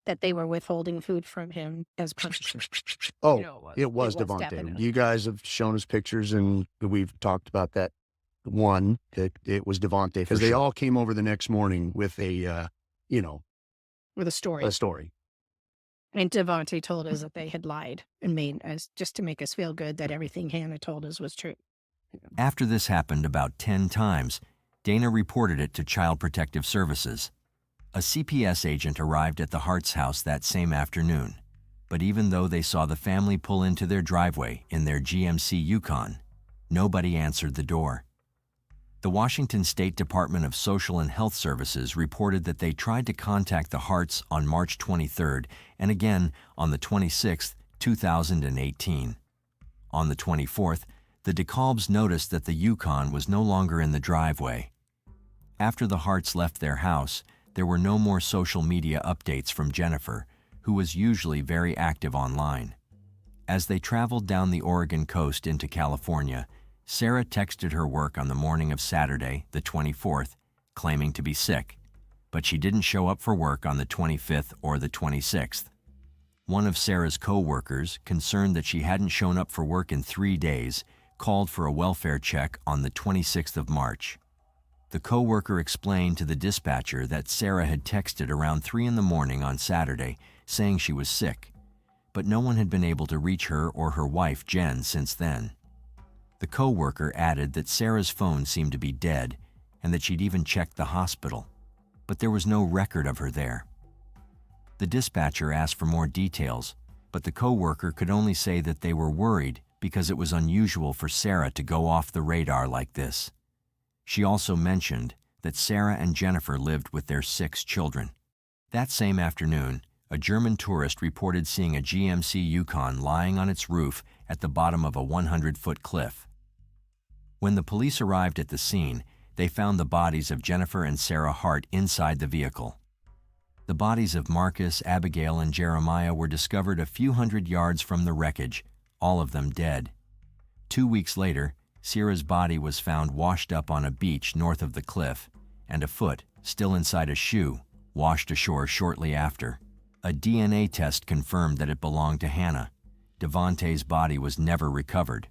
That they were withholding food from him as punishment. It was Devontae. definitely. You guys have shown us pictures, and we've talked about that one. It was Devontae because they all came over the next morning with a, With a story. a story. And Devontae told us that they had lied and made us just to make us feel good that everything Hannah told us was true. After this happened about 10 times, Dana reported it to Child Protective Services. A CPS agent arrived at the Hart's house that same afternoon, but even though they saw the family pull into their driveway in their GMC Yukon, nobody answered the door. The Washington State Department of Social and Health Services reported that they tried to contact the Harts on March 23rd and again on the 26th, 2018. On the 24th, the DeKalbs noticed that the Yukon was no longer in the driveway. After the Harts left their house, there were no more social media updates from Jennifer, who was usually very active online. As they traveled down the Oregon coast into California, Sarah texted her work on the morning of Saturday, the 24th, claiming to be sick, but she didn't show up for work on the 25th or the 26th. One of Sarah's co-workers, concerned that she hadn't shown up for work in 3 days, called for a welfare check on the 26th of March. The co-worker explained to the dispatcher that Sarah had texted around 3 in the morning on Saturday saying she was sick, but no one had been able to reach her or her wife, Jen, since then. The co-worker added that Sarah's phone seemed to be dead and that she'd even checked the hospital, but there was no record of her there. The dispatcher asked for more details, but the co-worker could only say that they were worried because it was unusual for Sarah to go off the radar like this. She also mentioned that Sarah and Jennifer lived with their 6 children. That same afternoon, a German tourist reported seeing a GMC Yukon lying on its roof at the bottom of a 100-foot cliff. When the police arrived at the scene, they found the bodies of Jennifer and Sarah Hart inside the vehicle. The bodies of Marcus, Abigail, and Jeremiah were discovered a few hundred yards from the wreckage, all of them dead. 2 weeks later, Sarah's body was found washed up on a beach north of the cliff, and a foot, still inside a shoe, washed ashore shortly after. A DNA test confirmed that it belonged to Hannah. Devontae's body was never recovered.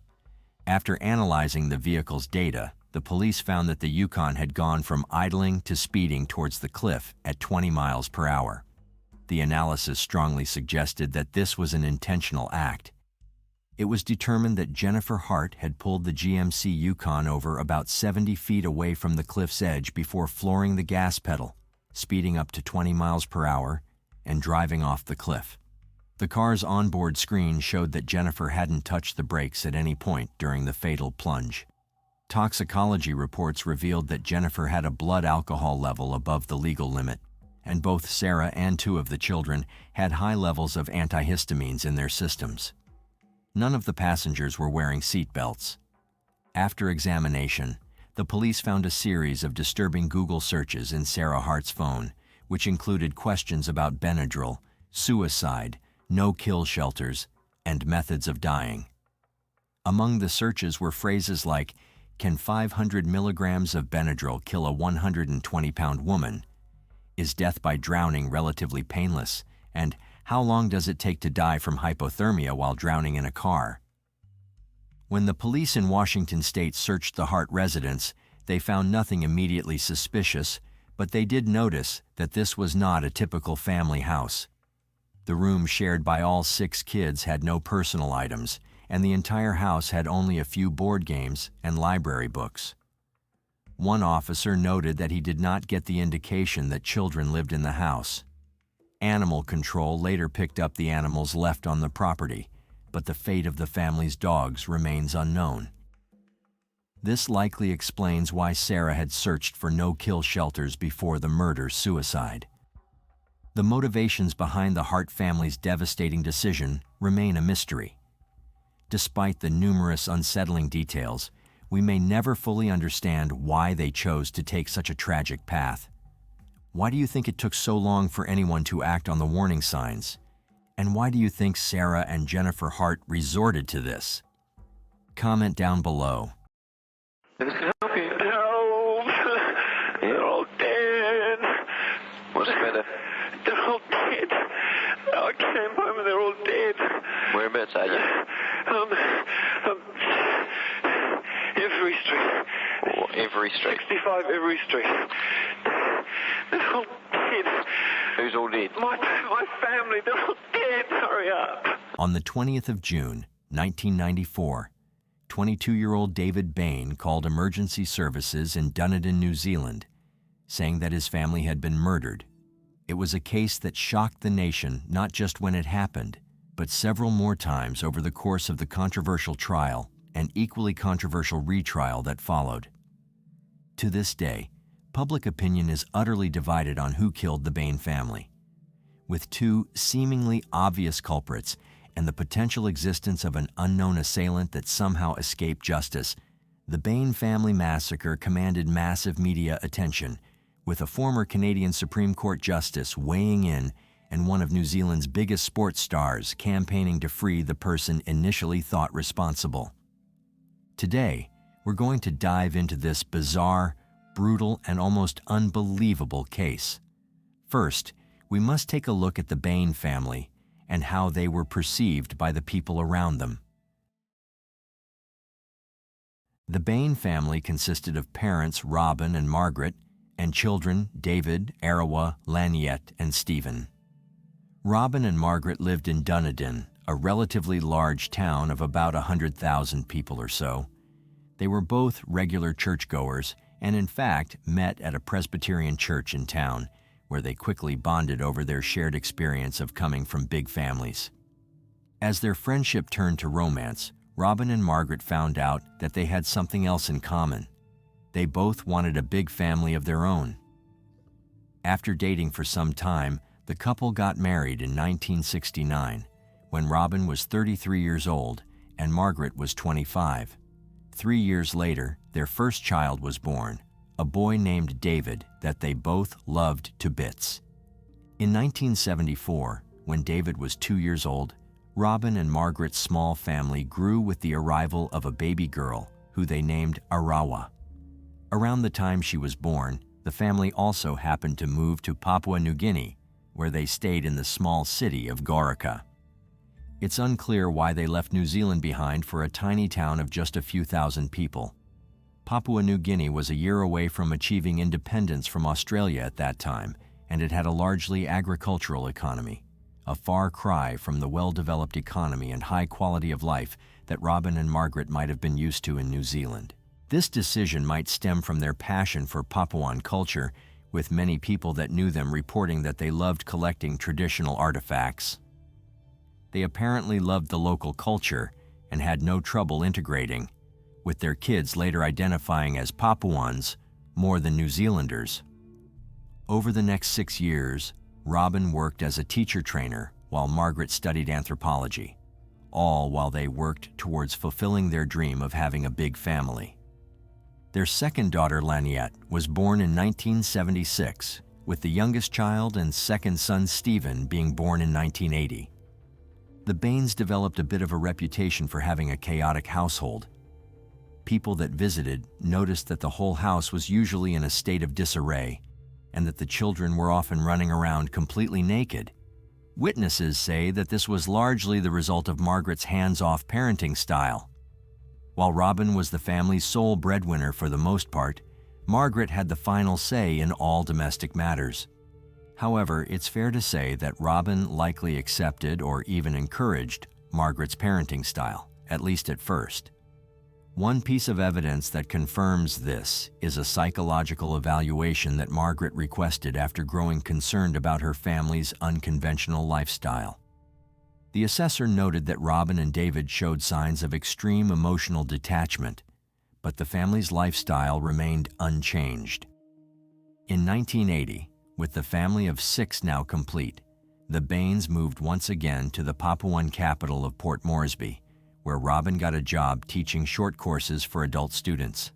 After analyzing the vehicle's data, the police found that the Yukon had gone from idling to speeding towards the cliff at 20 miles per hour. The analysis strongly suggested that this was an intentional act. It was determined that Jennifer Hart had pulled the GMC Yukon over about 70 feet away from the cliff's edge before flooring the gas pedal, speeding up to 20 miles per hour, and driving off the cliff. The car's onboard screen showed that Jennifer hadn't touched the brakes at any point during the fatal plunge. Toxicology reports revealed that Jennifer had a blood alcohol level above the legal limit, and both Sarah and 2 of the children had high levels of antihistamines in their systems. None of the passengers were wearing seat belts. After examination, the police found a series of disturbing Google searches in Sarah Hart's phone, which included questions about Benadryl, suicide, no-kill shelters, and methods of dying. Among the searches were phrases like, "Can 500 milligrams of Benadryl kill a 120-pound woman? Is death by drowning relatively painless? And how long does it take to die from hypothermia while drowning in a car?" When the police in Washington state searched the Hart residence, they found nothing immediately suspicious, but they did notice that this was not a typical family house. The room shared by all 6 kids had no personal items, and the entire house had only a few board games and library books. One officer noted that he did not get the indication that children lived in the house. Animal control later picked up the animals left on the property, but the fate of the family's dogs remains unknown. This likely explains why Sarah had searched for no-kill shelters before the murder-suicide. The motivations behind the Hart family's devastating decision remain a mystery. Despite the numerous unsettling details, we may never fully understand why they chose to take such a tragic path. Why do you think it took so long for anyone to act on the warning signs? And why do you think Sarah and Jennifer Hart resorted to this? Comment down below. No, they're all dead. What's the matter? They're all dead. I came home and they're all dead. Whereabouts are you? Every street. Oh, every street? 65 every street. They're all dead. Who's all dead? My family, they're all dead. Hurry up. On the 20th of June, 1994, 22-year-old David Bain called emergency services in Dunedin, New Zealand, saying that his family had been murdered. It was a case that shocked the nation not just when it happened, but several more times over the course of the controversial trial and equally controversial retrial that followed. To this day, public opinion is utterly divided on who killed the Bain family. With 2 seemingly obvious culprits and the potential existence of an unknown assailant that somehow escaped justice, the Bain family massacre commanded massive media attention, with a former Canadian Supreme Court justice weighing in and one of New Zealand's biggest sports stars campaigning to free the person initially thought responsible. Today, we're going to dive into this bizarre, brutal, and almost unbelievable case. First, we must take a look at the Bain family and how they were perceived by the people around them. The Bain family consisted of parents Robin and Margaret, and children David, Arawa, Laniette, and Stephen. Robin and Margaret lived in Dunedin, a relatively large town of about 100,000 people or so. They were both regular churchgoers and in fact met at a Presbyterian church in town, where they quickly bonded over their shared experience of coming from big families. As their friendship turned to romance, Robin and Margaret found out that they had something else in common. They both wanted a big family of their own. After dating for some time, the couple got married in 1969, when Robin was 33 years old and Margaret was 25. 3 years later, their first child was born, a boy named David that they both loved to bits. In 1974, when David was 2 years old, Robin and Margaret's small family grew with the arrival of a baby girl who they named Arawa. Around the time she was born, the family also happened to move to Papua New Guinea, where they stayed in the small city of Gorica. It's unclear why they left New Zealand behind for a tiny town of just a few thousand people. Papua New Guinea was a year away from achieving independence from Australia at that time, and it had a largely agricultural economy, a far cry from the well-developed economy and high quality of life that Robin and Margaret might have been used to in New Zealand. This decision might stem from their passion for Papuan culture, with many people that knew them reporting that they loved collecting traditional artifacts. They apparently loved the local culture and had no trouble integrating, with their kids later identifying as Papuans more than New Zealanders. Over the next 6 years, Robin worked as a teacher trainer while Margaret studied anthropology, all while they worked towards fulfilling their dream of having a big family. Their second daughter, Laniette, was born in 1976, with the youngest child and second son, Stephen, being born in 1980. The Bains developed a bit of a reputation for having a chaotic household. People that visited noticed that the whole house was usually in a state of disarray, and that the children were often running around completely naked. Witnesses say that this was largely the result of Margaret's hands-off parenting style. While Robin was the family's sole breadwinner for the most part, Margaret had the final say in all domestic matters. However, it's fair to say that Robin likely accepted or even encouraged Margaret's parenting style, at least at first. One piece of evidence that confirms this is a psychological evaluation that Margaret requested after growing concerned about her family's unconventional lifestyle. The assessor noted that Robin and David showed signs of extreme emotional detachment, but the family's lifestyle remained unchanged. In 1980, with the family of 6 now complete, the Bains moved once again to the Papuan capital of Port Moresby, where Robin got a job teaching short courses for adult students.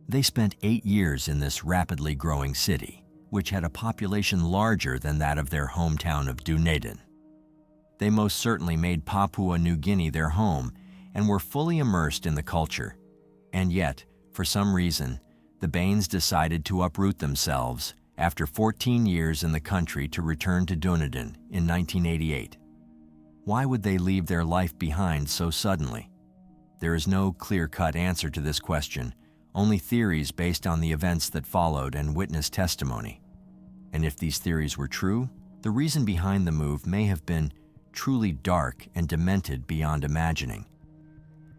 They spent 8 years in this rapidly growing city, which had a population larger than that of their hometown of Dunedin. They most certainly made Papua New Guinea their home and were fully immersed in the culture. And yet, for some reason, the Bains decided to uproot themselves after 14 years in the country to return to Dunedin in 1988. Why would they leave their life behind so suddenly? There is no clear-cut answer to this question, only theories based on the events that followed and witness testimony. And if these theories were true, the reason behind the move may have been truly dark and demented beyond imagining.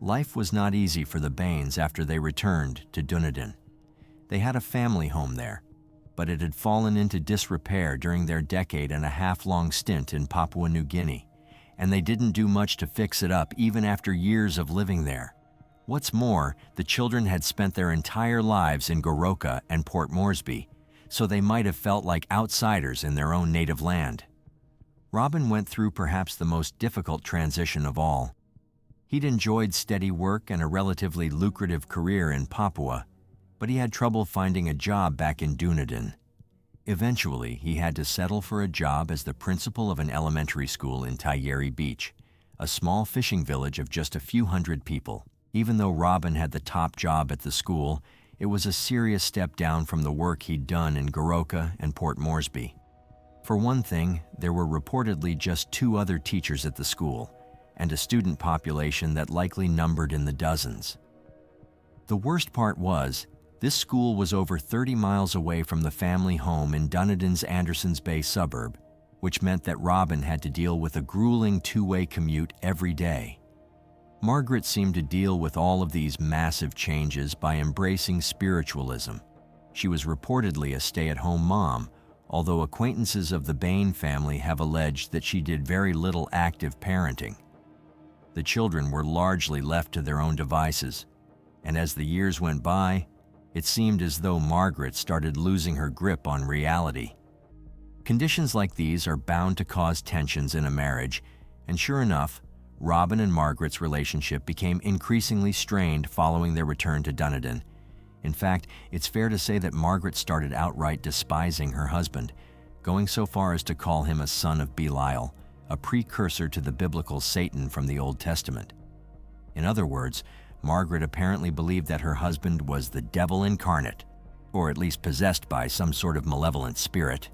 Life was not easy for the Bains after they returned to Dunedin. They had a family home there, but it had fallen into disrepair during their decade-and-a-half-long stint in Papua New Guinea, and they didn't do much to fix it up even after years of living there. What's more, the children had spent their entire lives in Goroka and Port Moresby, so they might have felt like outsiders in their own native land. Robin went through perhaps the most difficult transition of all. He'd enjoyed steady work and a relatively lucrative career in Papua, but he had trouble finding a job back in Dunedin. Eventually, he had to settle for a job as the principal of an elementary school in Taieri Beach, a small fishing village of just a few hundred people. Even though Robin had the top job at the school, it was a serious step down from the work he'd done in Goroka and Port Moresby. For one thing, there were reportedly just 2 other teachers at the school, and a student population that likely numbered in the dozens. The worst part was, this school was over 30 miles away from the family home in Dunedin's Andersons Bay suburb, which meant that Robin had to deal with a grueling 2-way commute every day. Margaret seemed to deal with all of these massive changes by embracing spiritualism. She was reportedly a stay-at-home mom, although acquaintances of the Bain family have alleged that she did very little active parenting. The children were largely left to their own devices, and as the years went by, it seemed as though Margaret started losing her grip on reality. Conditions like these are bound to cause tensions in a marriage, and sure enough, Robin and Margaret's relationship became increasingly strained following their return to Dunedin. In fact, it's fair to say that Margaret started outright despising her husband, going so far as to call him a son of Belial, a precursor to the biblical Satan from the Old Testament. In other words, Margaret apparently believed that her husband was the devil incarnate, or at least possessed by some sort of malevolent spirit.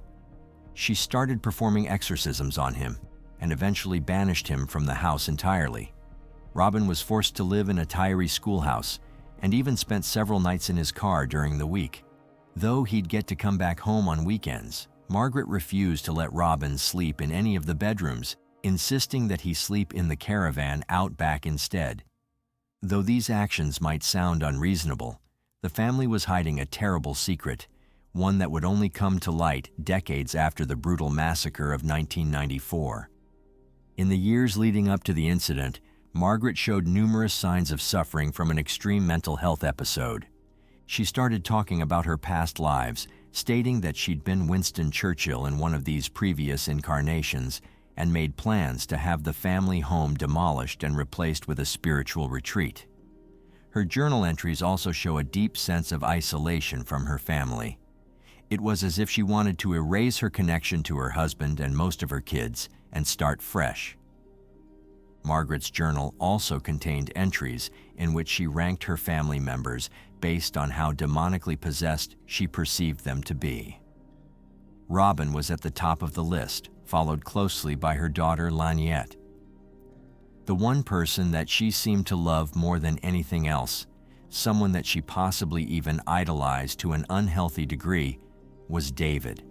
She started performing exorcisms on him and eventually banished him from the house entirely. Robin was forced to live in a Taieri schoolhouse and even spent several nights in his car during the week. Though he'd get to come back home on weekends, Margaret refused to let Robin sleep in any of the bedrooms, insisting that he sleep in the caravan out back instead. Though these actions might sound unreasonable, the family was hiding a terrible secret, one that would only come to light decades after the brutal massacre of 1994. In the years leading up to the incident, Margaret showed numerous signs of suffering from an extreme mental health episode. She started talking about her past lives, stating that she'd been Winston Churchill in one of these previous incarnations and made plans to have the family home demolished and replaced with a spiritual retreat. Her journal entries also show a deep sense of isolation from her family. It was as if she wanted to erase her connection to her husband and most of her kids and start fresh. Margaret's journal also contained entries in which she ranked her family members based on how demonically possessed she perceived them to be. Robin was at the top of the list, followed closely by her daughter Laniette. The one person that she seemed to love more than anything else, someone that she possibly even idolized to an unhealthy degree, was David.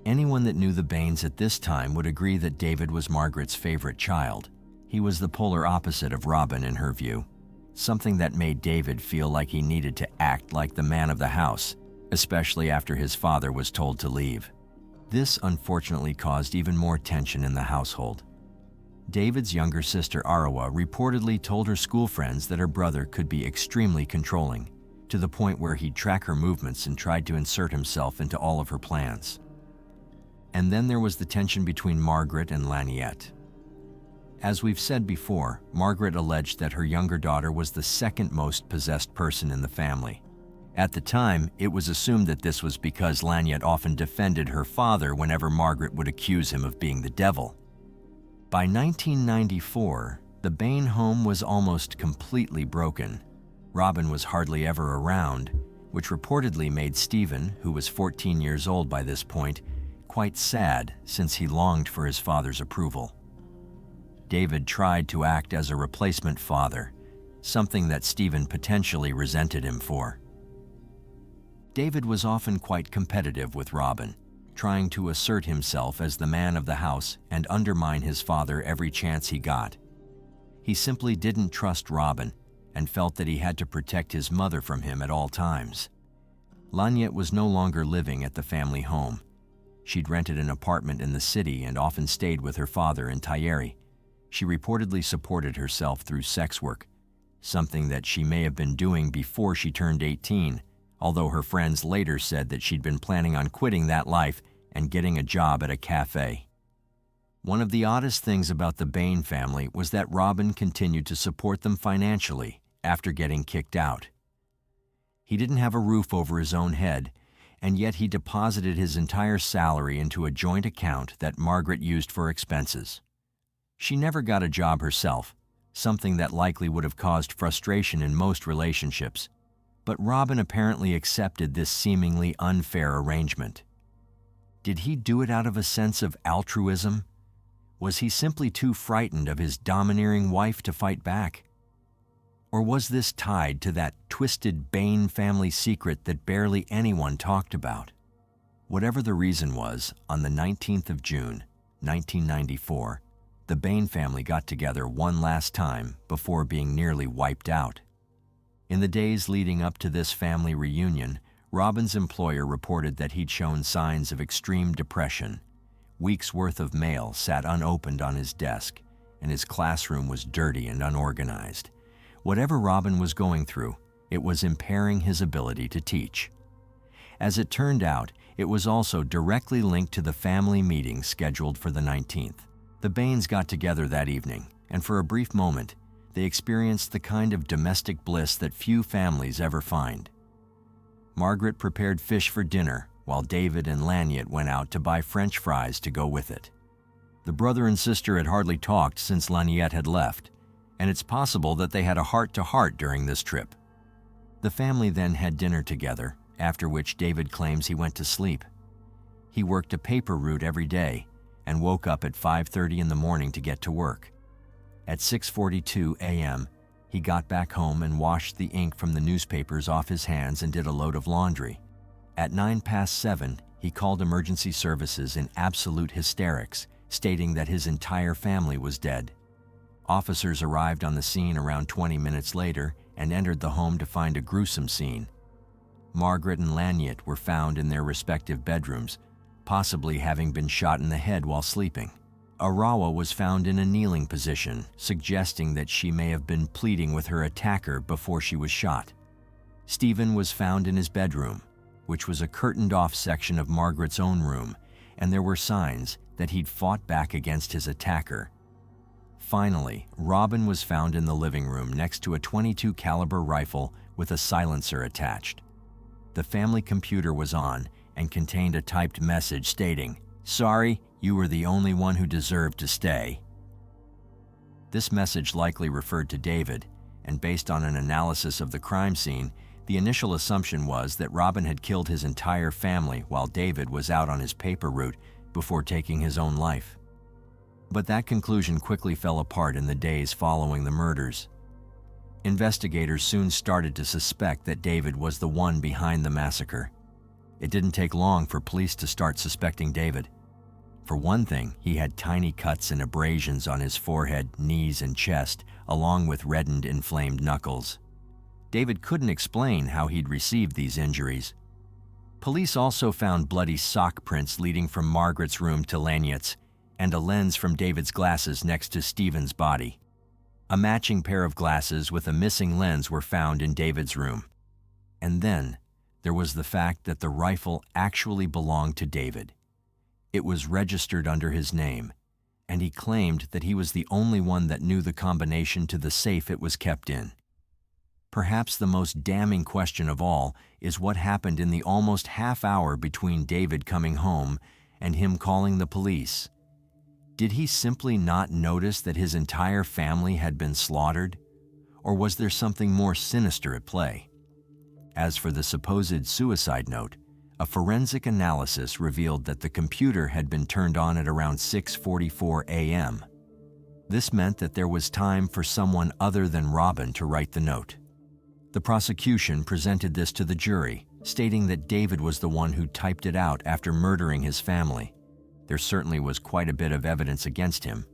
Anyone that knew the Bains at this time would agree that David was Margaret's favorite child. He was the polar opposite of Robin in her view, something that made David feel like he needed to act like the man of the house, especially after his father was told to leave. This unfortunately caused even more tension in the household. David's younger sister Arawa reportedly told her school friends that her brother could be extremely controlling, to the point where he'd track her movements and tried to insert himself into all of her plans. And then there was the tension between Margaret and Laniette. As we've said before, Margaret alleged that her younger daughter was the second most possessed person in the family. At the time, it was assumed that this was because Laniette often defended her father whenever Margaret would accuse him of being the devil. By 1994, the Bain home was almost completely broken. Robin was hardly ever around, which reportedly made Stephen, who was 14 years old by this point, quite sad since he longed for his father's approval. David tried to act as a replacement father, something that Stephen potentially resented him for. David was often quite competitive with Robin, trying to assert himself as the man of the house and undermine his father every chance he got. He simply didn't trust Robin and felt that he had to protect his mother from him at all times. Laniette was no longer living at the family home. She'd rented an apartment in the city and often stayed with her father in Tyeri. She reportedly supported herself through sex work, something that she may have been doing before she turned 18, although her friends later said that she'd been planning on quitting that life and getting a job at a cafe. One of the oddest things about the Bain family was that Robin continued to support them financially after getting kicked out. He didn't have a roof over his own head, and yet he deposited his entire salary into a joint account that Margaret used for expenses. She never got a job herself, something that likely would have caused frustration in most relationships. But Robin apparently accepted this seemingly unfair arrangement. Did he do it out of a sense of altruism? Was he simply too frightened of his domineering wife to fight back? Or was this tied to that twisted Bain family secret that barely anyone talked about? Whatever the reason was, on the 19th of June, 1994, the Bain family got together one last time before being nearly wiped out. In the days leading up to this family reunion, Robin's employer reported that he'd shown signs of extreme depression. Weeks' worth of mail sat unopened on his desk, and his classroom was dirty and unorganized. Whatever Robin was going through, it was impairing his ability to teach. As it turned out, it was also directly linked to the family meeting scheduled for the 19th. The Bains got together that evening, and for a brief moment, they experienced the kind of domestic bliss that few families ever find. Margaret prepared fish for dinner, while David and Laniette went out to buy French fries to go with it. The brother and sister had hardly talked since Laniette had left, and it's possible that they had a heart-to-heart during this trip. The family then had dinner together, after which David claims he went to sleep. He worked a paper route every day and woke up at 5:30 in the morning to get to work. At 6:42 a.m., he got back home and washed the ink from the newspapers off his hands and did a load of laundry. At 7:09, he called emergency services in absolute hysterics, stating that his entire family was dead. Officers arrived on the scene around 20 minutes later and entered the home to find a gruesome scene. Margaret and Laniette were found in their respective bedrooms, possibly having been shot in the head while sleeping. Arawa was found in a kneeling position, suggesting that she may have been pleading with her attacker before she was shot. Stephen was found in his bedroom, which was a curtained-off section of Margaret's own room, and there were signs that he'd fought back against his attacker. Finally, Robin was found in the living room next to a .22 caliber rifle with a silencer attached. The family computer was on and contained a typed message stating, "Sorry, you were the only one who deserved to stay." This message likely referred to David, and based on an analysis of the crime scene, the initial assumption was that Robin had killed his entire family while David was out on his paper route before taking his own life. But that conclusion quickly fell apart in the days following the murders. Investigators soon started to suspect that David was the one behind the massacre. It didn't take long for police to start suspecting David. For one thing, he had tiny cuts and abrasions on his forehead, knees, and chest, along with reddened, inflamed knuckles. David couldn't explain how he'd received these injuries. Police also found bloody sock prints leading from Margaret's room to Laniette's, and a lens from David's glasses next to Stephen's body. A matching pair of glasses with a missing lens were found in David's room. And then, there was the fact that the rifle actually belonged to David. It was registered under his name, and he claimed that he was the only one that knew the combination to the safe it was kept in. Perhaps the most damning question of all is what happened in the almost half hour between David coming home and him calling the police. Did he simply not notice that his entire family had been slaughtered? Or was there something more sinister at play? As for the supposed suicide note, a forensic analysis revealed that the computer had been turned on at around 6:44 a.m. This meant that there was time for someone other than Robin to write the note. The prosecution presented this to the jury, stating that David was the one who typed it out after murdering his family. There certainly was quite a bit of evidence against him.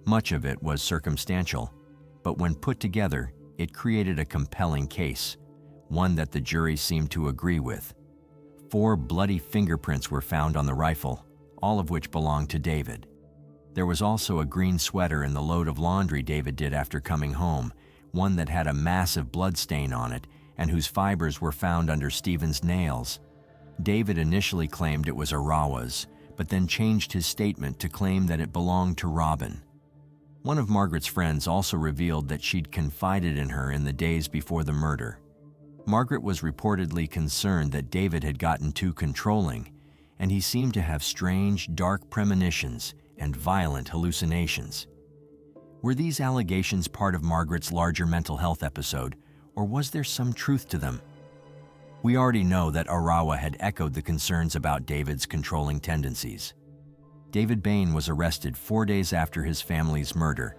Much of it was circumstantial, but when put together, it created a compelling case, one that the jury seemed to agree with. 4 bloody fingerprints were found on the rifle, all of which belonged to David. There was also a green sweater in the load of laundry David did after coming home, one that had a massive blood stain on it and whose fibers were found under Stephen's nails. David initially claimed it was Arawa's, but then changed his statement to claim that it belonged to Robin. One of Margaret's friends also revealed that she'd confided in her in the days before the murder. Margaret was reportedly concerned that David had gotten too controlling, and he seemed to have strange, dark premonitions and violent hallucinations. Were these allegations part of Margaret's larger mental health episode, or was there some truth to them? We already know that Arawa had echoed the concerns about David's controlling tendencies. David Bain was arrested 4 days after his family's murder,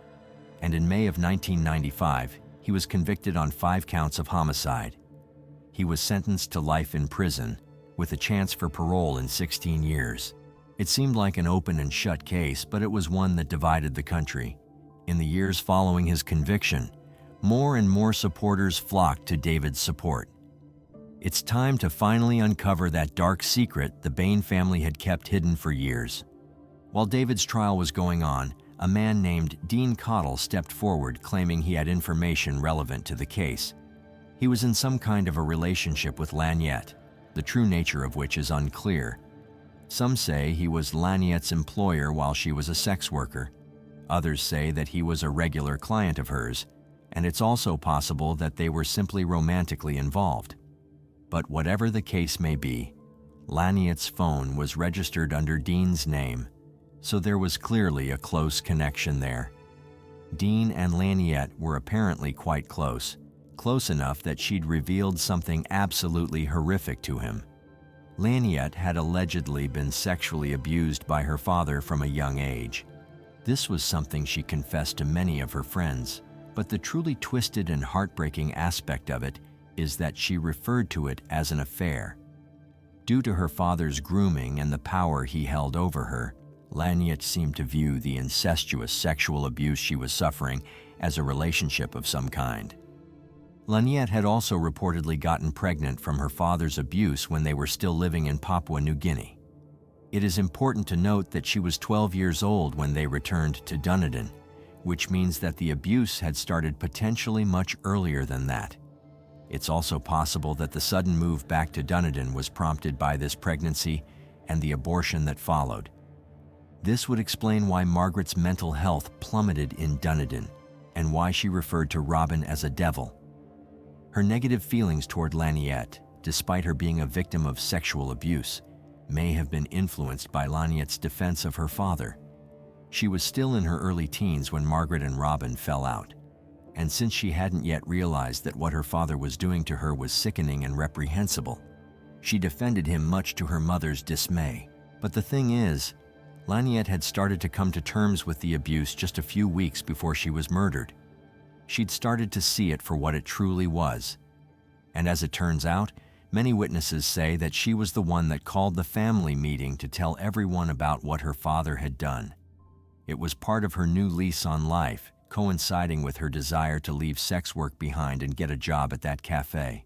and in May of 1995, he was convicted on 5 counts of homicide. He was sentenced to life in prison, with a chance for parole in 16 years. It seemed like an open and shut case, but it was one that divided the country. In the years following his conviction, more and more supporters flocked to David's support. It's time to finally uncover that dark secret the Bain family had kept hidden for years. While David's trial was going on, a man named Dean Cottle stepped forward claiming he had information relevant to the case. He was in some kind of a relationship with Laniette, the true nature of which is unclear. Some say he was Laniette's employer while she was a sex worker. Others say that he was a regular client of hers, and it's also possible that they were simply romantically involved. But whatever the case may be, Laniette's phone was registered under Dean's name, so there was clearly a close connection there. Dean and Laniette were apparently quite close enough that she'd revealed something absolutely horrific to him. Laniette had allegedly been sexually abused by her father from a young age. This was something she confessed to many of her friends, but the truly twisted and heartbreaking aspect of it is that she referred to it as an affair. Due to her father's grooming and the power he held over her, Laniette seemed to view the incestuous sexual abuse she was suffering as a relationship of some kind. Laniette had also reportedly gotten pregnant from her father's abuse when they were still living in Papua New Guinea. It is important to note that she was 12 years old when they returned to Dunedin, which means that the abuse had started potentially much earlier than that. It's also possible that the sudden move back to Dunedin was prompted by this pregnancy and the abortion that followed. This would explain why Margaret's mental health plummeted in Dunedin and why she referred to Robin as a devil. Her negative feelings toward Laniette, despite her being a victim of sexual abuse, may have been influenced by Laniette's defense of her father. She was still in her early teens when Margaret and Robin fell out, and since she hadn't yet realized that what her father was doing to her was sickening and reprehensible, she defended him much to her mother's dismay. But the thing is, Laniette had started to come to terms with the abuse just a few weeks before she was murdered. She'd started to see it for what it truly was. And as it turns out, many witnesses say that she was the one that called the family meeting to tell everyone about what her father had done. It was part of her new lease on life, coinciding with her desire to leave sex work behind and get a job at that cafe.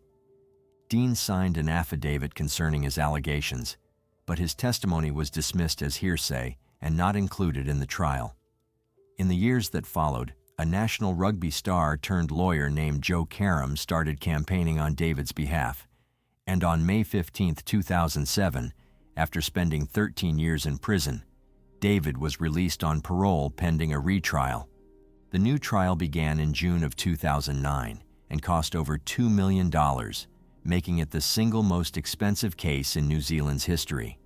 Dean signed an affidavit concerning his allegations, but his testimony was dismissed as hearsay and not included in the trial. In the years that followed, a national rugby star turned lawyer named Joe Karam started campaigning on David's behalf, and on May 15, 2007, after spending 13 years in prison, David was released on parole pending a retrial. The new trial began in June of 2009 and cost over $2 million, making it the single most expensive case in New Zealand's history.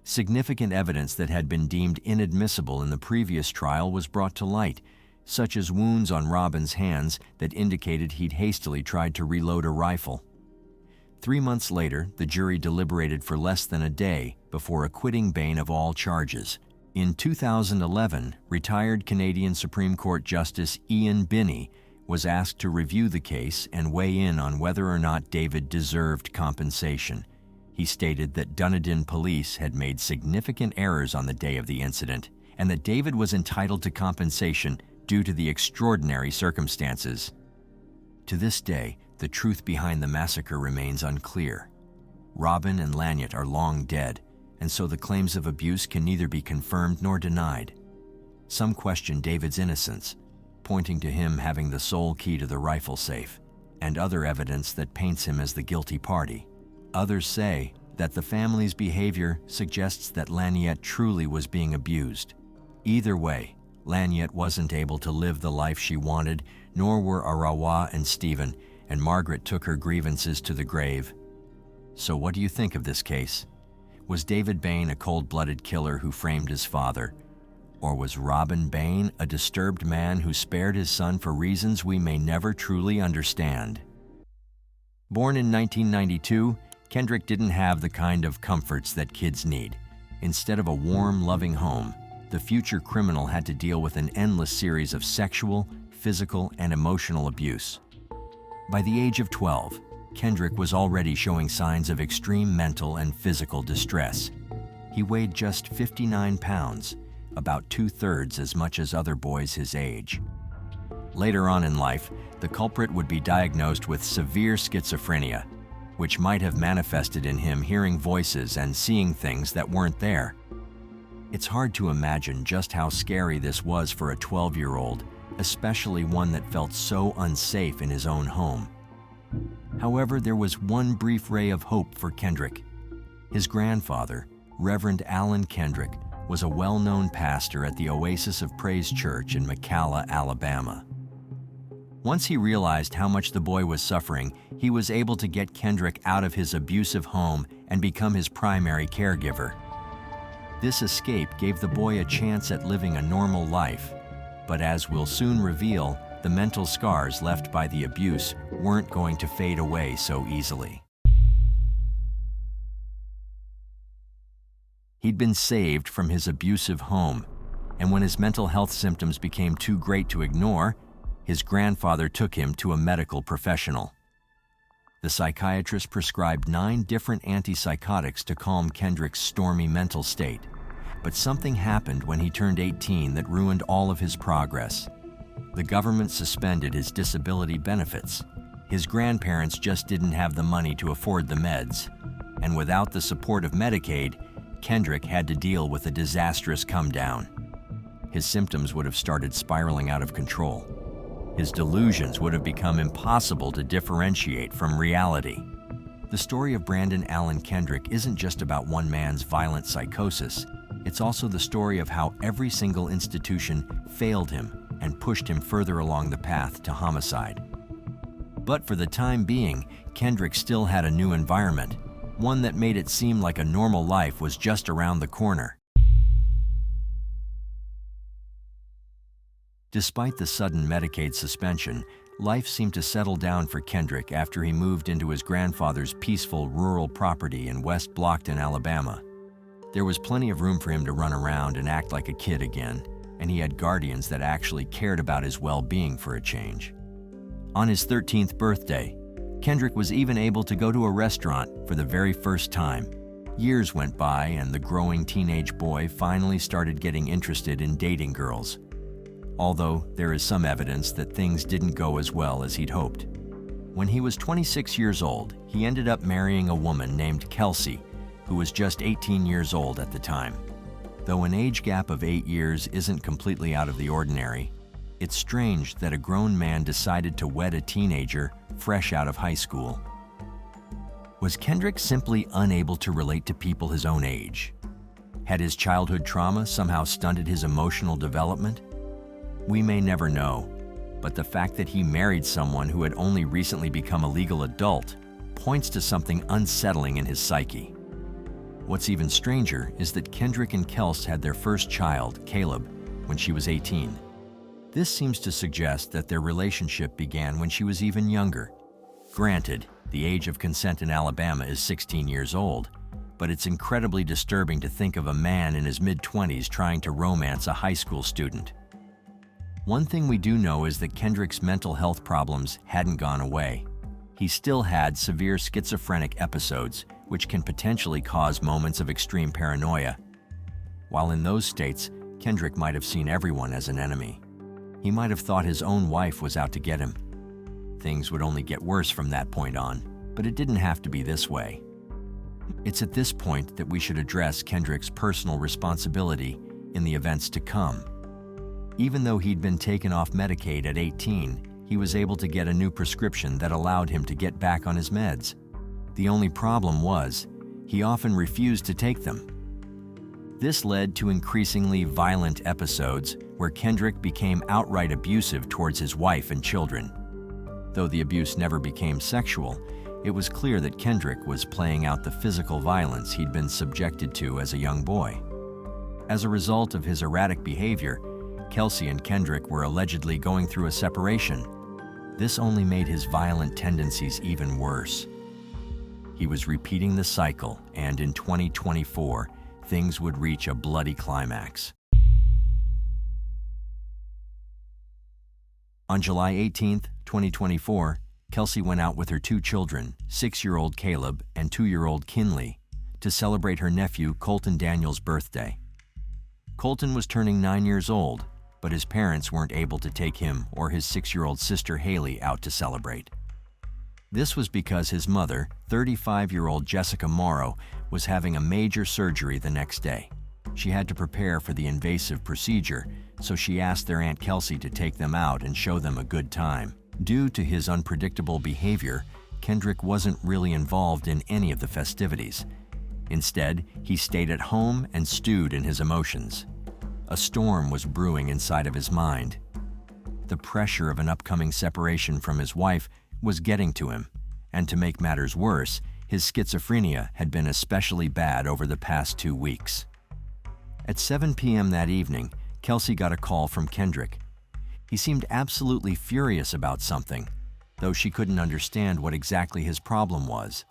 Significant evidence that had been deemed inadmissible in the previous trial was brought to light, such as wounds on Robin's hands that indicated he'd hastily tried to reload a rifle. 3 months later, the jury deliberated for less than a day before acquitting Bain of all charges. In 2011, retired Canadian Supreme Court Justice Ian Binney was asked to review the case and weigh in on whether or not David deserved compensation. He stated that Dunedin police had made significant errors on the day of the incident and that David was entitled to compensation due to the extraordinary circumstances. To this day, the truth behind the massacre remains unclear. Robin and Laniette are long dead, and so the claims of abuse can neither be confirmed nor denied. Some question David's innocence, pointing to him having the sole key to the rifle safe, and other evidence that paints him as the guilty party. Others say that the family's behavior suggests that Laniette truly was being abused. Either way, Laniette wasn't able to live the life she wanted, nor were Arawa and Stephen, and Margaret took her grievances to the grave. So what do you think of this case? Was David Bain a cold-blooded killer who framed his father? Or was Robin Bain a disturbed man who spared his son for reasons we may never truly understand? Born in 1992, Kendrick didn't have the kind of comforts that kids need. Instead of a warm, loving home, the future criminal had to deal with an endless series of sexual, physical, and emotional abuse. By the age of 12, Kendrick was already showing signs of extreme mental and physical distress. He weighed just 59 pounds, about 2/3 as much as other boys his age. Later on in life, the culprit would be diagnosed with severe schizophrenia, which might have manifested in him hearing voices and seeing things that weren't there. It's hard to imagine just how scary this was for a 12-year-old, especially one that felt so unsafe in his own home. However, there was one brief ray of hope for Kendrick. His grandfather, Reverend Alan Kendrick, was a well-known pastor at the Oasis of Praise Church in McCalla, Alabama. Once he realized how much the boy was suffering, he was able to get Kendrick out of his abusive home and become his primary caregiver. This escape gave the boy a chance at living a normal life, but as we'll soon reveal, the mental scars left by the abuse weren't going to fade away so easily. He'd been saved from his abusive home, and when his mental health symptoms became too great to ignore, his grandfather took him to a medical professional. The psychiatrist prescribed 9 different antipsychotics to calm Kendrick's stormy mental state, but something happened when he turned 18 that ruined all of his progress. The government suspended his disability benefits. His grandparents just didn't have the money to afford the meds, and without the support of Medicaid, Kendrick had to deal with a disastrous come-down. His symptoms would have started spiraling out of control. His delusions would have become impossible to differentiate from reality. The story of Brandon Allen Kendrick isn't just about one man's violent psychosis. It's also the story of how every single institution failed him and pushed him further along the path to homicide. But for the time being, Kendrick still had a new environment, one that made it seem like a normal life was just around the corner. Despite the sudden Medicaid suspension, life seemed to settle down for Kendrick after he moved into his grandfather's peaceful rural property in West Blockton, Alabama. There was plenty of room for him to run around and act like a kid again, and he had guardians that actually cared about his well-being for a change. On his 13th birthday, Kendrick was even able to go to a restaurant for the very first time. Years went by, and the growing teenage boy finally started getting interested in dating girls. Although there is some evidence that things didn't go as well as he'd hoped. When he was 26 years old, he ended up marrying a woman named Kelsey, who was just 18 years old at the time. Though an age gap of 8 years isn't completely out of the ordinary, it's strange that a grown man decided to wed a teenager fresh out of high school. Was Kendrick simply unable to relate to people his own age? Had his childhood trauma somehow stunted his emotional development? We may never know, but the fact that he married someone who had only recently become a legal adult points to something unsettling in his psyche. What's even stranger is that Kendrick and Kels had their first child, Caleb, when she was 18. This seems to suggest that their relationship began when she was even younger. Granted, the age of consent in Alabama is 16 years old, but it's incredibly disturbing to think of a man in his mid-20s trying to romance a high school student. One thing we do know is that Kendrick's mental health problems hadn't gone away. He still had severe schizophrenic episodes, which can potentially cause moments of extreme paranoia. While in those states, Kendrick might have seen everyone as an enemy. He might have thought his own wife was out to get him. Things would only get worse from that point on, but it didn't have to be this way. It's at this point that we should address Kendrick's personal responsibility in the events to come. Even though he'd been taken off Medicaid at 18, he was able to get a new prescription that allowed him to get back on his meds. The only problem was, he often refused to take them. This led to increasingly violent episodes where Kendrick became outright abusive towards his wife and children. Though the abuse never became sexual, it was clear that Kendrick was playing out the physical violence he'd been subjected to as a young boy. As a result of his erratic behavior, Kelsey and Kendrick were allegedly going through a separation. This only made his violent tendencies even worse. He was repeating the cycle, and in 2024, things would reach a bloody climax. On July 18, 2024, Kelsey went out with her two children, 6-year-old Caleb and 2-year-old Kinley, to celebrate her nephew Colton Daniel's birthday. Colton was turning 9 years old, but his parents weren't able to take him or his 6-year-old sister Haley out to celebrate. This was because his mother, 35-year-old Jessica Morrow, was having a major surgery the next day. She had to prepare for the invasive procedure, so she asked their Aunt Kelsey to take them out and show them a good time. Due to his unpredictable behavior, Kendrick wasn't really involved in any of the festivities. Instead, he stayed at home and stewed in his emotions. A storm was brewing inside of his mind. The pressure of an upcoming separation from his wife was getting to him, and to make matters worse, his schizophrenia had been especially bad over the past 2 weeks. At 7 p.m. that evening, Kelsey got a call from Kendrick. He seemed absolutely furious about something, though she couldn't understand what exactly his problem was.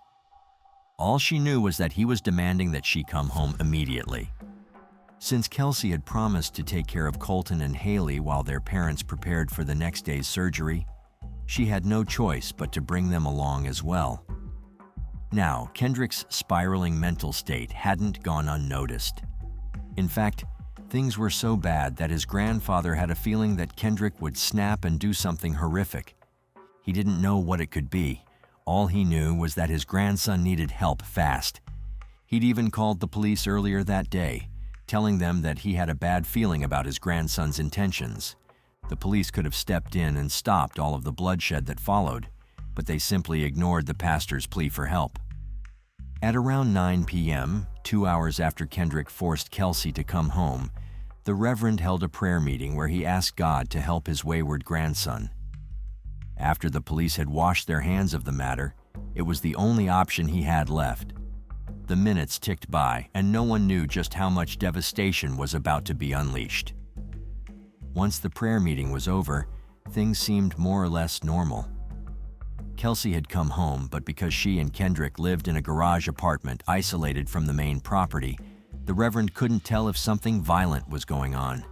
All she knew was that he was demanding that she come home immediately. Since Kelsey had promised to take care of Colton and Haley while their parents prepared for the next day's surgery, she had no choice but to bring them along as well. Now, Kendrick's spiraling mental state hadn't gone unnoticed. In fact, things were so bad that his grandfather had a feeling that Kendrick would snap and do something horrific. He didn't know what it could be. All he knew was that his grandson needed help fast. He'd even called the police earlier that day, telling them that he had a bad feeling about his grandson's intentions. The police could have stepped in and stopped all of the bloodshed that followed, but they simply ignored the pastor's plea for help. At around 9 p.m., 2 hours after Kendrick forced Kelsey to come home, the Reverend held a prayer meeting where he asked God to help his wayward grandson. After the police had washed their hands of the matter, it was the only option he had left. The minutes ticked by, and no one knew just how much devastation was about to be unleashed. Once the prayer meeting was over, things seemed more or less normal. Kelsey had come home, but because she and Kendrick lived in a garage apartment isolated from the main property, the Reverend couldn't tell if something violent was going on.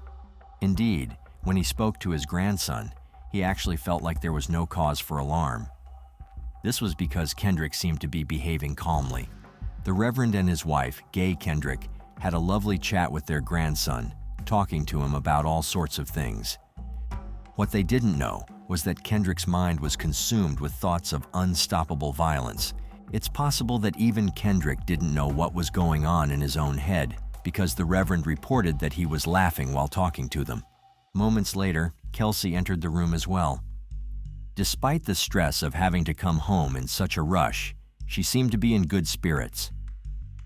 Indeed, when he spoke to his grandson, he actually felt like there was no cause for alarm. This was because Kendrick seemed to be behaving calmly. The Reverend and his wife, Gay Kendrick, had a lovely chat with their grandson, talking to him about all sorts of things. What they didn't know was that Kendrick's mind was consumed with thoughts of unstoppable violence. It's possible that even Kendrick didn't know what was going on in his own head, because the Reverend reported that he was laughing while talking to them. Moments later, Kelsey entered the room as well. Despite the stress of having to come home in such a rush, she seemed to be in good spirits.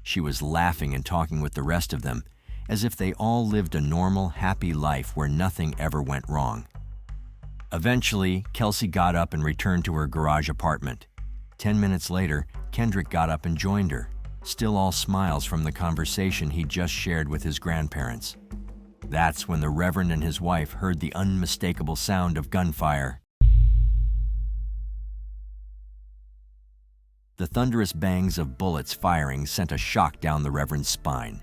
She was laughing and talking with the rest of them, as if they all lived a normal, happy life where nothing ever went wrong. Eventually, Kelsey got up and returned to her garage apartment. 10 minutes later, Kendrick got up and joined her, still all smiles from the conversation he just shared with his grandparents. That's when the Reverend and his wife heard the unmistakable sound of gunfire. The thunderous bangs of bullets firing sent a shock down the Reverend's spine.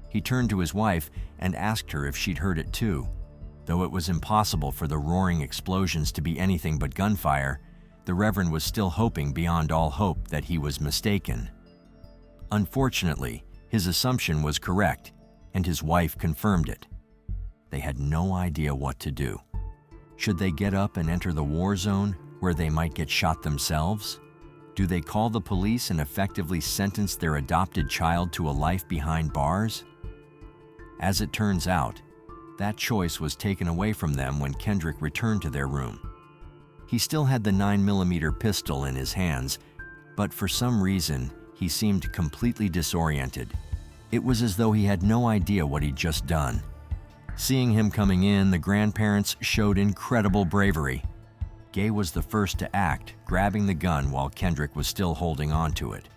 He turned to his wife and asked her if she'd heard it too. Though it was impossible for the roaring explosions to be anything but gunfire, the Reverend was still hoping beyond all hope that he was mistaken. Unfortunately, his assumption was correct, and his wife confirmed it. They had no idea what to do. Should they get up and enter the war zone, where they might get shot themselves? Do they call the police and effectively sentence their adopted child to a life behind bars? As it turns out, that choice was taken away from them when Kendrick returned to their room. He still had the 9mm pistol in his hands, but for some reason, he seemed completely disoriented. It was as though he had no idea what he'd just done. Seeing him coming in, the grandparents showed incredible bravery. Gay was the first to act, grabbing the gun while Kendrick was still holding on to it.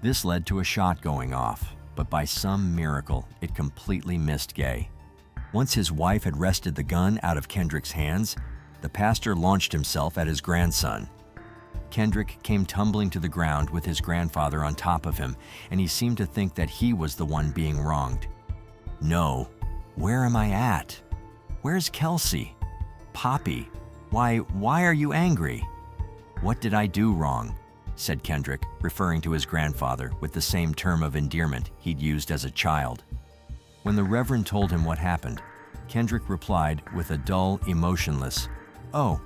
This led to a shot going off, but by some miracle, it completely missed Gay. Once his wife had wrested the gun out of Kendrick's hands, the pastor launched himself at his grandson. Kendrick came tumbling to the ground with his grandfather on top of him, and he seemed to think that he was the one being wronged. No, where am I at? Where's Kelsey? Poppy, why are you angry? What did I do wrong? Said Kendrick, referring to his grandfather with the same term of endearment he'd used as a child. When the Reverend told him what happened, Kendrick replied with a dull, emotionless, "Oh."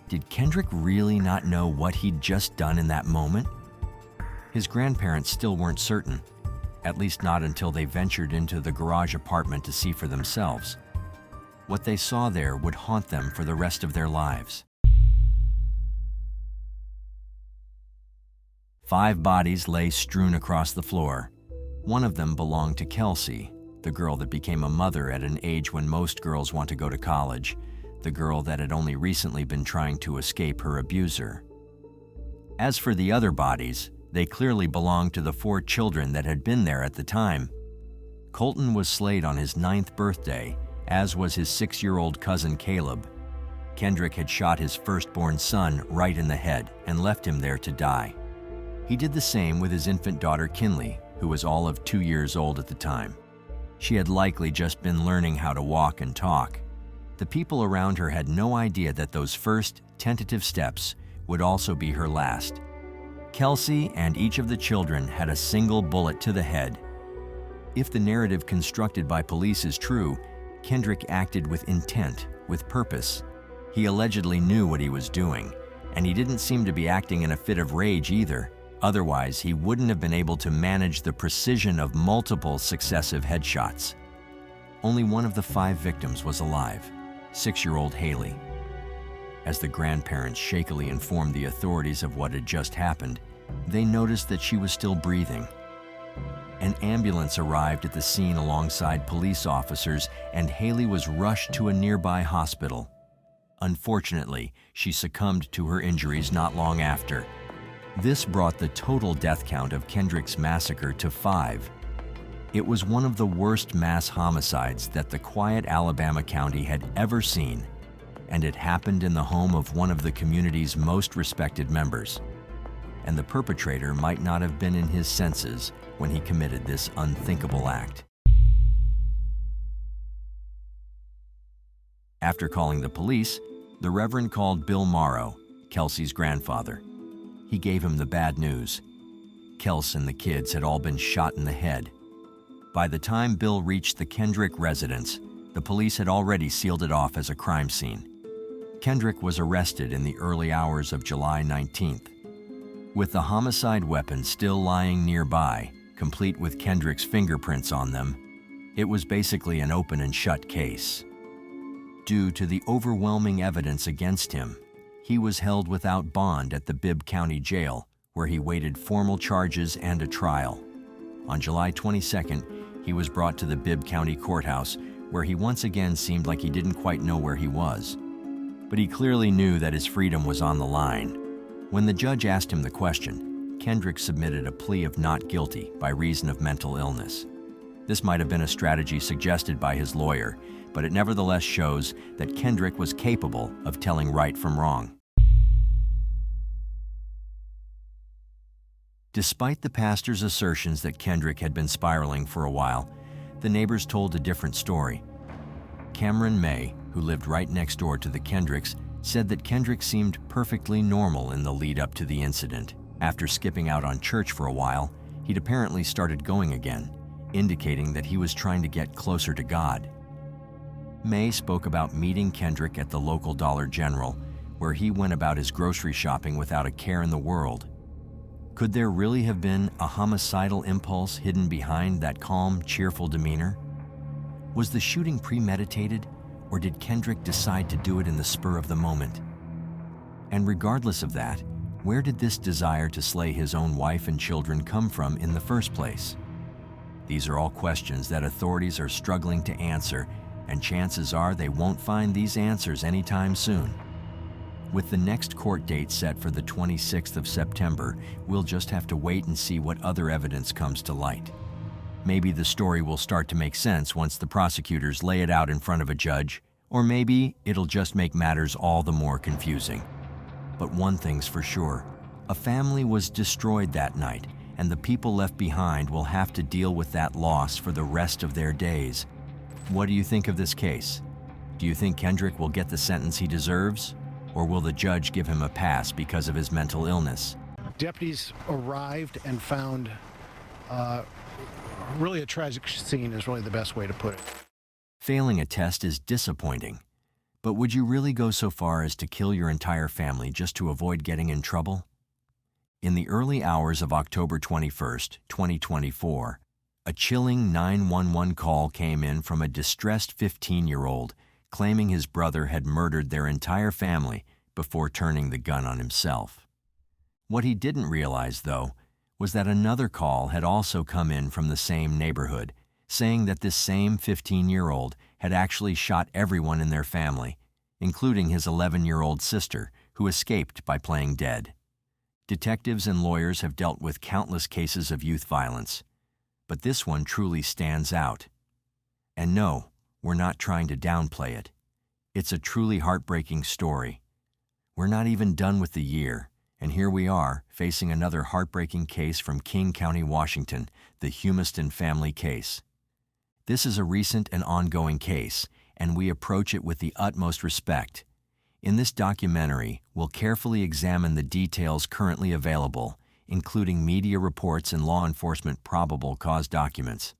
Did Kendrick really not know what he'd just done in that moment? His grandparents still weren't certain, at least not until they ventured into the garage apartment to see for themselves. What they saw there would haunt them for the rest of their lives. 5 bodies lay strewn across the floor. One of them belonged to Kelsey, the girl that became a mother at an age when most girls want to go to college, the girl that had only recently been trying to escape her abuser. As for the other bodies, they clearly belonged to the 4 children that had been there at the time. Colton was slayed on his 9th birthday, as was his 6-year-old cousin Caleb. Kendrick had shot his firstborn son right in the head and left him there to die. He did the same with his infant daughter Kinley, who was all of 2 years old at the time. She had likely just been learning how to walk and talk. The people around her had no idea that those first, tentative steps would also be her last. Kelsey and each of the children had a single bullet to the head. If the narrative constructed by police is true, Kendrick acted with intent, with purpose. He allegedly knew what he was doing, and he didn't seem to be acting in a fit of rage either. Otherwise, he wouldn't have been able to manage the precision of multiple successive headshots. Only one of the 5 victims was alive, 6-year-old Haley. As the grandparents shakily informed the authorities of what had just happened, they noticed that she was still breathing. An ambulance arrived at the scene alongside police officers, and Haley was rushed to a nearby hospital. Unfortunately, she succumbed to her injuries not long after. This brought the total death count of Kendrick's massacre to 5. It was one of the worst mass homicides that the quiet Alabama county had ever seen, and it happened in the home of one of the community's most respected members. And the perpetrator might not have been in his senses when he committed this unthinkable act. After calling the police, the Reverend called Bill Morrow, Kelsey's grandfather. He gave him the bad news. Kels and the kids had all been shot in the head. By the time Bill reached the Kendrick residence, the police had already sealed it off as a crime scene. Kendrick was arrested in the early hours of July 19th. With the homicide weapon still lying nearby, complete with Kendrick's fingerprints on them, it was basically an open and shut case. Due to the overwhelming evidence against him, he was held without bond at the Bibb County Jail, where he waited formal charges and a trial. On July 22nd, he was brought to the Bibb County Courthouse, where he once again seemed like he didn't quite know where he was. But he clearly knew that his freedom was on the line. When the judge asked him the question, Kendrick submitted a plea of not guilty by reason of mental illness. This might have been a strategy suggested by his lawyer, but it nevertheless shows that Kendrick was capable of telling right from wrong. Despite the pastor's assertions that Kendrick had been spiraling for a while, the neighbors told a different story. Cameron May, who lived right next door to the Kendricks, said that Kendrick seemed perfectly normal in the lead up to the incident. After skipping out on church for a while, he'd apparently started going again, indicating that he was trying to get closer to God. May spoke about meeting Kendrick at the local Dollar General, where he went about his grocery shopping without a care in the world. Could there really have been a homicidal impulse hidden behind that calm, cheerful demeanor? Was the shooting premeditated, or did Kendrick decide to do it in the spur of the moment? And regardless of that, where did this desire to slay his own wife and children come from in the first place? These are all questions that authorities are struggling to answer, and chances are they won't find these answers anytime soon. With the next court date set for the 26th of September, we'll just have to wait and see what other evidence comes to light. Maybe the story will start to make sense once the prosecutors lay it out in front of a judge, or maybe it'll just make matters all the more confusing. But one thing's for sure, a family was destroyed that night, and the people left behind will have to deal with that loss for the rest of their days. What do you think of this case? Do you think Kendrick will get the sentence he deserves? Or will the judge give him a pass because of his mental illness? Deputies arrived and found really a tragic scene is really the best way to put it. Failing a test is disappointing, but would you really go so far as to kill your entire family just to avoid getting in trouble? In the early hours of October 21st, 2024, a chilling 911 call came in from a distressed 15-year-old claiming his brother had murdered their entire family before turning the gun on himself. What he didn't realize, though, was that another call had also come in from the same neighborhood, saying that this same 15-year-old had actually shot everyone in their family, including his 11-year-old sister, who escaped by playing dead. Detectives and lawyers have dealt with countless cases of youth violence, but this one truly stands out. And no, we're not trying to downplay it. It's a truly heartbreaking story. We're not even done with the year, and here we are, facing another heartbreaking case from King County, Washington, the Humiston family case. This is a recent and ongoing case, and we approach it with the utmost respect. In this documentary, we'll carefully examine the details currently available, including media reports and law enforcement probable cause documents.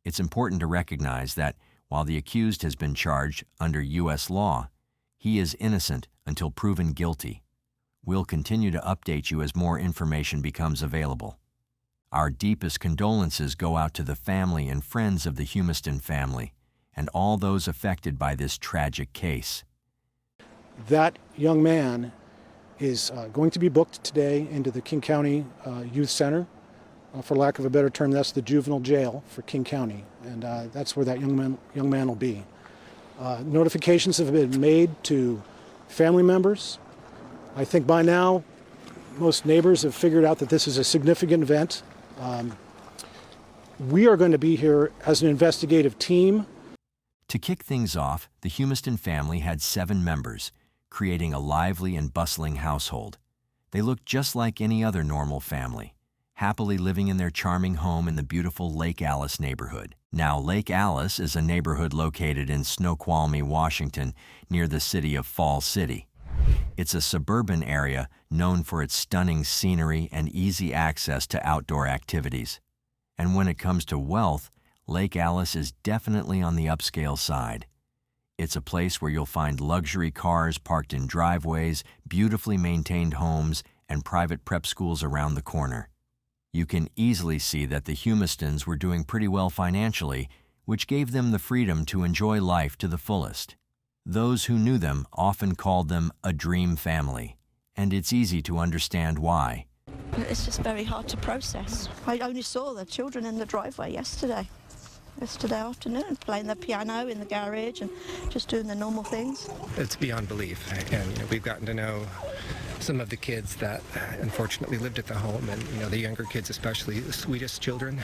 It's important to recognize that while the accused has been charged under U.S. law, he is innocent until proven guilty. We'll continue to update you as more information becomes available. Our deepest condolences go out to the family and friends of the Humiston family and all those affected by this tragic case. That young man is going to be booked today into the King County Youth Center. For lack of a better term, that's the juvenile jail for King County, and that's where that young man will be. Notifications have been made to family members. I think by now, most neighbors have figured out that this is a significant event. We are going to be here as an investigative team. To kick things off, the Humiston family had 7 members, creating a lively and bustling household. They looked just like any other normal family, happily living in their charming home in the beautiful Lake Alice neighborhood. Now, Lake Alice is a neighborhood located in Snoqualmie, Washington, near the city of Falls City. It's a suburban area known for its stunning scenery and easy access to outdoor activities. And when it comes to wealth, Lake Alice is definitely on the upscale side. It's a place where you'll find luxury cars parked in driveways, beautifully maintained homes, and private prep schools around the corner. You can easily see that the Humistons were doing pretty well financially, which gave them the freedom to enjoy life to the fullest. Those who knew them often called them a dream family, and it's easy to understand why. It's just very hard to process. I only saw the children in the driveway yesterday afternoon, playing the piano in the garage and just doing the normal things. It's beyond belief, and we've gotten to know some of the kids that unfortunately lived at the home, and the younger kids especially, the sweetest children,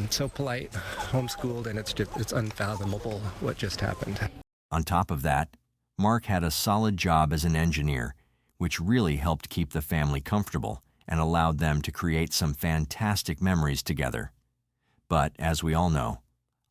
so polite, homeschooled, and it's unfathomable what just happened. On top of that, Mark had a solid job as an engineer, which really helped keep the family comfortable and allowed them to create some fantastic memories together. But, as we all know,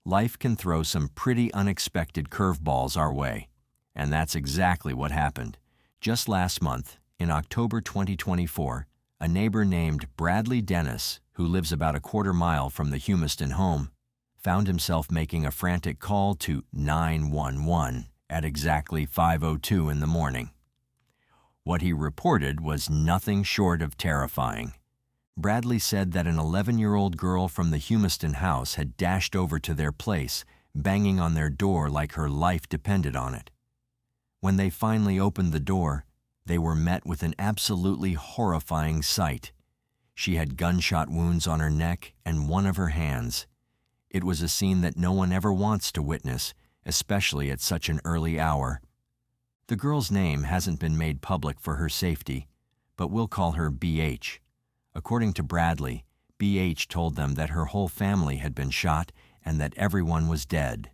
life can throw some pretty unexpected curveballs our way, and that's exactly what happened. Just last month, in October 2024, a neighbor named Bradley Dennis, who lives about a quarter mile from the Humiston home, found himself making a frantic call to 911 at exactly 5:02 in the morning. What he reported was nothing short of terrifying. Bradley said that an 11-year-old girl from the Humiston house had dashed over to their place, banging on their door like her life depended on it. When they finally opened the door, they were met with an absolutely horrifying sight. She had gunshot wounds on her neck and one of her hands. It was a scene that no one ever wants to witness, especially at such an early hour. The girl's name hasn't been made public for her safety, but we'll call her BH. According to Bradley, BH told them that her whole family had been shot and that everyone was dead.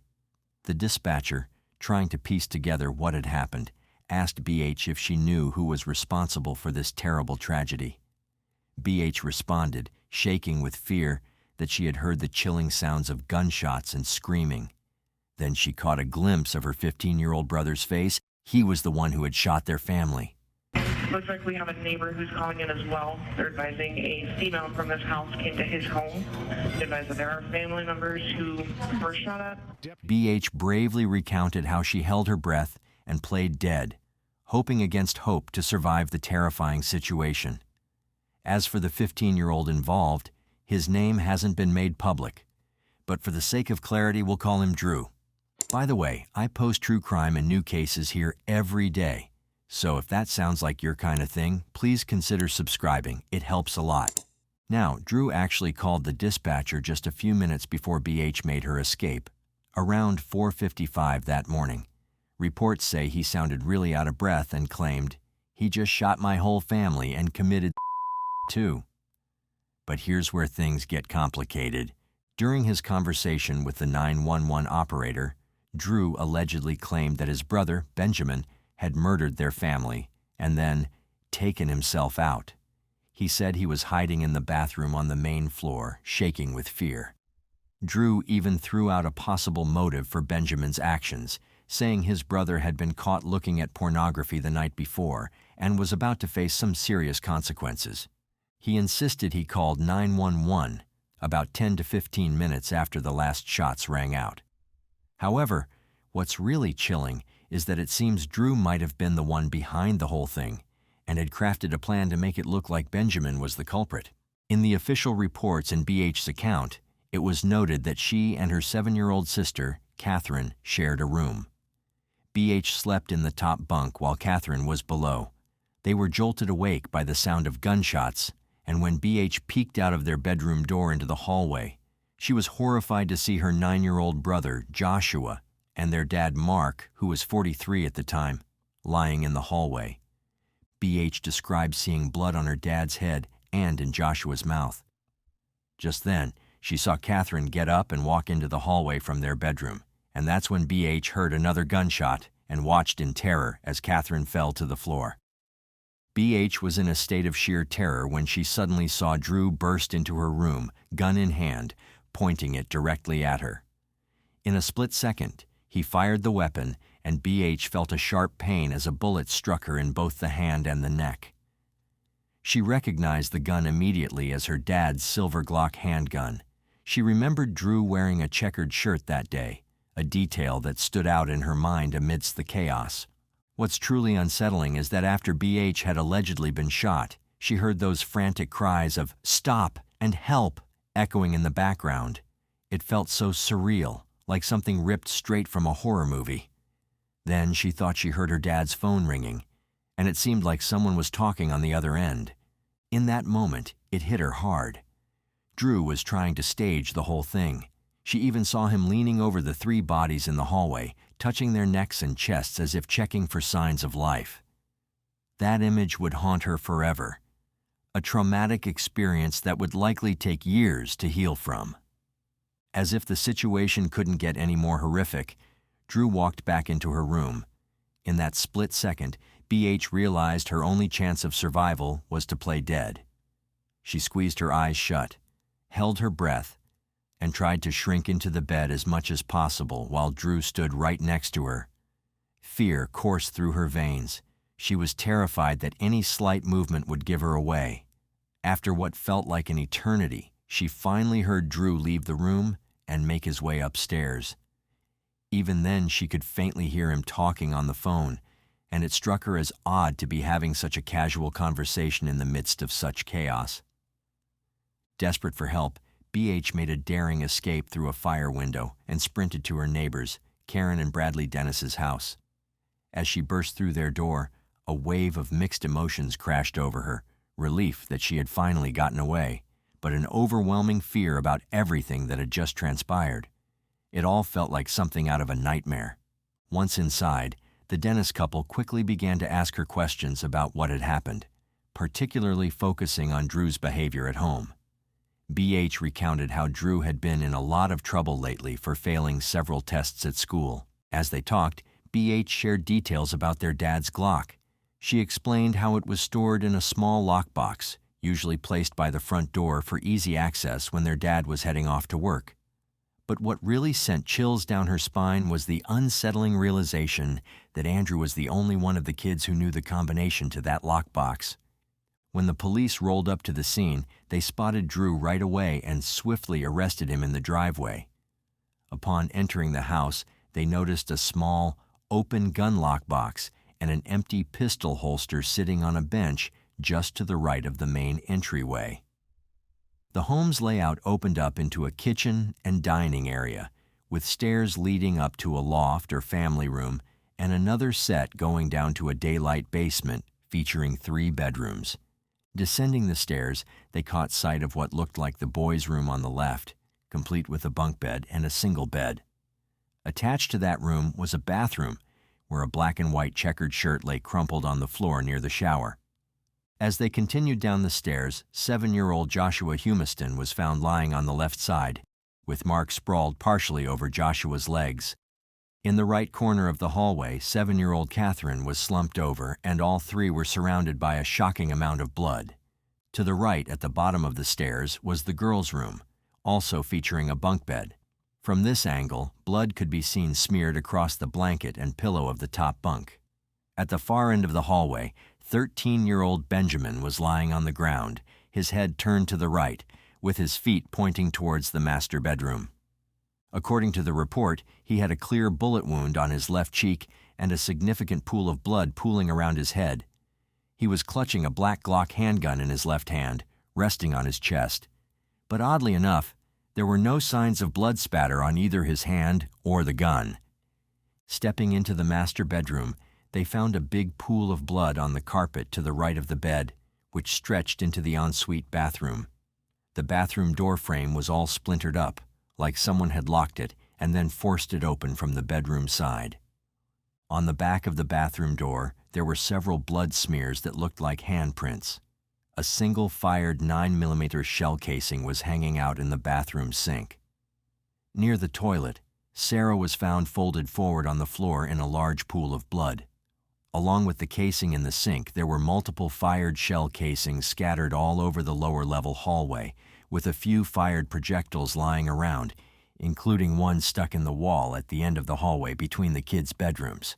The dispatcher, trying to piece together what had happened, asked BH if she knew who was responsible for this terrible tragedy. BH responded, shaking with fear, that she had heard the chilling sounds of gunshots and screaming. Then she caught a glimpse of her 15-year-old brother's face. He was the one who had shot their family. Looks like we have a neighbor who's calling in as well. They're advising a female from this house came to his home. They advise that there are family members who were shot at. BH bravely recounted how she held her breath and played dead, hoping against hope to survive the terrifying situation. As for the 15-year-old involved, his name hasn't been made public, but for the sake of clarity, we'll call him Drew. By the way, I post true crime and new cases here every day. So if that sounds like your kind of thing, please consider subscribing. It helps a lot. Now, Drew actually called the dispatcher just a few minutes before BH made her escape, around 4:55 that morning. Reports say he sounded really out of breath and claimed, "He just shot my whole family and committed too." But here's where things get complicated. During his conversation with the 911 operator, Drew allegedly claimed that his brother, Benjamin, had murdered their family and then taken himself out. He said he was hiding in the bathroom on the main floor, shaking with fear. Drew even threw out a possible motive for Benjamin's actions, saying his brother had been caught looking at pornography the night before and was about to face some serious consequences. He insisted he called 911 about 10 to 15 minutes after the last shots rang out. However, what's really chilling is that it seems Drew might have been the one behind the whole thing, and had crafted a plan to make it look like Benjamin was the culprit. In the official reports in BH's account, it was noted that she and her 7-year-old sister, Catherine, shared a room. BH slept in the top bunk while Catherine was below. They were jolted awake by the sound of gunshots, and when BH peeked out of their bedroom door into the hallway, she was horrified to see her 9-year-old brother, Joshua, and their dad, Mark, who was 43 at the time, lying in the hallway. BH described seeing blood on her dad's head and in Joshua's mouth. Just then, she saw Catherine get up and walk into the hallway from their bedroom, and that's when BH heard another gunshot and watched in terror as Catherine fell to the floor. BH was in a state of sheer terror when she suddenly saw Drew burst into her room, gun in hand, pointing it directly at her. In a split second, he fired the weapon, and BH felt a sharp pain as a bullet struck her in both the hand and the neck. She recognized the gun immediately as her dad's silver Glock handgun. She remembered Drew wearing a checkered shirt that day, a detail that stood out in her mind amidst the chaos. What's truly unsettling is that after BH had allegedly been shot, she heard those frantic cries of "stop" and "help" echoing in the background. It felt so surreal, like something ripped straight from a horror movie. Then she thought she heard her dad's phone ringing, and it seemed like someone was talking on the other end. In that moment, it hit her hard. Drew was trying to stage the whole thing. She even saw him leaning over the 3 bodies in the hallway, touching their necks and chests as if checking for signs of life. That image would haunt her forever, a traumatic experience that would likely take years to heal from. As if the situation couldn't get any more horrific, Drew walked back into her room. In that split second, BH realized her only chance of survival was to play dead. She squeezed her eyes shut, held her breath, and tried to shrink into the bed as much as possible while Drew stood right next to her. Fear coursed through her veins. She was terrified that any slight movement would give her away. After what felt like an eternity, she finally heard Drew leave the room and make his way upstairs. Even then, she could faintly hear him talking on the phone, and it struck her as odd to be having such a casual conversation in the midst of such chaos. Desperate for help, BH made a daring escape through a fire window and sprinted to her neighbors, Karen and Bradley Dennis's house. As she burst through their door, a wave of mixed emotions crashed over her, relief that she had finally gotten away, but an overwhelming fear about everything that had just transpired. It all felt like something out of a nightmare. Once inside, the Dennis couple quickly began to ask her questions about what had happened, particularly focusing on Drew's behavior at home. BH recounted how Drew had been in a lot of trouble lately for failing several tests at school. As they talked, BH shared details about their dad's Glock. She explained how it was stored in a small lockbox, usually placed by the front door for easy access when their dad was heading off to work. But what really sent chills down her spine was the unsettling realization that Andrew was the only one of the kids who knew the combination to that lockbox. When the police rolled up to the scene, they spotted Drew right away and swiftly arrested him in the driveway. Upon entering the house, they noticed a small, open gun lockbox and an empty pistol holster sitting on a bench just to the right of the main entryway. The home's layout opened up into a kitchen and dining area, with stairs leading up to a loft or family room and another set going down to a daylight basement featuring 3 bedrooms. Descending the stairs, they caught sight of what looked like the boys' room on the left, complete with a bunk bed and a single bed. Attached to that room was a bathroom, where a black and white checkered shirt lay crumpled on the floor near the shower. As they continued down the stairs, 7-year-old Joshua Humiston was found lying on the left side, with Mark sprawled partially over Joshua's legs. In the right corner of the hallway, 7-year-old Catherine was slumped over, and all 3 were surrounded by a shocking amount of blood. To the right, at the bottom of the stairs, was the girls' room, also featuring a bunk bed. From this angle, blood could be seen smeared across the blanket and pillow of the top bunk. At the far end of the hallway, 13-year-old Benjamin was lying on the ground, his head turned to the right, with his feet pointing towards the master bedroom. According to the report, he had a clear bullet wound on his left cheek and a significant pool of blood pooling around his head. He was clutching a black Glock handgun in his left hand, resting on his chest. But oddly enough, there were no signs of blood spatter on either his hand or the gun. Stepping into the master bedroom, they found a big pool of blood on the carpet to the right of the bed, which stretched into the ensuite bathroom. The bathroom door frame was all splintered up, like someone had locked it and then forced it open from the bedroom side. On the back of the bathroom door, there were several blood smears that looked like handprints. A single fired 9mm shell casing was hanging out in the bathroom sink. Near the toilet, Sarah was found folded forward on the floor in a large pool of blood. Along with the casing in the sink, there were multiple fired shell casings scattered all over the lower-level hallway, with a few fired projectiles lying around, including one stuck in the wall at the end of the hallway between the kids' bedrooms.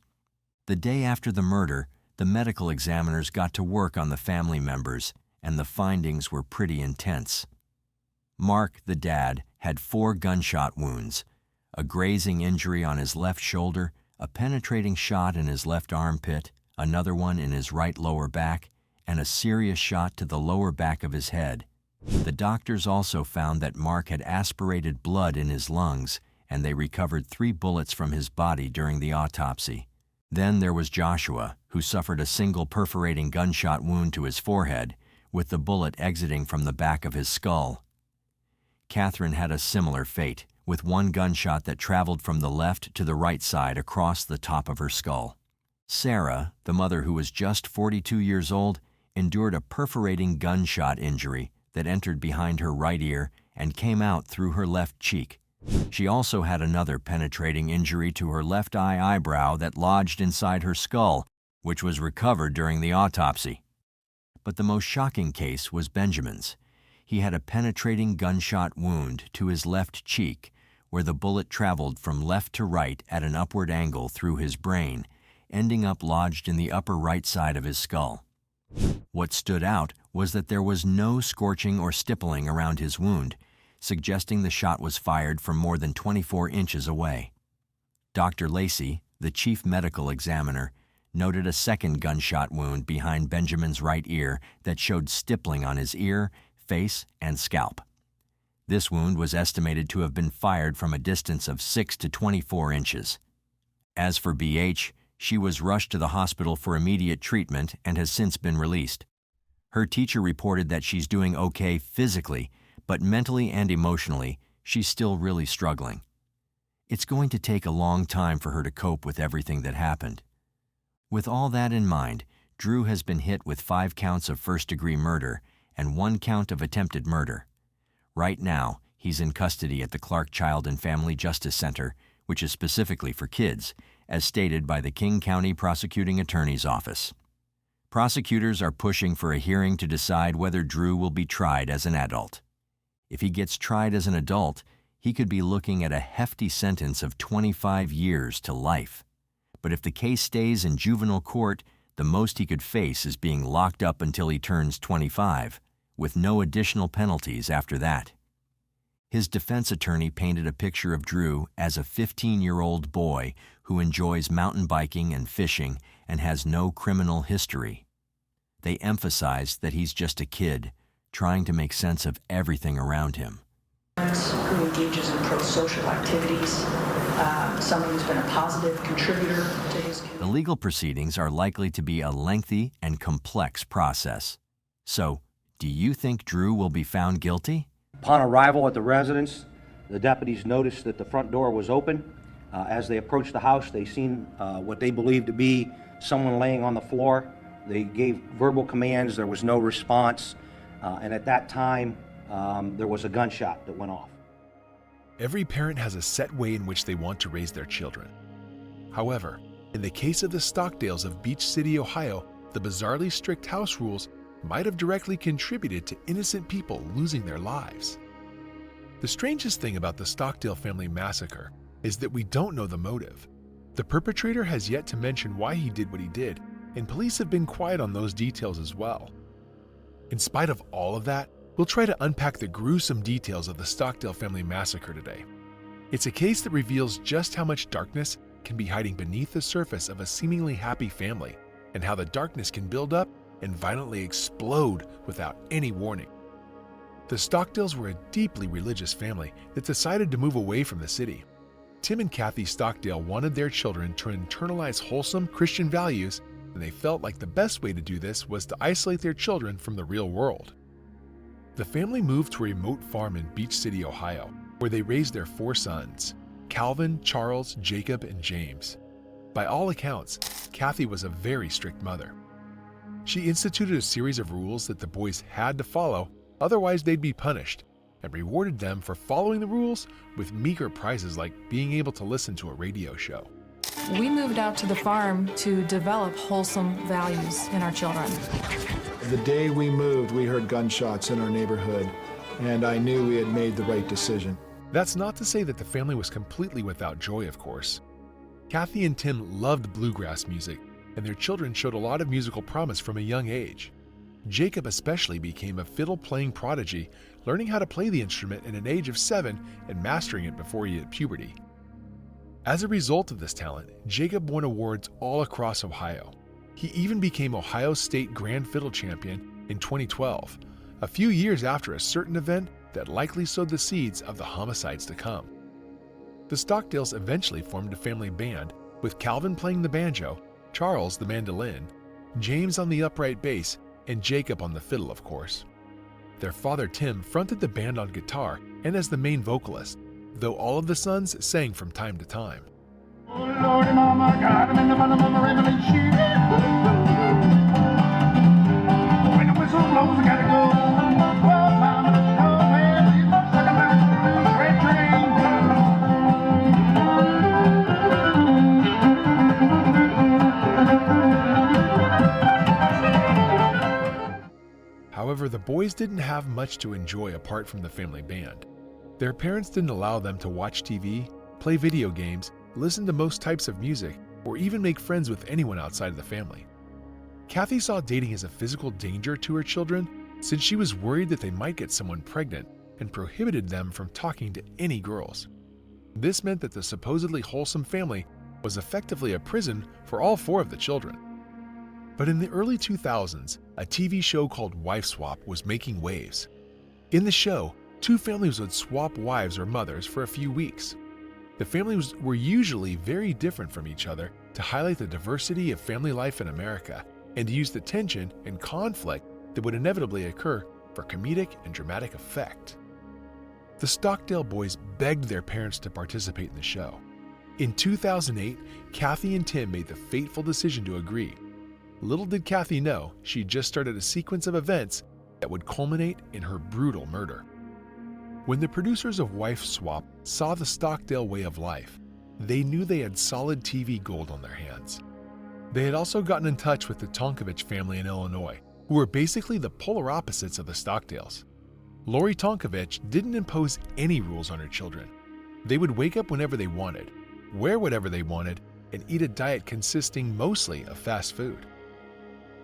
The day after the murder, the medical examiners got to work on the family members, and the findings were pretty intense. Mark, the dad, had 4 gunshot wounds, a grazing injury on his left shoulder, a penetrating shot in his left armpit, another one in his right lower back, and a serious shot to the lower back of his head. The doctors also found that Mark had aspirated blood in his lungs, and they recovered 3 bullets from his body during the autopsy. Then there was Joshua, who suffered a single perforating gunshot wound to his forehead, with the bullet exiting from the back of his skull. Catherine had a similar fate, with 1 gunshot that traveled from the left to the right side across the top of her skull. Sarah, the mother who was just 42 years old, endured a perforating gunshot injury that entered behind her right ear and came out through her left cheek. She also had another penetrating injury to her left eye eyebrow that lodged inside her skull, which was recovered during the autopsy. But the most shocking case was Benjamin's. He had a penetrating gunshot wound to his left cheek, where the bullet traveled from left to right at an upward angle through his brain, ending up lodged in the upper right side of his skull. What stood out was that there was no scorching or stippling around his wound, suggesting the shot was fired from more than 24 inches away. Dr. Lacey, the chief medical examiner, noted a second gunshot wound behind Benjamin's right ear that showed stippling on his ear, face, and scalp. This wound was estimated to have been fired from a distance of 6 to 24 inches. As for BH, she was rushed to the hospital for immediate treatment and has since been released. Her teacher reported that she's doing okay physically, but mentally and emotionally, she's still really struggling. It's going to take a long time for her to cope with everything that happened. With all that in mind, Drew has been hit with 5 counts of first-degree murder and 1 count of attempted murder. Right now, he's in custody at the Clark Child and Family Justice Center, which is specifically for kids, as stated by the King County Prosecuting Attorney's Office. Prosecutors are pushing for a hearing to decide whether Drew will be tried as an adult. If he gets tried as an adult, he could be looking at a hefty sentence of 25 years to life. But if the case stays in juvenile court, the most he could face is being locked up until he turns 25, with no additional penalties after that. His defense attorney painted a picture of Drew as a 15-year-old boy who enjoys mountain biking and fishing and has no criminal history. They emphasized that he's just a kid, trying to make sense of everything around him. Who engages in pro-social activities, someone who's been a positive contributor to his community. The legal proceedings are likely to be a lengthy and complex process. So, do you think Drew will be found guilty? Upon arrival at the residence, the deputies noticed that the front door was open. As they approached the house, they seen what they believed to be someone laying on the floor. They gave verbal commands. There was no response. And at that time, there was a gunshot that went off. Every parent has a set way in which they want to raise their children. However, in the case of the Stockdales of Beach City, Ohio, the bizarrely strict house rules might have directly contributed to innocent people losing their lives. The strangest thing about the Stockdale family massacre is that we don't know the motive. The perpetrator has yet to mention why he did what he did, and police have been quiet on those details as well. In spite of all of that, we'll try to unpack the gruesome details of the Stockdale family massacre today. It's a case that reveals just how much darkness can be hiding beneath the surface of a seemingly happy family, and how the darkness can build up and violently explode without any warning. The Stockdales were a deeply religious family that decided to move away from the city. Tim and Kathy Stockdale wanted their children to internalize wholesome Christian values, and they felt like the best way to do this was to isolate their children from the real world. The family moved to a remote farm in Beach City, Ohio, where they raised their 4 sons, Calvin, Charles, Jacob, and James. By all accounts, Kathy was a very strict mother. She instituted a series of rules that the boys had to follow, otherwise they'd be punished, and rewarded them for following the rules with meager prizes like being able to listen to a radio show. We moved out to the farm to develop wholesome values in our children. The day we moved, we heard gunshots in our neighborhood, and I knew we had made the right decision. That's not to say that the family was completely without joy, of course. Kathy and Tim loved bluegrass music, and their children showed a lot of musical promise from a young age. Jacob especially became a fiddle-playing prodigy, learning how to play the instrument at an age of 7 and mastering it before he hit puberty. As a result of this talent, Jacob won awards all across Ohio. He even became Ohio State Grand Fiddle Champion in 2012, a few years after a certain event that likely sowed the seeds of the homicides to come. The Stockdales eventually formed a family band, with Calvin playing the banjo, Charles the mandolin, James on the upright bass, and Jacob on the fiddle, of course. Their father Tim fronted the band on guitar and as the main vocalist, though all of the sons sang from time to time. Oh, Lordy, Mama, got him in the bottom of the river, sheet. When the whistle blows, I gotta go. Well, Mama, let's go, man. Suck a back, red train. However, the boys didn't have much to enjoy apart from the family band. Their parents didn't allow them to watch TV, play video games, listen to most types of music, or even make friends with anyone outside of the family. Kathy saw dating as a physical danger to her children since she was worried that they might get someone pregnant and prohibited them from talking to any girls. This meant that the supposedly wholesome family was effectively a prison for all 4 of the children. But in the early 2000s, a TV show called Wife Swap was making waves. In the show, 2 families would swap wives or mothers for a few weeks. The families were usually very different from each other to highlight the diversity of family life in America and to use the tension and conflict that would inevitably occur for comedic and dramatic effect. The Stockdale boys begged their parents to participate in the show. In 2008, Kathy and Tim made the fateful decision to agree. Little did Kathy know she'd just started a sequence of events that would culminate in her brutal murder. When the producers of Wife Swap saw the Stockdale way of life, they knew they had solid TV gold on their hands. They had also gotten in touch with the Tonkovich family in Illinois, who were basically the polar opposites of the Stockdales. Lori Tonkovich didn't impose any rules on her children. They would wake up whenever they wanted, wear whatever they wanted, and eat a diet consisting mostly of fast food.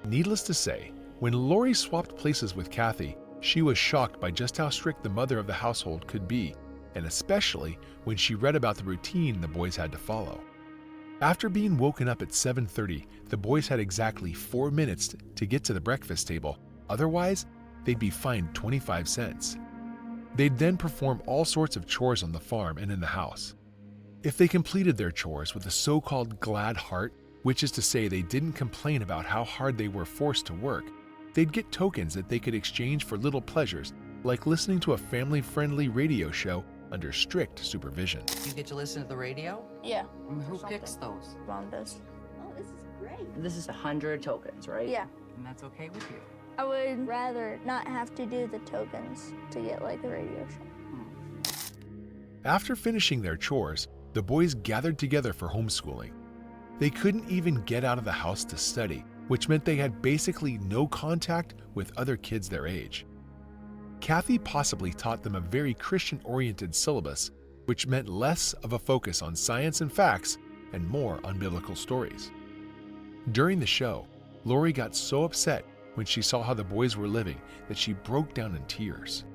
Needless to say, when Lori swapped places with Kathy, she was shocked by just how strict the mother of the household could be, and especially when she read about the routine the boys had to follow. After being woken up at 7:30, the boys had exactly 4 minutes to get to the breakfast table. Otherwise, they'd be fined 25 cents. They'd then perform all sorts of chores on the farm and in the house. If they completed their chores with a so-called glad heart, which is to say they didn't complain about how hard they were forced to work, they'd get tokens that they could exchange for little pleasures, like listening to a family-friendly radio show under strict supervision. You get to listen to the radio? Yeah. Who picks those? Mom does. Oh, this is great. This is 100 tokens, right? Yeah. And that's okay with you? I would rather not have to do the tokens to get like the radio show. After finishing their chores, the boys gathered together for homeschooling. They couldn't even get out of the house to study, which meant they had basically no contact with other kids their age. Kathy possibly taught them a very Christian-oriented syllabus, which meant less of a focus on science and facts and more on biblical stories. During the show, Lori got so upset when she saw how the boys were living that she broke down in tears.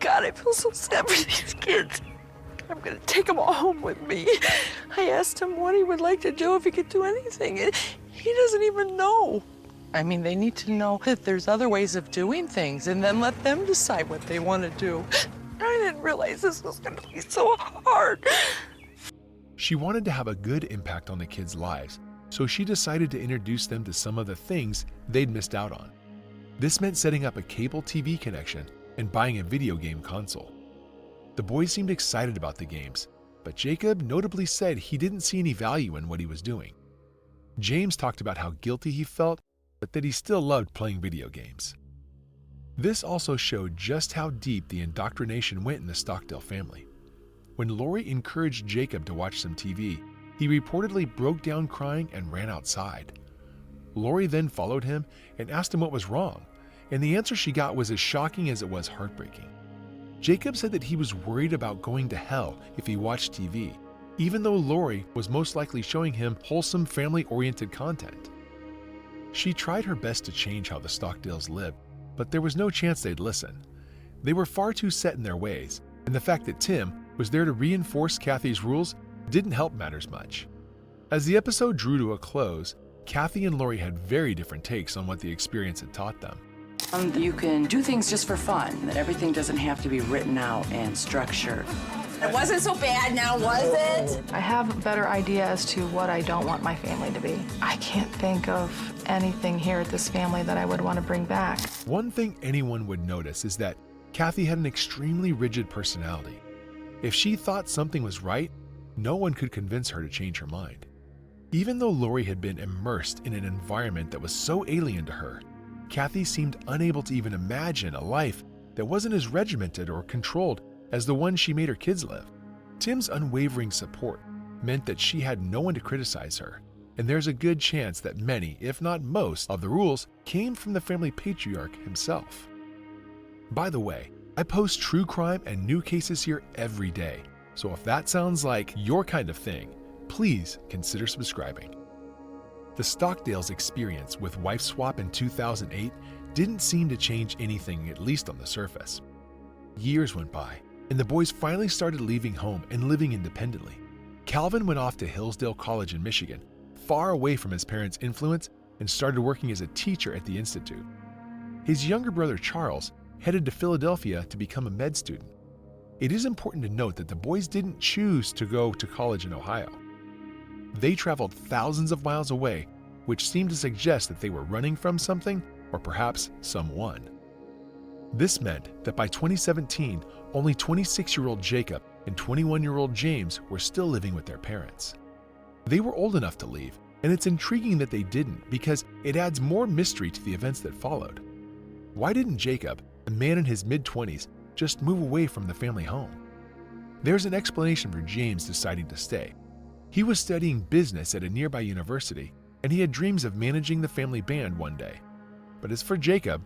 God, I feel so sad for these kids. I'm gonna take them all home with me. I asked him what he would like to do if he could do anything. He doesn't even know. I mean, they need to know that there's other ways of doing things and then let them decide what they want to do. I didn't realize this was going to be so hard. She wanted to have a good impact on the kids' lives, so she decided to introduce them to some of the things they'd missed out on. This meant setting up a cable TV connection and buying a video game console. The boys seemed excited about the games, but Jacob notably said he didn't see any value in what he was doing. James talked about how guilty he felt, but that he still loved playing video games. This also showed just how deep the indoctrination went in the Stockdale family. When Lori encouraged Jacob to watch some TV, he reportedly broke down crying and ran outside. Lori then followed him and asked him what was wrong, and the answer she got was as shocking as it was heartbreaking. Jacob said that he was worried about going to hell if he watched TV, even though Lori was most likely showing him wholesome family-oriented content. She tried her best to change how the Stockdales lived, but there was no chance they'd listen. They were far too set in their ways, and the fact that Tim was there to reinforce Kathy's rules didn't help matters much. As the episode drew to a close, Kathy and Lori had very different takes on what the experience had taught them. You can do things just for fun, that everything doesn't have to be written out and structured. It wasn't so bad now, was it? I have a better idea as to what I don't want my family to be. I can't think of anything here at this family that I would want to bring back. One thing anyone would notice is that Kathy had an extremely rigid personality. If she thought something was right, no one could convince her to change her mind. Even though Lori had been immersed in an environment that was so alien to her, Kathy seemed unable to even imagine a life that wasn't as regimented or controlled as the one she made her kids live. Tim's unwavering support meant that she had no one to criticize her, and there's a good chance that many, if not most, of the rules came from the family patriarch himself. By the way, I post true crime and new cases here every day, so if that sounds like your kind of thing, please consider subscribing. The Stockdales' experience with wife swap in 2008 didn't seem to change anything, at least on the surface. Years went by, and the boys finally started leaving home and living independently. Calvin went off to Hillsdale College in Michigan, far away from his parents' influence, and started working as a teacher at the Institute. His younger brother Charles headed to Philadelphia to become a med student. It is important to note that the boys didn't choose to go to college in Ohio. They traveled thousands of miles away, which seemed to suggest that they were running from something or perhaps someone. This meant that by 2017, only 26-year-old Jacob and 21-year-old James were still living with their parents. They were old enough to leave, and it's intriguing that they didn't because it adds more mystery to the events that followed. Why didn't Jacob, a man in his mid-20s, just move away from the family home? There's an explanation for James deciding to stay. He was studying business at a nearby university, and he had dreams of managing the family band one day. But as for Jacob,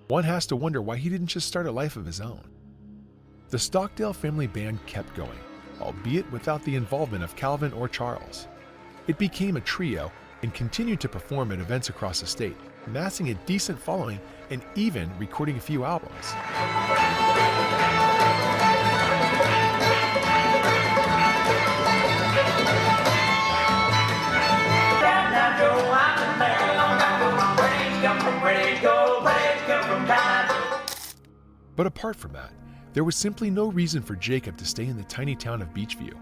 one has to wonder why he didn't just start a life of his own. The Stockdale family band kept going, albeit without the involvement of Calvin or Charles. It became a trio and continued to perform at events across the state, amassing a decent following and even recording a few albums. But apart from that, there was simply no reason for Jacob to stay in the tiny town of Beechview.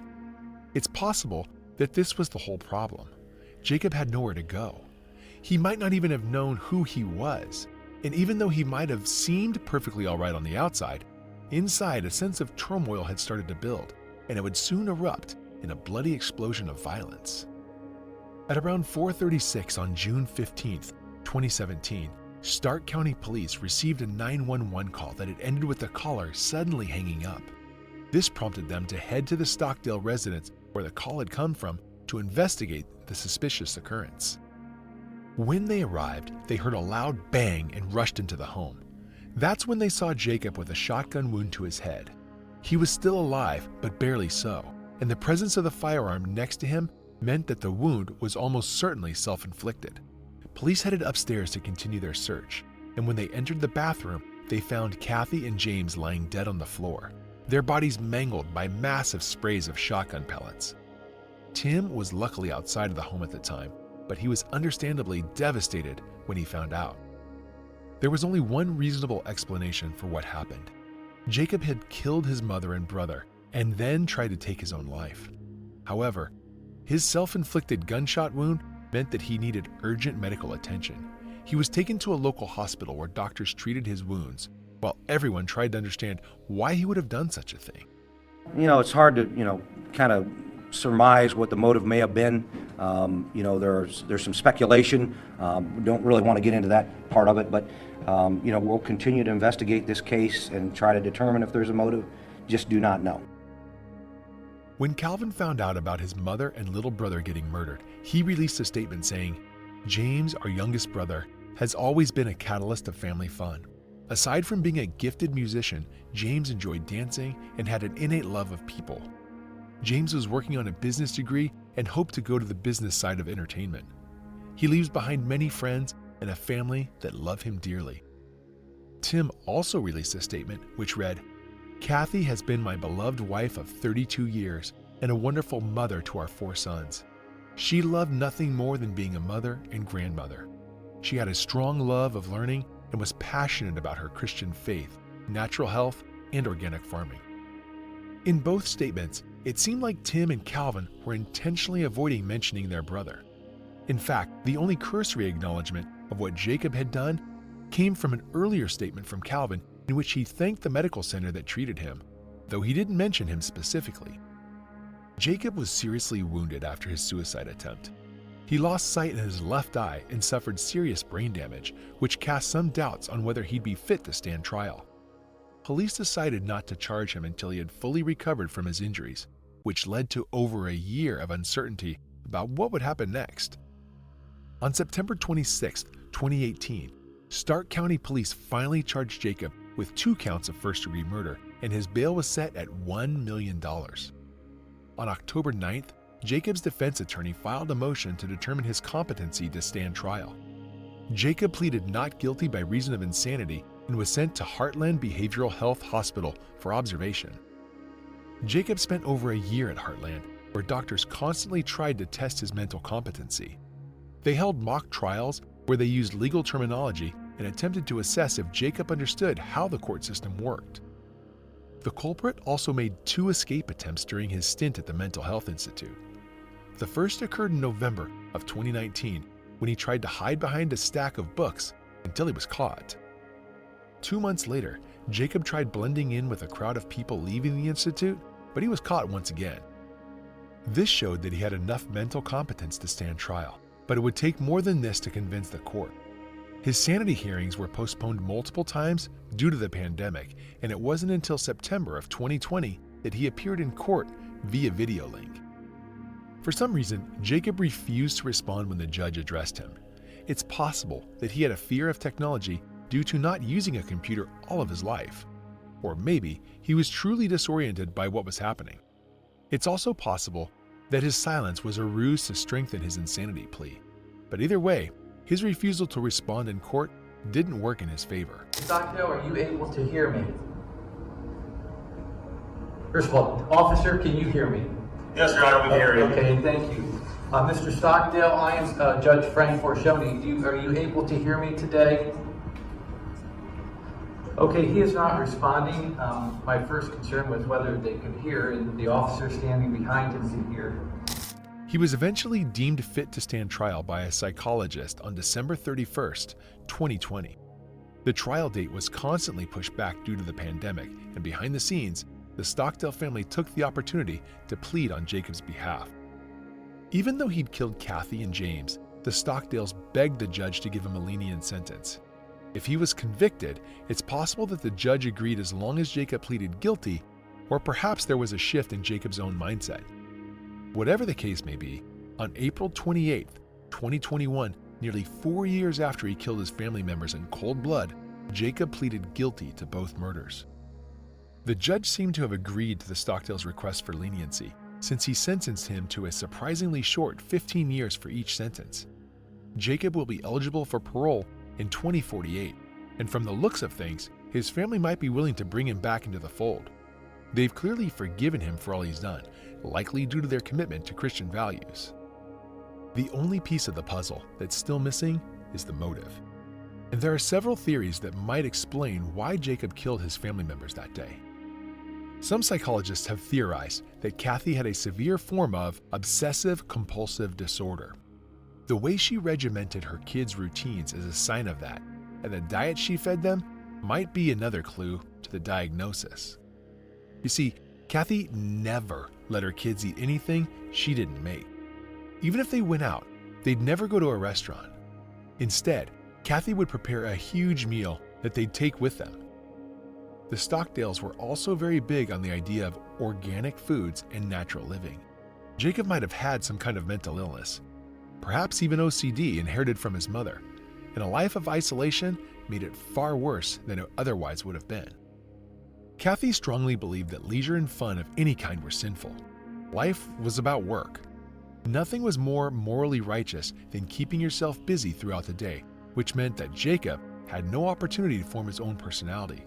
It's possible that this was the whole problem. Jacob had nowhere to go. He might not even have known who he was, and even though he might have seemed perfectly all right on the outside, inside a sense of turmoil had started to build, and it would soon erupt in a bloody explosion of violence. At around 4:36 on June 15th, 2017, Stark County Police received a 911 call that had ended with the caller suddenly hanging up. This prompted them to head to the Stockdale residence where the call had come from to investigate the suspicious occurrence. When they arrived, they heard a loud bang and rushed into the home. That's when they saw Jacob with a shotgun wound to his head. He was still alive, but barely so, and the presence of the firearm next to him meant that the wound was almost certainly self-inflicted. Police headed upstairs to continue their search, and when they entered the bathroom, they found Kathy and James lying dead on the floor, their bodies mangled by massive sprays of shotgun pellets. Tim was luckily outside of the home at the time, but he was understandably devastated when he found out. There was only one reasonable explanation for what happened. Jacob had killed his mother and brother and then tried to take his own life. However, his self-inflicted gunshot wound meant that he needed urgent medical attention. He was taken to a local hospital where doctors treated his wounds, while everyone tried to understand why he would have done such a thing. It's hard to, kind of surmise what the motive may have been. There's some speculation. We don't really want to get into that part of it, but we'll continue to investigate this case and try to determine if there's a motive. Just do not know. When Calvin found out about his mother and little brother getting murdered, he released a statement saying, "James, our youngest brother, has always been a catalyst of family fun. Aside from being a gifted musician, James enjoyed dancing and had an innate love of people. James was working on a business degree and hoped to go to the business side of entertainment. He leaves behind many friends and a family that love him dearly." Tim also released a statement which read, "Kathy has been my beloved wife of 32 years and a wonderful mother to our 4 sons. She loved nothing more than being a mother and grandmother. She had a strong love of learning and was passionate about her Christian faith, natural health, and organic farming." In both statements, it seemed like Tim and Calvin were intentionally avoiding mentioning their brother. In fact, the only cursory acknowledgement of what Jacob had done came from an earlier statement from Calvin in which he thanked the medical center that treated him, though he didn't mention him specifically. Jacob was seriously wounded after his suicide attempt. He lost sight in his left eye and suffered serious brain damage, which cast some doubts on whether he'd be fit to stand trial. Police decided not to charge him until he had fully recovered from his injuries, which led to over a year of uncertainty about what would happen next. On September 26, 2018, Stark County Police finally charged Jacob with 2 counts of first-degree murder, and his bail was set at $1 million. On October 9th, Jacob's defense attorney filed a motion to determine his competency to stand trial. Jacob pleaded not guilty by reason of insanity and was sent to Heartland Behavioral Health Hospital for observation. Jacob spent over a year at Heartland, where doctors constantly tried to test his mental competency. They held mock trials where they used legal terminology and attempted to assess if Jacob understood how the court system worked. The culprit also made 2 escape attempts during his stint at the Mental Health Institute. The first occurred in November of 2019 when he tried to hide behind a stack of books until he was caught. 2 months later, Jacob tried blending in with a crowd of people leaving the institute, but he was caught once again. This showed that he had enough mental competence to stand trial, but it would take more than this to convince the court. His sanity hearings were postponed multiple times due to the pandemic, and it wasn't until September of 2020 that he appeared in court via video link. For some reason, Jacob refused to respond when the judge addressed him. It's possible that he had a fear of technology due to not using a computer all of his life. Or maybe he was truly disoriented by what was happening. It's also possible that his silence was a ruse to strengthen his insanity plea. But either way, his refusal to respond in court didn't work in his favor. Stockdale, are you able to hear me? First of all, officer, can you hear me? Yes, Your Honor, we can hear you. Okay, thank you. Mr. Stockdale, I am Judge Frank Forcioni. Are you able to hear me today? Okay, he is not responding. My first concern was whether they could hear, and the officer standing behind him can hear. He was eventually deemed fit to stand trial by a psychologist on December 31st, 2020. The trial date was constantly pushed back due to the pandemic, and behind the scenes, the Stockdale family took the opportunity to plead on Jacob's behalf. Even though he'd killed Kathy and James, the Stockdales begged the judge to give him a lenient sentence. If he was convicted, it's possible that the judge agreed as long as Jacob pleaded guilty, or perhaps there was a shift in Jacob's own mindset. Whatever the case may be, on April 28, 2021, nearly 4 years after he killed his family members in cold blood, Jacob pleaded guilty to both murders. The judge seemed to have agreed to the Stockdales' request for leniency, since he sentenced him to a surprisingly short 15 years for each sentence. Jacob will be eligible for parole in 2048, and from the looks of things, his family might be willing to bring him back into the fold. They've clearly forgiven him for all he's done, likely due to their commitment to Christian values. The only piece of the puzzle that's still missing is the motive. And there are several theories that might explain why Jacob killed his family members that day. Some psychologists have theorized that Kathy had a severe form of obsessive-compulsive disorder. The way she regimented her kids' routines is a sign of that, and the diet she fed them might be another clue to the diagnosis. You see, Kathy never let her kids eat anything she didn't make. Even if they went out, they'd never go to a restaurant. Instead, Kathy would prepare a huge meal that they'd take with them. The Stockdales were also very big on the idea of organic foods and natural living. Jacob might have had some kind of mental illness, perhaps even OCD inherited from his mother, and a life of isolation made it far worse than it otherwise would have been. Kathy strongly believed that leisure and fun of any kind were sinful. Life was about work. Nothing was more morally righteous than keeping yourself busy throughout the day, which meant that Jacob had no opportunity to form his own personality.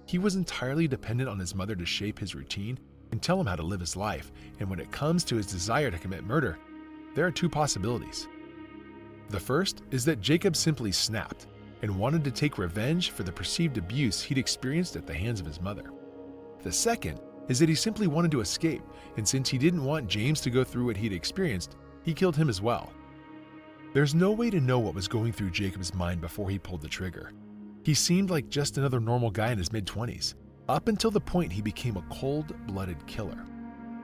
He was entirely dependent on his mother to shape his routine and tell him how to live his life, and when it comes to his desire to commit murder, there are two possibilities. The first is that Jacob simply snapped and wanted to take revenge for the perceived abuse he'd experienced at the hands of his mother. The second is that he simply wanted to escape, and since he didn't want James to go through what he'd experienced, he killed him as well. There's no way to know what was going through Jacob's mind before he pulled the trigger. He seemed like just another normal guy in his mid-20s, up until the point he became a cold-blooded killer.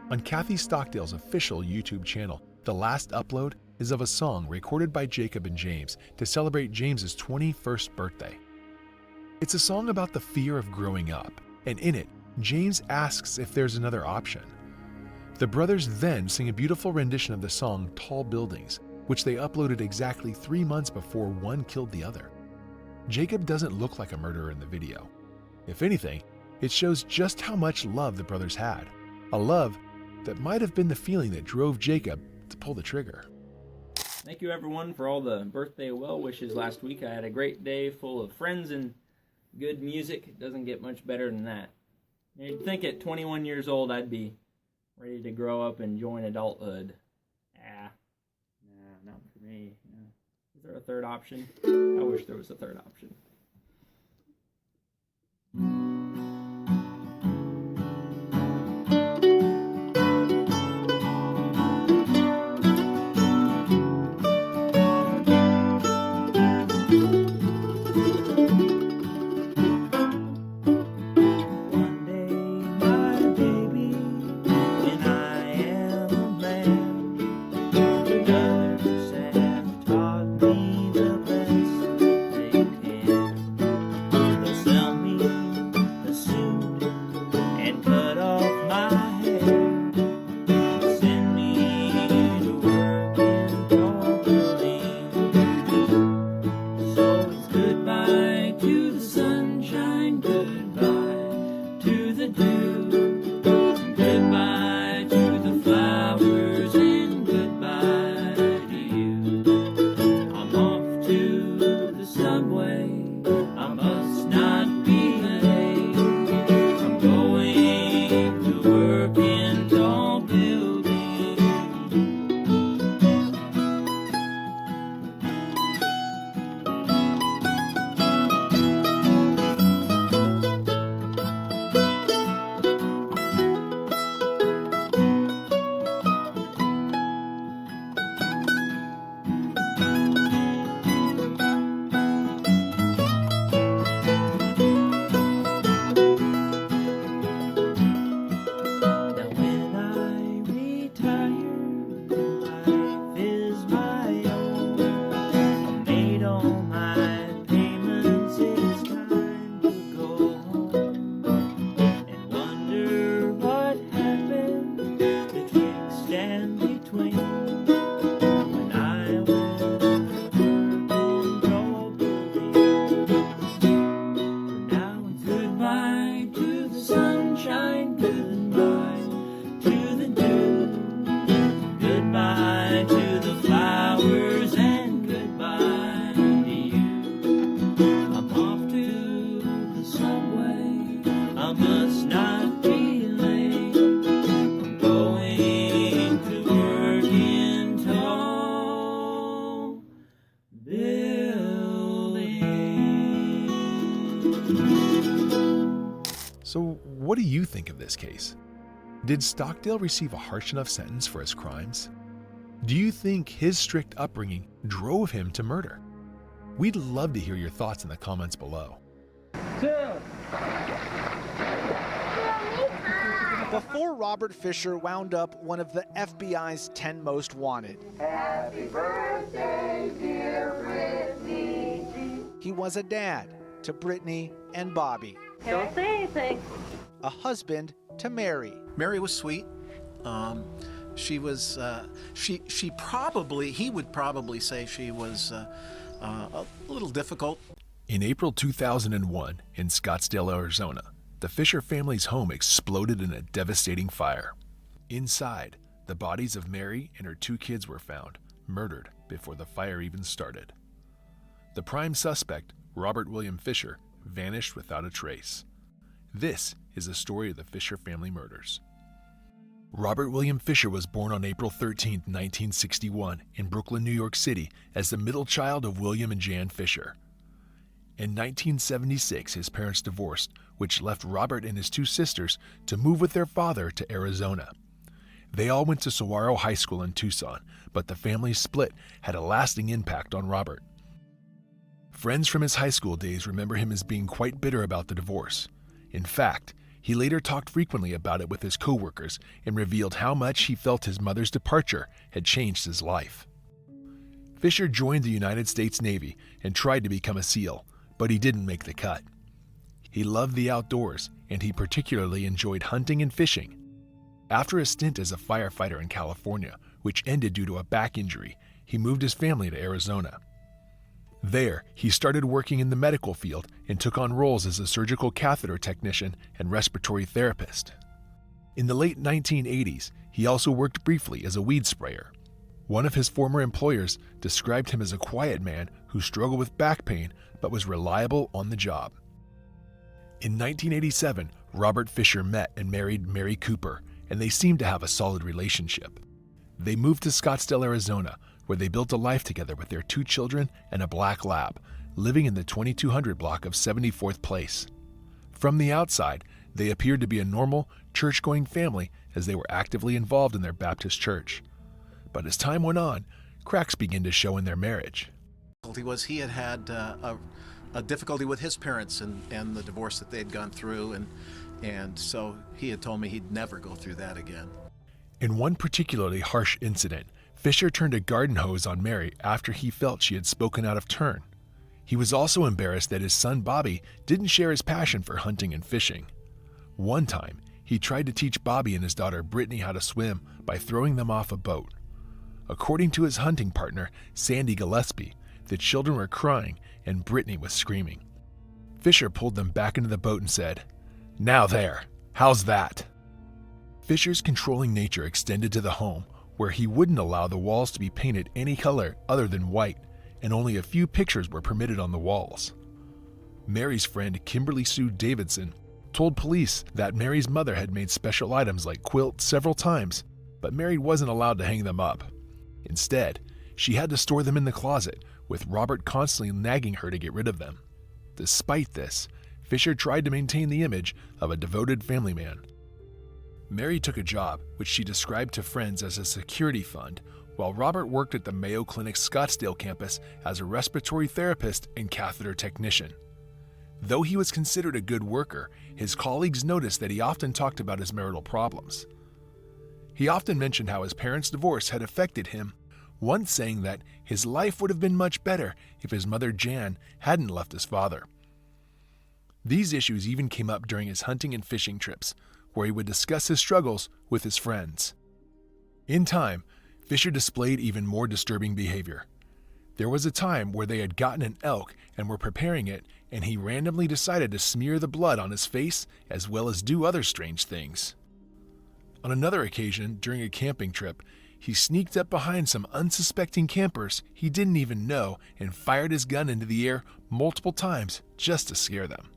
On Kathy Stockdale's official YouTube channel, the last upload is of a song recorded by Jacob and James to celebrate James's 21st birthday. It's a song about the fear of growing up, and in it, James asks if there's another option. The brothers then sing a beautiful rendition of the song Tall Buildings, which they uploaded exactly 3 months before one killed the other. Jacob doesn't look like a murderer in the video. If anything, it shows just how much love the brothers had, a love that might have been the feeling that drove Jacob to pull the trigger. Thank you everyone for all the birthday well wishes last week. I had a great day full of friends and good music. It doesn't get much better than that. You'd think at 21 years old I'd be ready to grow up and join adulthood. Not for me. Is there a third option? I wish there was a third option. Others have taught me the best they can. So what do you think of this case? Did Stockdale receive a harsh enough sentence for his crimes? Do you think his strict upbringing drove him to murder? We'd love to hear your thoughts in the comments below. Before Robert Fisher wound up one of the FBI's 10 most wanted. Happy birthday, dear Brittany. He was a dad to Brittany and Bobby. Don't say anything. A husband to Mary. Mary was sweet. She was, he would probably say she was a little difficult. In April 2001, in Scottsdale, Arizona, the Fisher family's home exploded in a devastating fire. Inside, the bodies of Mary and her 2 kids were found, murdered before the fire even started. The prime suspect, Robert William Fisher, vanished without a trace. This is the story of the Fisher family murders. Robert William Fisher was born on April 13, 1961, in Brooklyn, New York City, as the middle child of William and Jan Fisher. In 1976, his parents divorced, which left Robert and his 2 sisters to move with their father to Arizona. They all went to Saguaro High School in Tucson, but the family's split had a lasting impact on Robert. Friends from his high school days remember him as being quite bitter about the divorce. In fact, he later talked frequently about it with his coworkers and revealed how much he felt his mother's departure had changed his life. Fisher joined the United States Navy and tried to become a SEAL, but he didn't make the cut. He loved the outdoors, and he particularly enjoyed hunting and fishing. After a stint as a firefighter in California, which ended due to a back injury, he moved his family to Arizona. There, he started working in the medical field and took on roles as a surgical catheter technician and respiratory therapist. In the late 1980s, he also worked briefly as a weed sprayer. One of his former employers described him as a quiet man who struggled with back pain but was reliable on the job. In 1987, Robert Fisher met and married Mary Cooper, and they seemed to have a solid relationship. They moved to Scottsdale, Arizona, where they built a life together with their 2 children and a black lab, living in the 2200 block of 74th Place. From the outside, they appeared to be a normal, church-going family as they were actively involved in their Baptist church. But as time went on, cracks began to show in their marriage. He had a difficulty with his parents and the divorce that they'd gone through, and so he had told me he'd never go through that again. In one particularly harsh incident, Fisher turned a garden hose on Mary after he felt she had spoken out of turn. He was also embarrassed that his son Bobby didn't share his passion for hunting and fishing. One time, he tried to teach Bobby and his daughter Brittany how to swim by throwing them off a boat. According to his hunting partner, Sandy Gillespie, the children were crying and Brittany was screaming. Fisher pulled them back into the boat and said, "Now there, how's that?" Fisher's controlling nature extended to the home, where he wouldn't allow the walls to be painted any color other than white, and only a few pictures were permitted on the walls. Mary's friend Kimberly Sue Davidson told police that Mary's mother had made special items like quilts several times, but Mary wasn't allowed to hang them up. Instead, she had to store them in the closet, with Robert constantly nagging her to get rid of them. Despite this, Fisher tried to maintain the image of a devoted family man. Mary took a job, which she described to friends as a security fund, while Robert worked at the Mayo Clinic Scottsdale campus as a respiratory therapist and catheter technician. Though he was considered a good worker, his colleagues noticed that he often talked about his marital problems. He often mentioned how his parents' divorce had affected him, once saying that his life would have been much better if his mother Jan hadn't left his father. These issues even came up during his hunting and fishing trips, where he would discuss his struggles with his friends. In time, Fisher displayed even more disturbing behavior. There was a time where they had gotten an elk and were preparing it, and he randomly decided to smear the blood on his face as well as do other strange things. On another occasion, during a camping trip, he sneaked up behind some unsuspecting campers he didn't even know and fired his gun into the air multiple times just to scare them.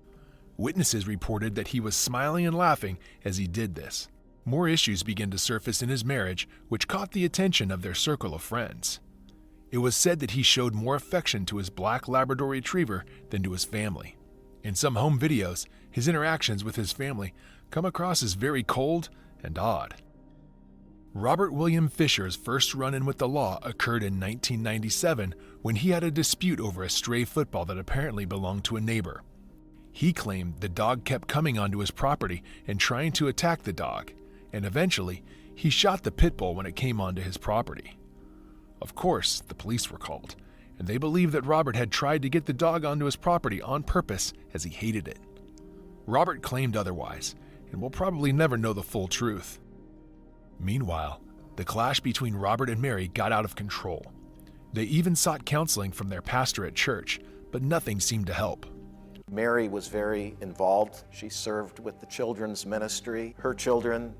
Witnesses reported that he was smiling and laughing as he did this. More issues began to surface in his marriage, which caught the attention of their circle of friends. It was said that he showed more affection to his black Labrador retriever than to his family. In some home videos, his interactions with his family come across as very cold and odd. Robert William Fisher's first run-in with the law occurred in 1997 when he had a dispute over a stray football that apparently belonged to a neighbor. He claimed the dog kept coming onto his property and trying to attack the dog, and eventually he shot the pit bull when it came onto his property. Of course, the police were called, and they believed that Robert had tried to get the dog onto his property on purpose as he hated it. Robert claimed otherwise, and we'll probably never know the full truth. Meanwhile, the clash between Robert and Mary got out of control. They even sought counseling from their pastor at church, but nothing seemed to help. Mary was very involved. She served with the children's ministry. Her children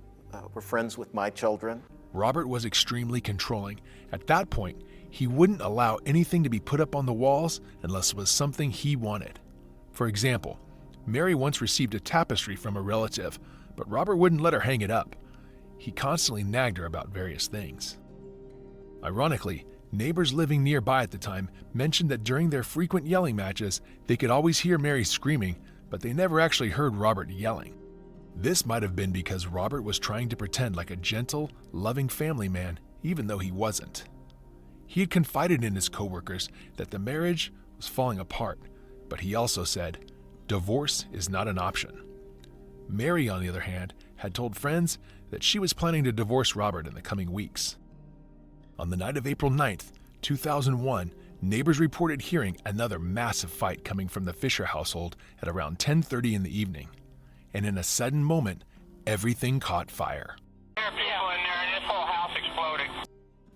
were friends with my children. Robert was extremely controlling. At that point, he wouldn't allow anything to be put up on the walls unless it was something he wanted. For example, Mary once received a tapestry from a relative, but Robert wouldn't let her hang it up. He constantly nagged her about various things. Ironically, neighbors living nearby at the time mentioned that during their frequent yelling matches, they could always hear Mary screaming, but they never actually heard Robert yelling. This might have been because Robert was trying to pretend like a gentle, loving family man, even though he wasn't. He had confided in his coworkers that the marriage was falling apart, but he also said, divorce is not an option. Mary, on the other hand, had told friends that she was planning to divorce Robert in the coming weeks. On the night of April 9th, 2001, neighbors reported hearing another massive fight coming from the Fisher household at around 10:30 in the evening. And in a sudden moment, everything caught fire. There are people in there and this whole house exploded.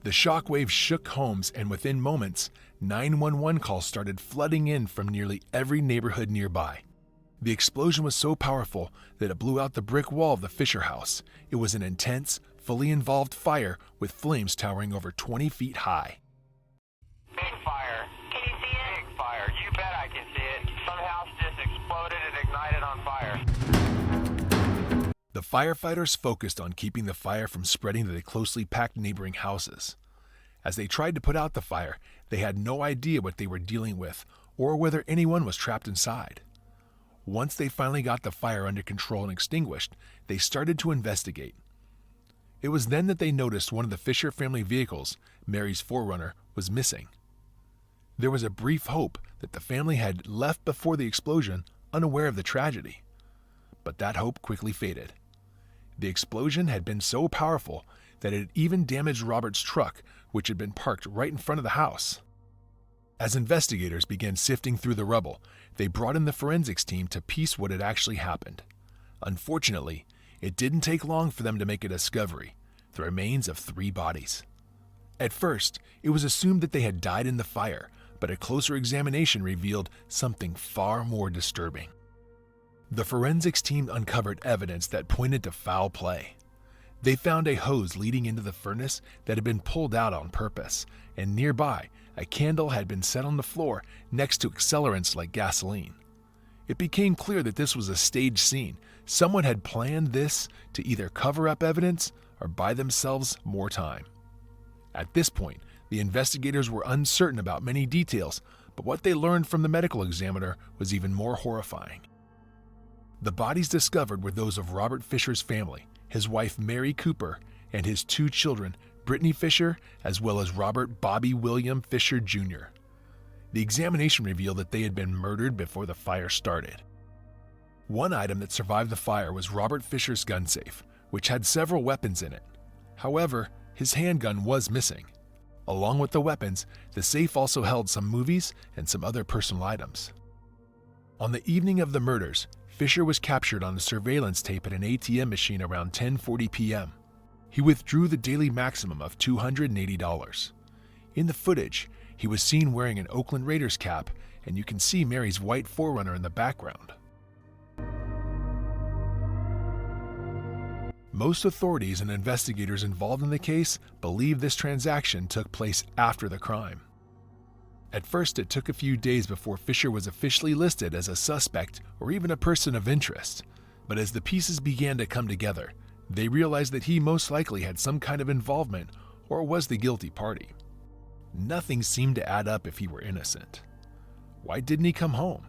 The shockwave shook homes, and within moments, 911 calls started flooding in from nearly every neighborhood nearby. The explosion was so powerful that it blew out the brick wall of the Fisher house. It was an intense, fully involved fire with flames towering over 20 feet high. Big fire. Can you see it? Big fire. You bet I can see it. Some house just exploded and ignited on fire. The firefighters focused on keeping the fire from spreading to the closely packed neighboring houses. As they tried to put out the fire, they had no idea what they were dealing with or whether anyone was trapped inside. Once they finally got the fire under control and extinguished, they started to investigate. It was then that they noticed one of the Fisher family vehicles, Mary's 4Runner, was missing. There was a brief hope that the family had left before the explosion, unaware of the tragedy. But that hope quickly faded. The explosion had been so powerful that it even damaged Robert's truck, which had been parked right in front of the house. As investigators began sifting through the rubble, they brought in the forensics team to piece what had actually happened. Unfortunately, it didn't take long for them to make a discovery: the remains of 3 bodies. At first, it was assumed that they had died in the fire, but a closer examination revealed something far more disturbing. The forensics team uncovered evidence that pointed to foul play. They found a hose leading into the furnace that had been pulled out on purpose, and nearby, a candle had been set on the floor next to accelerants like gasoline. It became clear that this was a staged scene. Someone had planned this to either cover up evidence or buy themselves more time. At this point, the investigators were uncertain about many details, but what they learned from the medical examiner was even more horrifying. The bodies discovered were those of Robert Fisher's family, his wife Mary Cooper, and his 2 children, Brittany Fisher, as well as Robert Bobby William Fisher Jr. The examination revealed that they had been murdered before the fire started. One item that survived the fire was Robert Fisher's gun safe, which had several weapons in it. However, his handgun was missing. Along with the weapons, the safe also held some movies and some other personal items. On the evening of the murders, Fisher was captured on a surveillance tape at an ATM machine around 10:40 p.m. He withdrew the daily maximum of $280. In the footage, he was seen wearing an Oakland Raiders cap, and you can see Mary's white 4Runner in the background. Most authorities and investigators involved in the case believe this transaction took place after the crime. At first, it took a few days before Fisher was officially listed as a suspect or even a person of interest, but as the pieces began to come together, they realized that he most likely had some kind of involvement or was the guilty party. Nothing seemed to add up if he were innocent. Why didn't he come home?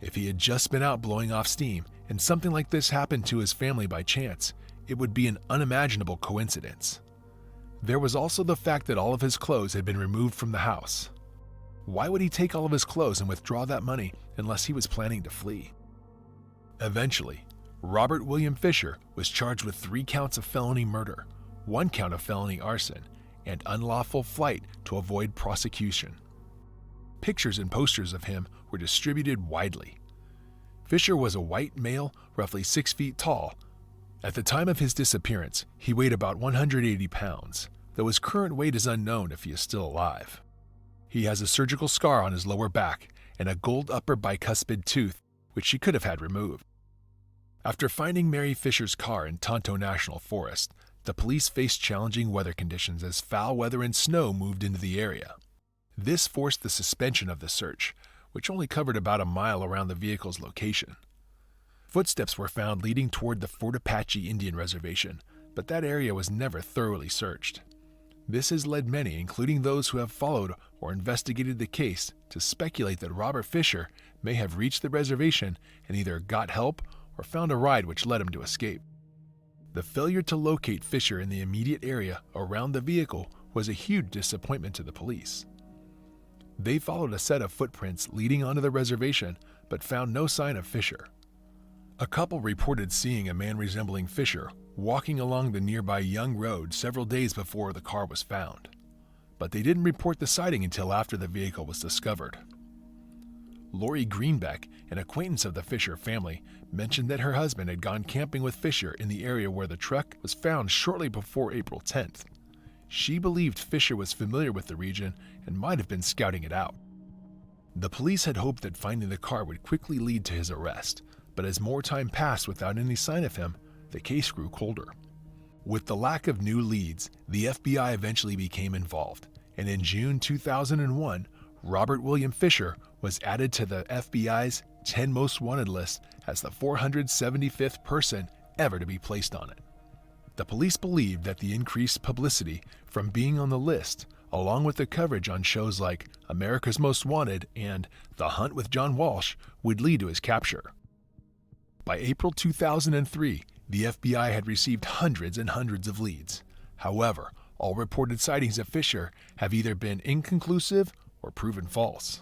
If he had just been out blowing off steam and something like this happened to his family by chance, it would be an unimaginable coincidence. There was also the fact that all of his clothes had been removed from the house. Why would he take all of his clothes and withdraw that money unless he was planning to flee? Eventually, Robert William Fisher was charged with 3 counts of felony murder, 1 count of felony arson, and unlawful flight to avoid prosecution. Pictures and posters of him were distributed widely. Fisher was a white male, roughly 6 feet tall. At the time of his disappearance, he weighed about 180 pounds, though his current weight is unknown if he is still alive. He has a surgical scar on his lower back and a gold upper bicuspid tooth, which she could have had removed. After finding Mary Fisher's car in Tonto National Forest, the police faced challenging weather conditions as foul weather and snow moved into the area. This forced the suspension of the search, which only covered about a mile around the vehicle's location. Footsteps were found leading toward the Fort Apache Indian Reservation, but that area was never thoroughly searched. This has led many, including those who have followed or investigated the case, to speculate that Robert Fisher may have reached the reservation and either got help or found a ride which led him to escape. The failure to locate Fisher in the immediate area around the vehicle was a huge disappointment to the police. They followed a set of footprints leading onto the reservation, but found no sign of Fisher. A couple reported seeing a man resembling Fisher walking along the nearby Young Road several days before the car was found, but they didn't report the sighting until after the vehicle was discovered. Lori Greenbeck, an acquaintance of the Fisher family, mentioned that her husband had gone camping with Fisher in the area where the truck was found shortly before April 10th. She believed Fisher was familiar with the region and might have been scouting it out. The police had hoped that finding the car would quickly lead to his arrest, but as more time passed without any sign of him, the case grew colder. With the lack of new leads, the FBI eventually became involved, and in June 2001, Robert William Fisher was added to the FBI's 10 Most Wanted list as the 475th person ever to be placed on it. The police believed that the increased publicity from being on the list, along with the coverage on shows like America's Most Wanted and The Hunt with John Walsh, would lead to his capture. By April 2003, the FBI had received hundreds and hundreds of leads. However, all reported sightings of Fisher have either been inconclusive or proven false.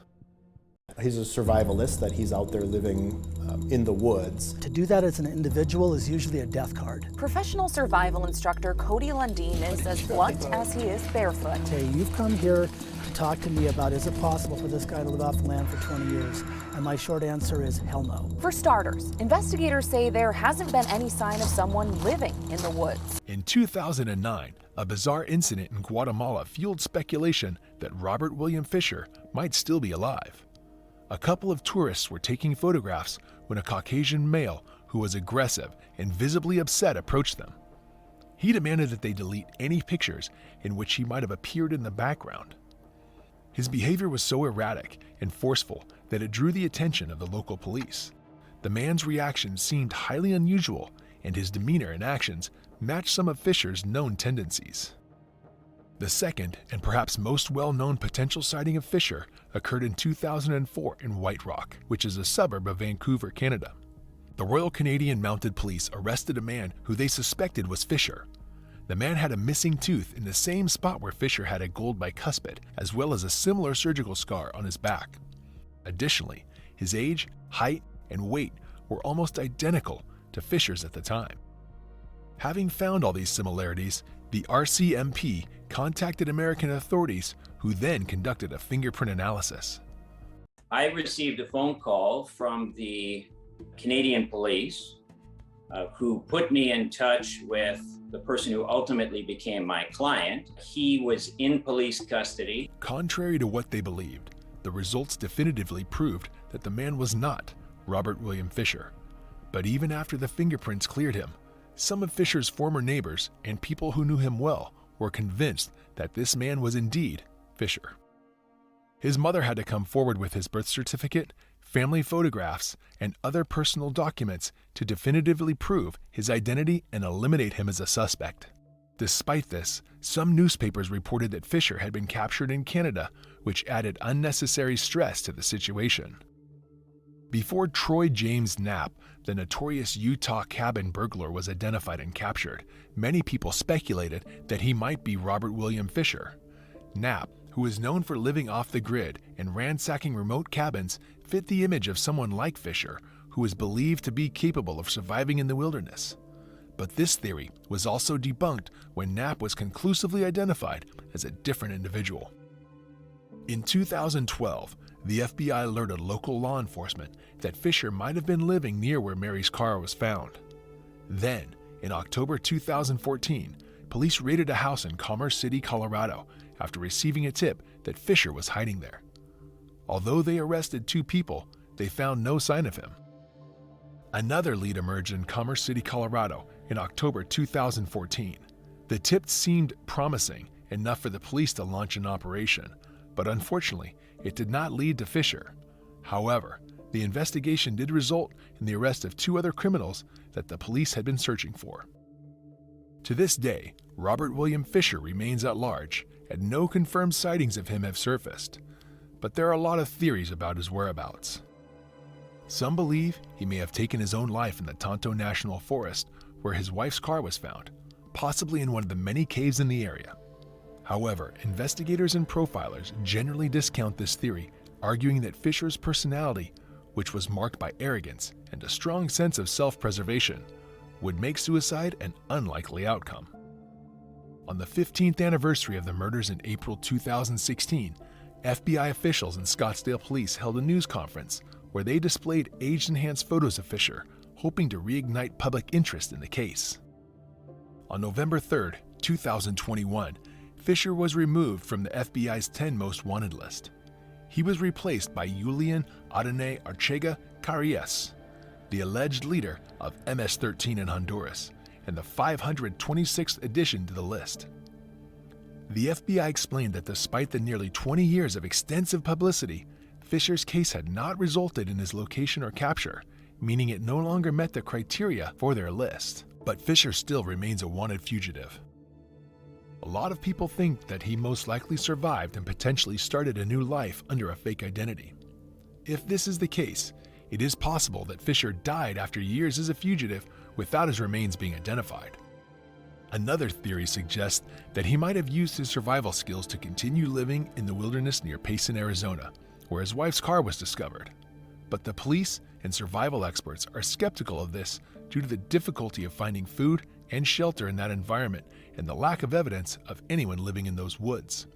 He's a survivalist, that he's out there living in the woods. To do that as an individual is usually a death card. Professional survival instructor Cody Lundeen is as blunt as he is barefoot. Okay, you've come here to talk to me about, is it possible for this guy to live off the land for 20 years? And my short answer is hell no. For starters, investigators say there hasn't been any sign of someone living in the woods. In 2009, a bizarre incident in Guatemala fueled speculation that Robert William Fisher might still be alive. A couple of tourists were taking photographs when a Caucasian male who was aggressive and visibly upset approached them. He demanded that they delete any pictures in which he might have appeared in the background. His behavior was so erratic and forceful that it drew the attention of the local police. The man's reaction seemed highly unusual, and his demeanor and actions matched some of Fisher's known tendencies. The second, and perhaps most well-known potential sighting of Fisher, occurred in 2004 in White Rock, which is a suburb of Vancouver, Canada. The Royal Canadian Mounted Police arrested a man who they suspected was Fisher. The man had a missing tooth in the same spot where Fisher had a gold bicuspid, as well as a similar surgical scar on his back. Additionally, his age, height, and weight were almost identical to Fisher's at the time. Having found all these similarities, the RCMP contacted American authorities, who then conducted a fingerprint analysis. I received a phone call from the Canadian police, who put me in touch with the person who ultimately became my client. He was in police custody. Contrary to what they believed, the results definitively proved that the man was not Robert William Fisher. But even after the fingerprints cleared him, some of Fisher's former neighbors and people who knew him well were convinced that this man was indeed Fisher. His mother had to come forward with his birth certificate, family photographs, and other personal documents to definitively prove his identity and eliminate him as a suspect. Despite this, some newspapers reported that Fisher had been captured in Canada, which added unnecessary stress to the situation. Before Troy James Knapp, the notorious Utah cabin burglar, was identified and captured, many people speculated that he might be Robert William Fisher. Knapp, who was known for living off the grid and ransacking remote cabins, fit the image of someone like Fisher, who was believed to be capable of surviving in the wilderness. But this theory was also debunked when Knapp was conclusively identified as a different individual. In 2012, the FBI alerted local law enforcement that Fisher might have been living near where Mary's car was found. Then, in October 2014, police raided a house in Commerce City, Colorado, after receiving a tip that Fisher was hiding there. Although they arrested 2 people, they found no sign of him. Another lead emerged in Commerce City, Colorado, in October 2014. The tip seemed promising, enough for the police to launch an operation, but unfortunately, it did not lead to Fisher. However, the investigation did result in the arrest of 2 other criminals that the police had been searching for. To this day, Robert William Fisher remains at large, and no confirmed sightings of him have surfaced. But there are a lot of theories about his whereabouts. Some believe he may have taken his own life in the Tonto National Forest, where his wife's car was found, possibly in one of the many caves in the area. However, investigators and profilers generally discount this theory, arguing that Fisher's personality, which was marked by arrogance and a strong sense of self-preservation, would make suicide an unlikely outcome. On the 15th anniversary of the murders in April 2016, FBI officials and Scottsdale Police held a news conference where they displayed age-enhanced photos of Fisher, hoping to reignite public interest in the case. On November 3, 2021, Fisher was removed from the FBI's 10 Most Wanted list. He was replaced by Julian Adonai Archega Carillas, the alleged leader of MS-13 in Honduras, and the 526th addition to the list. The FBI explained that despite the nearly 20 years of extensive publicity, Fisher's case had not resulted in his location or capture, meaning it no longer met the criteria for their list. But Fisher still remains a wanted fugitive. A lot of people think that he most likely survived and potentially started a new life under a fake identity. If this is the case, it is possible that Fisher died after years as a fugitive without his remains being identified. Another theory suggests that he might have used his survival skills to continue living in the wilderness near Payson, Arizona, where his wife's car was discovered. But the police and survival experts are skeptical of this due to the difficulty of finding food and shelter in that environment and the lack of evidence of anyone living in those woods.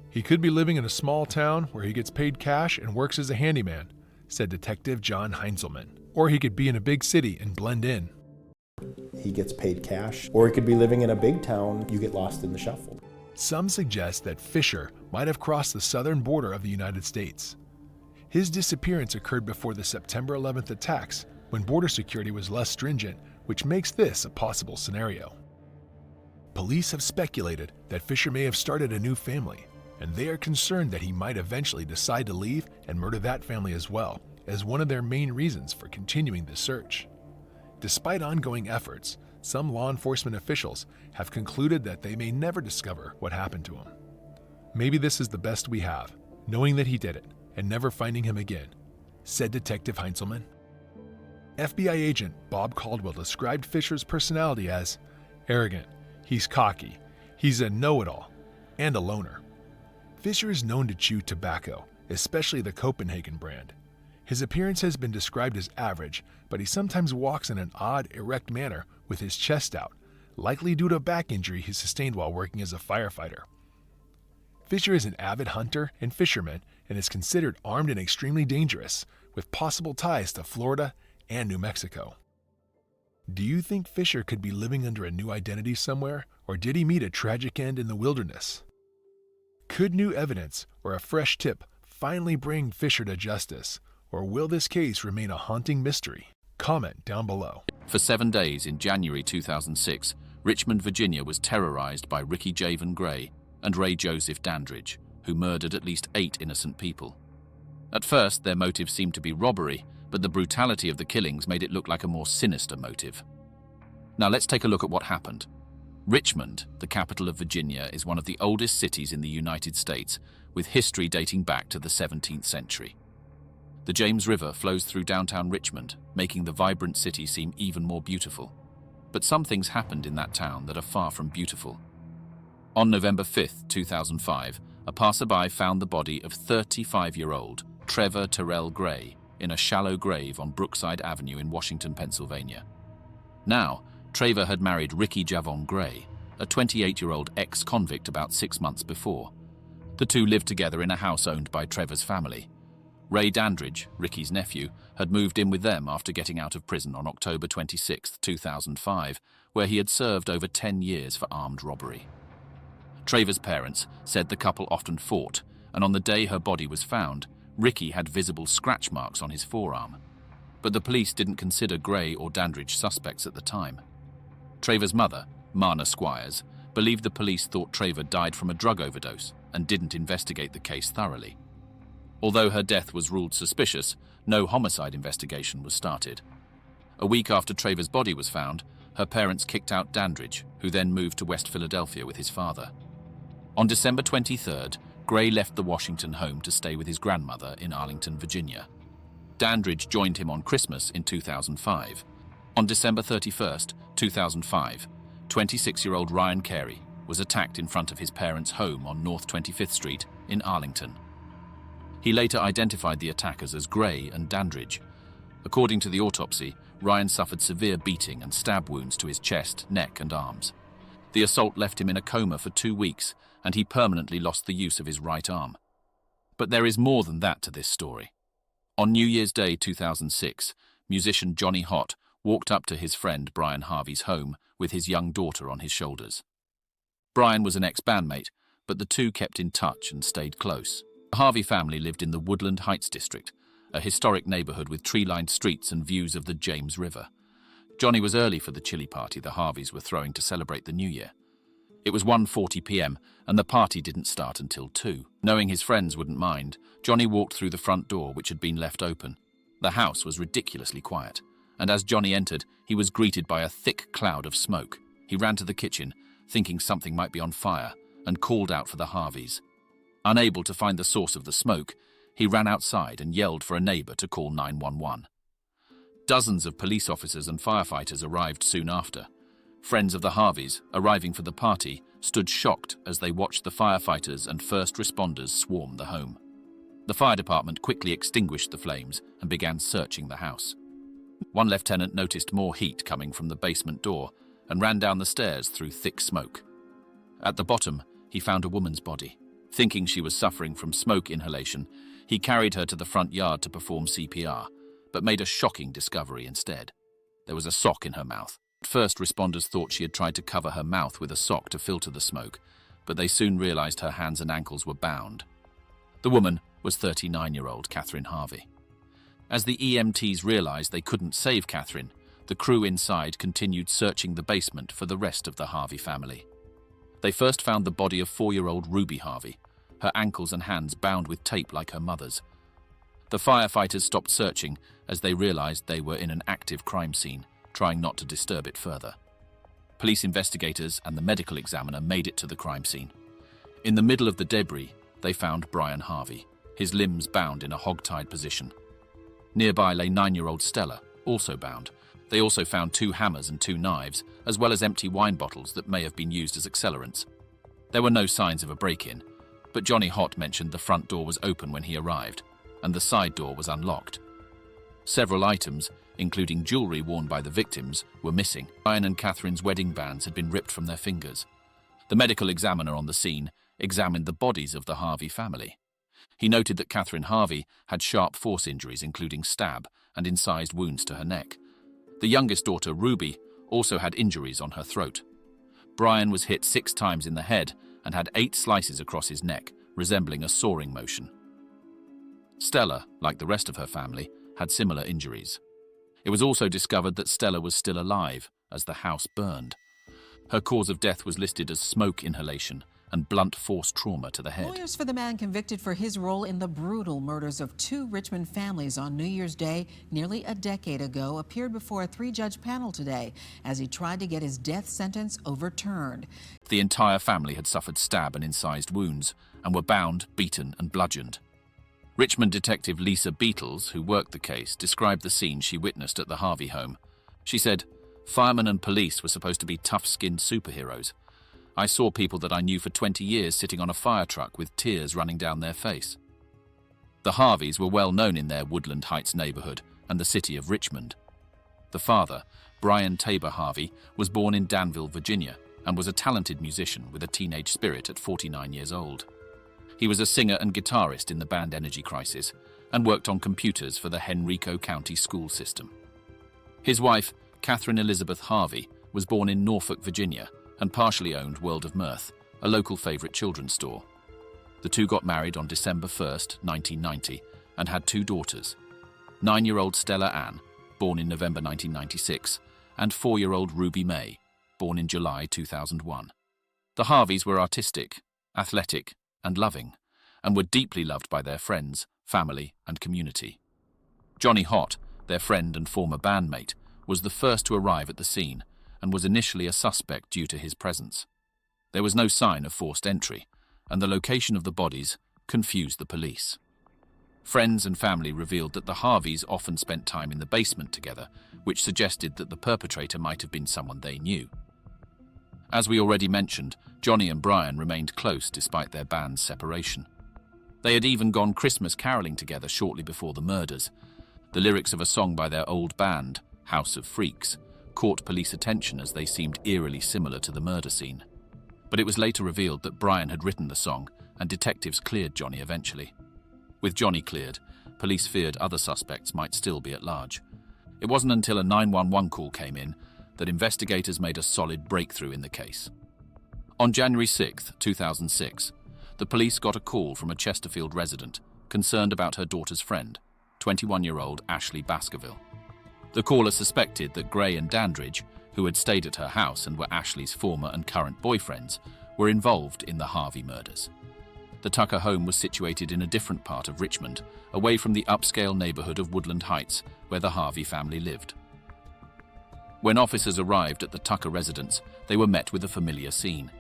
He could be living in a small town where he gets paid cash and works as a handyman, said Detective John Heinzelman. Or he could be in a big city and blend in. He gets paid cash, or he could be living in a big town. You get lost in the shuffle. Some suggest that Fisher might have crossed the southern border of the United States. His disappearance occurred before the September 11th attacks, when border security was less stringent, which makes this a possible scenario. Police have speculated that Fisher may have started a new family, and they are concerned that he might eventually decide to leave and murder that family as well, as one of their main reasons for continuing the search. Despite ongoing efforts, some law enforcement officials have concluded that they may never discover what happened to him. Maybe this is the best we have, knowing that he did it and never finding him again, said Detective Heinzelman. FBI agent Bob Caldwell described Fisher's personality as arrogant, he's cocky, he's a know-it-all, and a loner. Fisher is known to chew tobacco, especially the Copenhagen brand. His appearance has been described as average, but he sometimes walks in an odd, erect manner with his chest out, likely due to a back injury he sustained while working as a firefighter. Fisher is an avid hunter and fisherman and is considered armed and extremely dangerous, with possible ties to Florida and New Mexico. Do you think Fisher could be living under a new identity somewhere, or did he meet a tragic end in the wilderness? Could new evidence or a fresh tip finally bring Fisher to justice, or will this case remain a haunting mystery? Comment down below. For 7 days in January 2006, Richmond, Virginia was terrorized by Ricky Javen Gray and Ray Joseph Dandridge, who murdered at least 8 innocent people. At first, their motive seemed to be robbery, but the brutality of the killings made it look like a more sinister motive. Now let's take a look at what happened. Richmond, the capital of Virginia, is one of the oldest cities in the United States, with history dating back to the 17th century. The James River flows through downtown Richmond, making the vibrant city seem even more beautiful. But some things happened in that town that are far from beautiful. On November 5th, 2005, a passerby found the body of 35-year-old Trevor Terrell Gray in a shallow grave on Brookside Avenue in Washington, Pennsylvania. Now, Trevor had married Ricky Javon Gray, a 28-year-old ex-convict about 6 months before. The two lived together in a house owned by Trevor's family. Ray Dandridge, Ricky's nephew, had moved in with them after getting out of prison on October 26, 2005, where he had served over 10 years for armed robbery. Trevor's parents said the couple often fought, and on the day her body was found, Ricky had visible scratch marks on his forearm. But the police didn't consider Gray or Dandridge suspects at the time. Trevor's mother, Marna Squires, believed the police thought Trevor died from a drug overdose and didn't investigate the case thoroughly. Although her death was ruled suspicious, no homicide investigation was started. A week after Trevor's body was found, her parents kicked out Dandridge, who then moved to West Philadelphia with his father. On December 23rd, Gray left the Washington home to stay with his grandmother in Arlington, Virginia. Dandridge joined him on Christmas in 2005. On December 31st, 2005, 26-year-old Ryan Carey was attacked in front of his parents' home on North 25th Street in Arlington. He later identified the attackers as Gray and Dandridge. According to the autopsy, Ryan suffered severe beating and stab wounds to his chest, neck, and arms. The assault left him in a coma for 2 weeks, and he permanently lost the use of his right arm. But there is more than that to this story. On New Year's Day 2006, musician Johnny Hott walked up to his friend Brian Harvey's home with his young daughter on his shoulders. Brian was an ex-bandmate, but the two kept in touch and stayed close. The Harvey family lived in the Woodland Heights district, a historic neighborhood with tree-lined streets and views of the James River. Johnny was early for the chili party the Harveys were throwing to celebrate the New Year. It was 1:40 p.m. and the party didn't start until 2. Knowing his friends wouldn't mind, Johnny walked through the front door, which had been left open. The house was ridiculously quiet, and as Johnny entered, he was greeted by a thick cloud of smoke. He ran to the kitchen, thinking something might be on fire, and called out for the Harveys. Unable to find the source of the smoke, he ran outside and yelled for a neighbor to call 911. Dozens of police officers and firefighters arrived soon after. Friends of the Harveys, arriving for the party, stood shocked as they watched the firefighters and first responders swarm the home. The fire department quickly extinguished the flames and began searching the house. One lieutenant noticed more heat coming from the basement door and ran down the stairs through thick smoke. At the bottom, he found a woman's body. Thinking she was suffering from smoke inhalation, he carried her to the front yard to perform CPR, but made a shocking discovery instead. There was a sock in her mouth. At first, responders thought she had tried to cover her mouth with a sock to filter the smoke, but they soon realized her hands and ankles were bound. The woman was 39-year-old Catherine Harvey. As the EMTs realized they couldn't save Catherine, the crew inside continued searching the basement for the rest of the Harvey family. They first found the body of 4-year-old Ruby Harvey, her ankles and hands bound with tape like her mother's. The firefighters stopped searching as they realized they were in an active crime scene, trying not to disturb it further. Police investigators and the medical examiner made it to the crime scene. In the middle of the debris, they found Brian Harvey, his limbs bound in a hog-tied position. Nearby lay 9-year-old Stella, also bound. They also found 2 hammers and 2 knives, as well as empty wine bottles that may have been used as accelerants. There were no signs of a break-in, but Johnny Hott mentioned the front door was open when he arrived, and the side door was unlocked. Several items, including jewelry worn by the victims, were missing. Brian and Catherine's wedding bands had been ripped from their fingers. The medical examiner on the scene examined the bodies of the Harvey family. He noted that Catherine Harvey had sharp force injuries, including stab and incised wounds to her neck. The youngest daughter, Ruby, also had injuries on her throat. Brian was hit 6 times in the head and had 8 slices across his neck, resembling a sawing motion. Stella, like the rest of her family, had similar injuries. It was also discovered that Stella was still alive as the house burned. Her cause of death was listed as smoke inhalation and blunt force trauma to the head. Lawyers for the man convicted for his role in the brutal murders of 2 Richmond families on New Year's Day nearly a decade ago appeared before a 3-judge panel today as he tried to get his death sentence overturned. The entire family had suffered stab and incised wounds and were bound, beaten and bludgeoned. Richmond detective Lisa Beatles, who worked the case, described the scene she witnessed at the Harvey home. She said, "Firemen and police were supposed to be tough-skinned superheroes. I saw people that I knew for 20 years sitting on a fire truck with tears running down their face." The Harveys were well known in their Woodland Heights neighborhood and the city of Richmond. The father, Brian Tabor Harvey, was born in Danville, Virginia, and was a talented musician with a teenage spirit at 49 years old. He was a singer and guitarist in the band Energy Crisis and worked on computers for the Henrico County school system. His wife, Catherine Elizabeth Harvey, was born in Norfolk, Virginia, and partially owned World of Mirth, a local favorite children's store. The two got married on December 1st, 1990, and had 2 daughters, 9-year-old Stella Ann, born in November 1996, and 4-year-old Ruby May, born in July 2001. The Harveys were artistic, athletic, and loving, and were deeply loved by their friends, family, and community. Johnny Hott, their friend and former bandmate, was the first to arrive at the scene and was initially a suspect due to his presence. There was no sign of forced entry, and the location of the bodies confused the police. Friends and family revealed that the Harveys often spent time in the basement together, which suggested that the perpetrator might have been someone they knew. As we already mentioned, Johnny and Brian remained close despite their band's separation. They had even gone Christmas caroling together shortly before the murders. The lyrics of a song by their old band, House of Freaks, caught police attention as they seemed eerily similar to the murder scene. But it was later revealed that Brian had written the song, and detectives cleared Johnny eventually. With Johnny cleared, police feared other suspects might still be at large. It wasn't until a 911 call came in that investigators made a solid breakthrough in the case. On January 6, 2006, the police got a call from a Chesterfield resident concerned about her daughter's friend, 21-year-old Ashley Baskerville. The caller suspected that Gray and Dandridge, who had stayed at her house and were Ashley's former and current boyfriends, were involved in the Harvey murders. The Tucker home was situated in a different part of Richmond, away from the upscale neighborhood of Woodland Heights, where the Harvey family lived. When officers arrived at the Tucker residence, they were met with a familiar scene.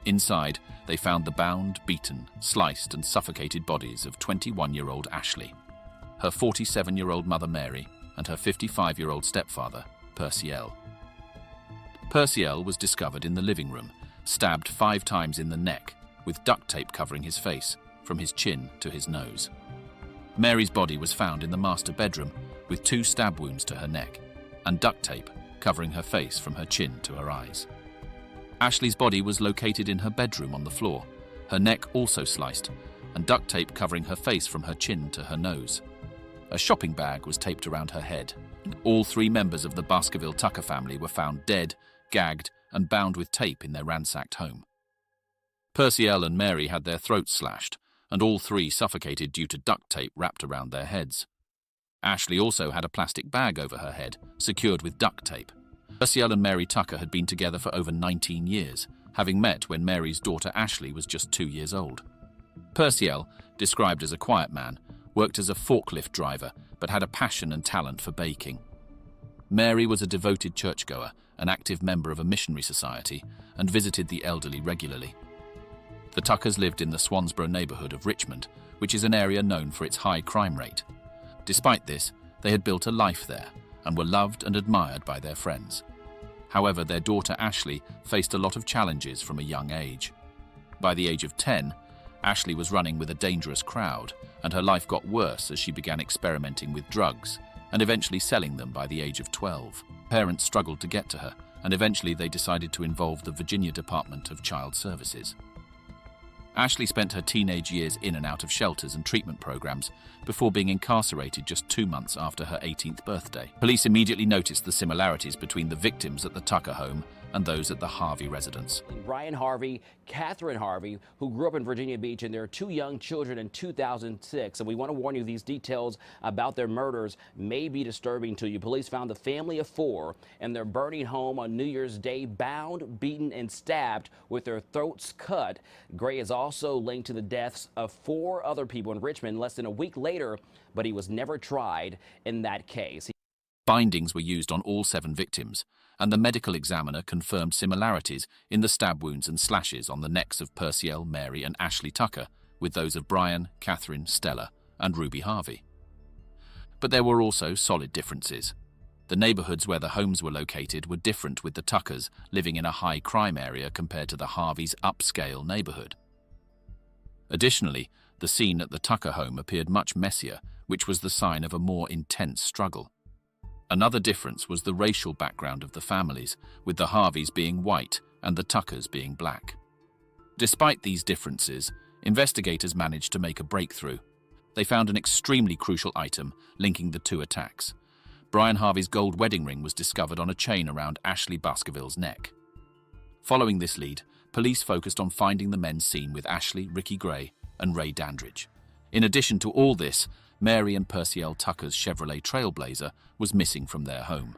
Inside, they found the bound, beaten, sliced and suffocated bodies of 21-year-old Ashley, her 47-year-old mother Mary, and her 55-year-old stepfather, Percy L. Percy L was discovered in the living room, stabbed 5 times in the neck, with duct tape covering his face, from his chin to his nose. Mary's body was found in the master bedroom, with 2 stab wounds to her neck, and duct tape covering her face from her chin to her eyes. Ashley's body was located in her bedroom on the floor, her neck also sliced, and duct tape covering her face from her chin to her nose. A shopping bag was taped around her head. All 3 members of the Baskerville Tucker family were found dead, gagged, and bound with tape in their ransacked home. Percy L and Mary had their throats slashed, and all 3 suffocated due to duct tape wrapped around their heads. Ashley also had a plastic bag over her head, secured with duct tape. Percy L and Mary Tucker had been together for over 19 years, having met when Mary's daughter Ashley was just 2 years old. Percy L, described as a quiet man, worked as a forklift driver, but had a passion and talent for baking. Mary was a devoted churchgoer, an active member of a missionary society, and visited the elderly regularly. The Tuckers lived in the Swansboro neighborhood of Richmond, which is an area known for its high crime rate. Despite this, they had built a life there and were loved and admired by their friends. However, their daughter Ashley faced a lot of challenges from a young age. By the age of 10, Ashley was running with a dangerous crowd, and her life got worse as she began experimenting with drugs and eventually selling them by the age of 12. Parents struggled to get to her, and eventually they decided to involve the Virginia Department of Child Services. Ashley spent her teenage years in and out of shelters and treatment programs before being incarcerated just 2 months after her 18th birthday. Police immediately noticed the similarities between the victims at the Tucker home and those at the Harvey residence. Brian Harvey, Catherine Harvey, who grew up in Virginia Beach, and their 2 young children in 2006. And we want to warn you, these details about their murders may be disturbing to you. Police found the family of 4 in their burning home on New Year's Day, bound, beaten, and stabbed with their throats cut. Gray is also linked to the deaths of 4 other people in Richmond less than a week later, but he was never tried in that case. Bindings were used on all 7 victims, and the medical examiner confirmed similarities in the stab wounds and slashes on the necks of Percy L, Mary, and Ashley Tucker with those of Brian, Catherine, Stella, and Ruby Harvey. But there were also solid differences. The neighborhoods where the homes were located were different, with the Tuckers living in a high crime area compared to the Harveys' upscale neighborhood. Additionally, the scene at the Tucker home appeared much messier, which was the sign of a more intense struggle. Another difference was the racial background of the families, with the Harveys being white and the Tuckers being black. Despite these differences, investigators managed to make a breakthrough. They found an extremely crucial item linking the two attacks. Brian Harvey's gold wedding ring was discovered on a chain around Ashley Baskerville's neck. Following this lead, police focused on finding the men seen with Ashley, Ricky Gray, and Ray Dandridge. In addition to all this, Mary and Perciel Tucker's Chevrolet Trailblazer was missing from their home.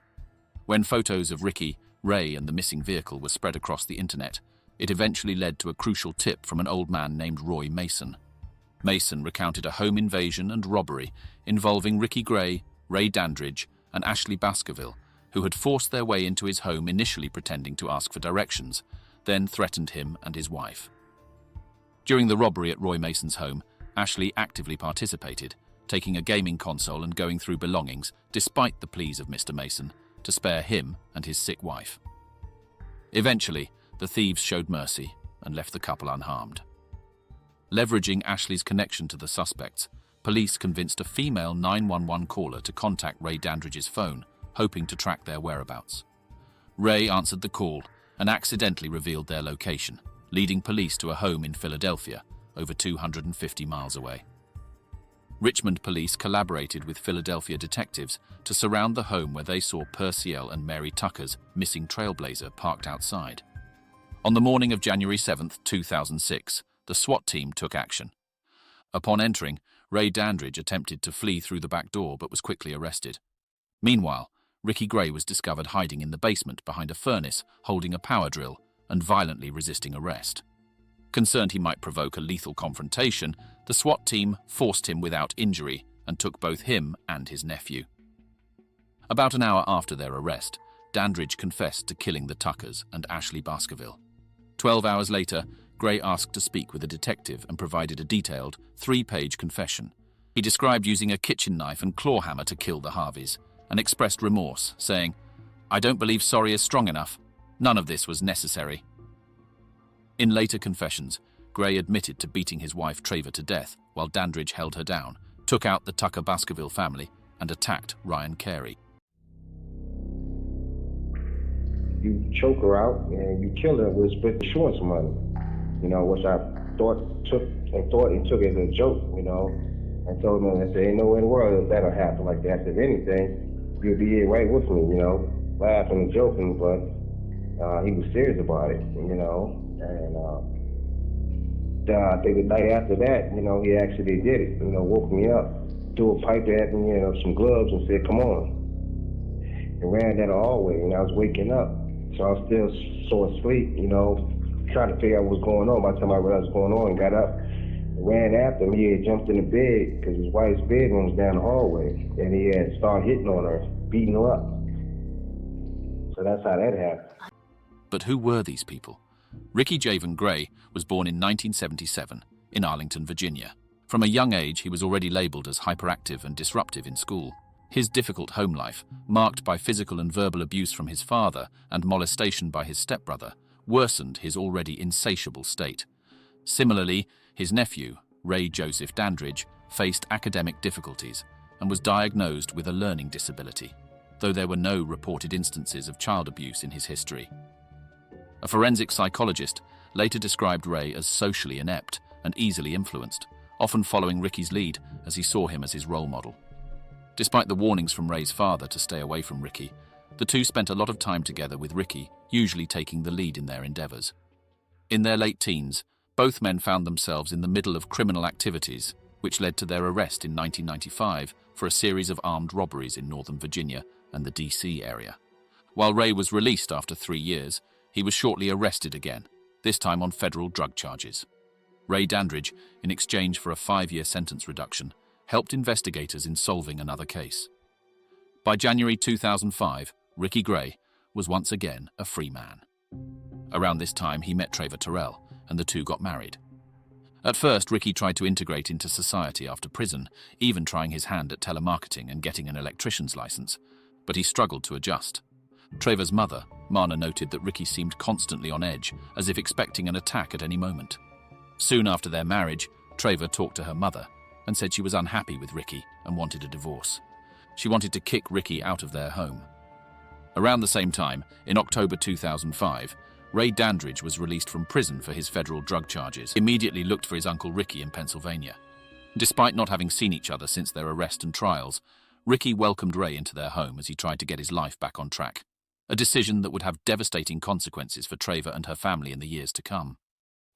When photos of Ricky, Ray, and the missing vehicle were spread across the internet, it eventually led to a crucial tip from an old man named Roy Mason. Mason recounted a home invasion and robbery involving Ricky Gray, Ray Dandridge, and Ashley Baskerville, who had forced their way into his home, initially pretending to ask for directions, then threatened him and his wife. During the robbery at Roy Mason's home, Ashley actively participated, taking a gaming console and going through belongings, despite the pleas of Mr. Mason, to spare him and his sick wife. Eventually, the thieves showed mercy and left the couple unharmed. Leveraging Ashley's connection to the suspects, police convinced a female 911 caller to contact Ray Dandridge's phone, hoping to track their whereabouts. Ray answered the call and accidentally revealed their location, leading police to a home in Philadelphia, over 250 miles away. Richmond police collaborated with Philadelphia detectives to surround the home where they saw Perciel and Mary Tucker's missing Trailblazer parked outside. On the morning of January 7, 2006, the SWAT team took action. Upon entering, Ray Dandridge attempted to flee through the back door but was quickly arrested. Meanwhile, Ricky Gray was discovered hiding in the basement behind a furnace, holding a power drill and violently resisting arrest. Concerned he might provoke a lethal confrontation, the SWAT team forced him without injury and took both him and his nephew. About an hour after their arrest, Dandridge confessed to killing the Tuckers and Ashley Baskerville. 12 hours later, Gray asked to speak with a detective and provided a detailed 3-page confession. He described using a kitchen knife and claw hammer to kill the Harveys and expressed remorse, saying, "I don't believe sorry is strong enough. None of this was necessary." In later confessions, Gray admitted to beating his wife Traver to death while Dandridge held her down, took out the Tucker Baskerville family, and attacked Ryan Carey. You choke her out and you kill her with split insurance money, which I took it as a joke, and told him, I said, ain't nowhere in the world that that'll happen like that. If anything, you'll be right with me, laughing and joking, but he was serious about it, and I think the night after that, he actually did it, woke me up, threw a pipe at me, some gloves, and said, come on, and ran down the hallway, and I was waking up. So I was still so asleep, trying to figure out what's going on. By the time I realized what's going on, got up, ran after him. He had jumped in the bed because his wife's bedroom was down the hallway, and he had started hitting on her, beating her up. So that's how that happened. But who were these people? Ricky Javen Gray was born in 1977 in Arlington, Virginia. From a young age, he was already labeled as hyperactive and disruptive in school. His difficult home life, marked by physical and verbal abuse from his father and molestation by his stepbrother, worsened his already insatiable state. Similarly, his nephew, Ray Joseph Dandridge, faced academic difficulties and was diagnosed with a learning disability, though there were no reported instances of child abuse in his history. A forensic psychologist later described Ray as socially inept and easily influenced, often following Ricky's lead as he saw him as his role model. Despite the warnings from Ray's father to stay away from Ricky, the two spent a lot of time together with Ricky, usually taking the lead in their endeavors. In their late teens, both men found themselves in the middle of criminal activities, which led to their arrest in 1995 for a series of armed robberies in Northern Virginia and the D.C. area. While Ray was released after 3 years, he was shortly arrested again, this time on federal drug charges. Ray Dandridge, in exchange for a 5-year sentence reduction, helped investigators in solving another case. By January 2005, Ricky Gray was once again a free man. Around this time, he met Traver Terrell, and the two got married. At first, Ricky tried to integrate into society after prison, even trying his hand at telemarketing and getting an electrician's license, but he struggled to adjust. Trevor's mother, Marna, noted that Ricky seemed constantly on edge, as if expecting an attack at any moment. Soon after their marriage, Trevor talked to her mother and said she was unhappy with Ricky and wanted a divorce. She wanted to kick Ricky out of their home. Around the same time, in October 2005, Ray Dandridge was released from prison for his federal drug charges. He immediately looked for his uncle Ricky in Pennsylvania. Despite not having seen each other since their arrest and trials, Ricky welcomed Ray into their home as he tried to get his life back on track, a decision that would have devastating consequences for Trevor and her family in the years to come.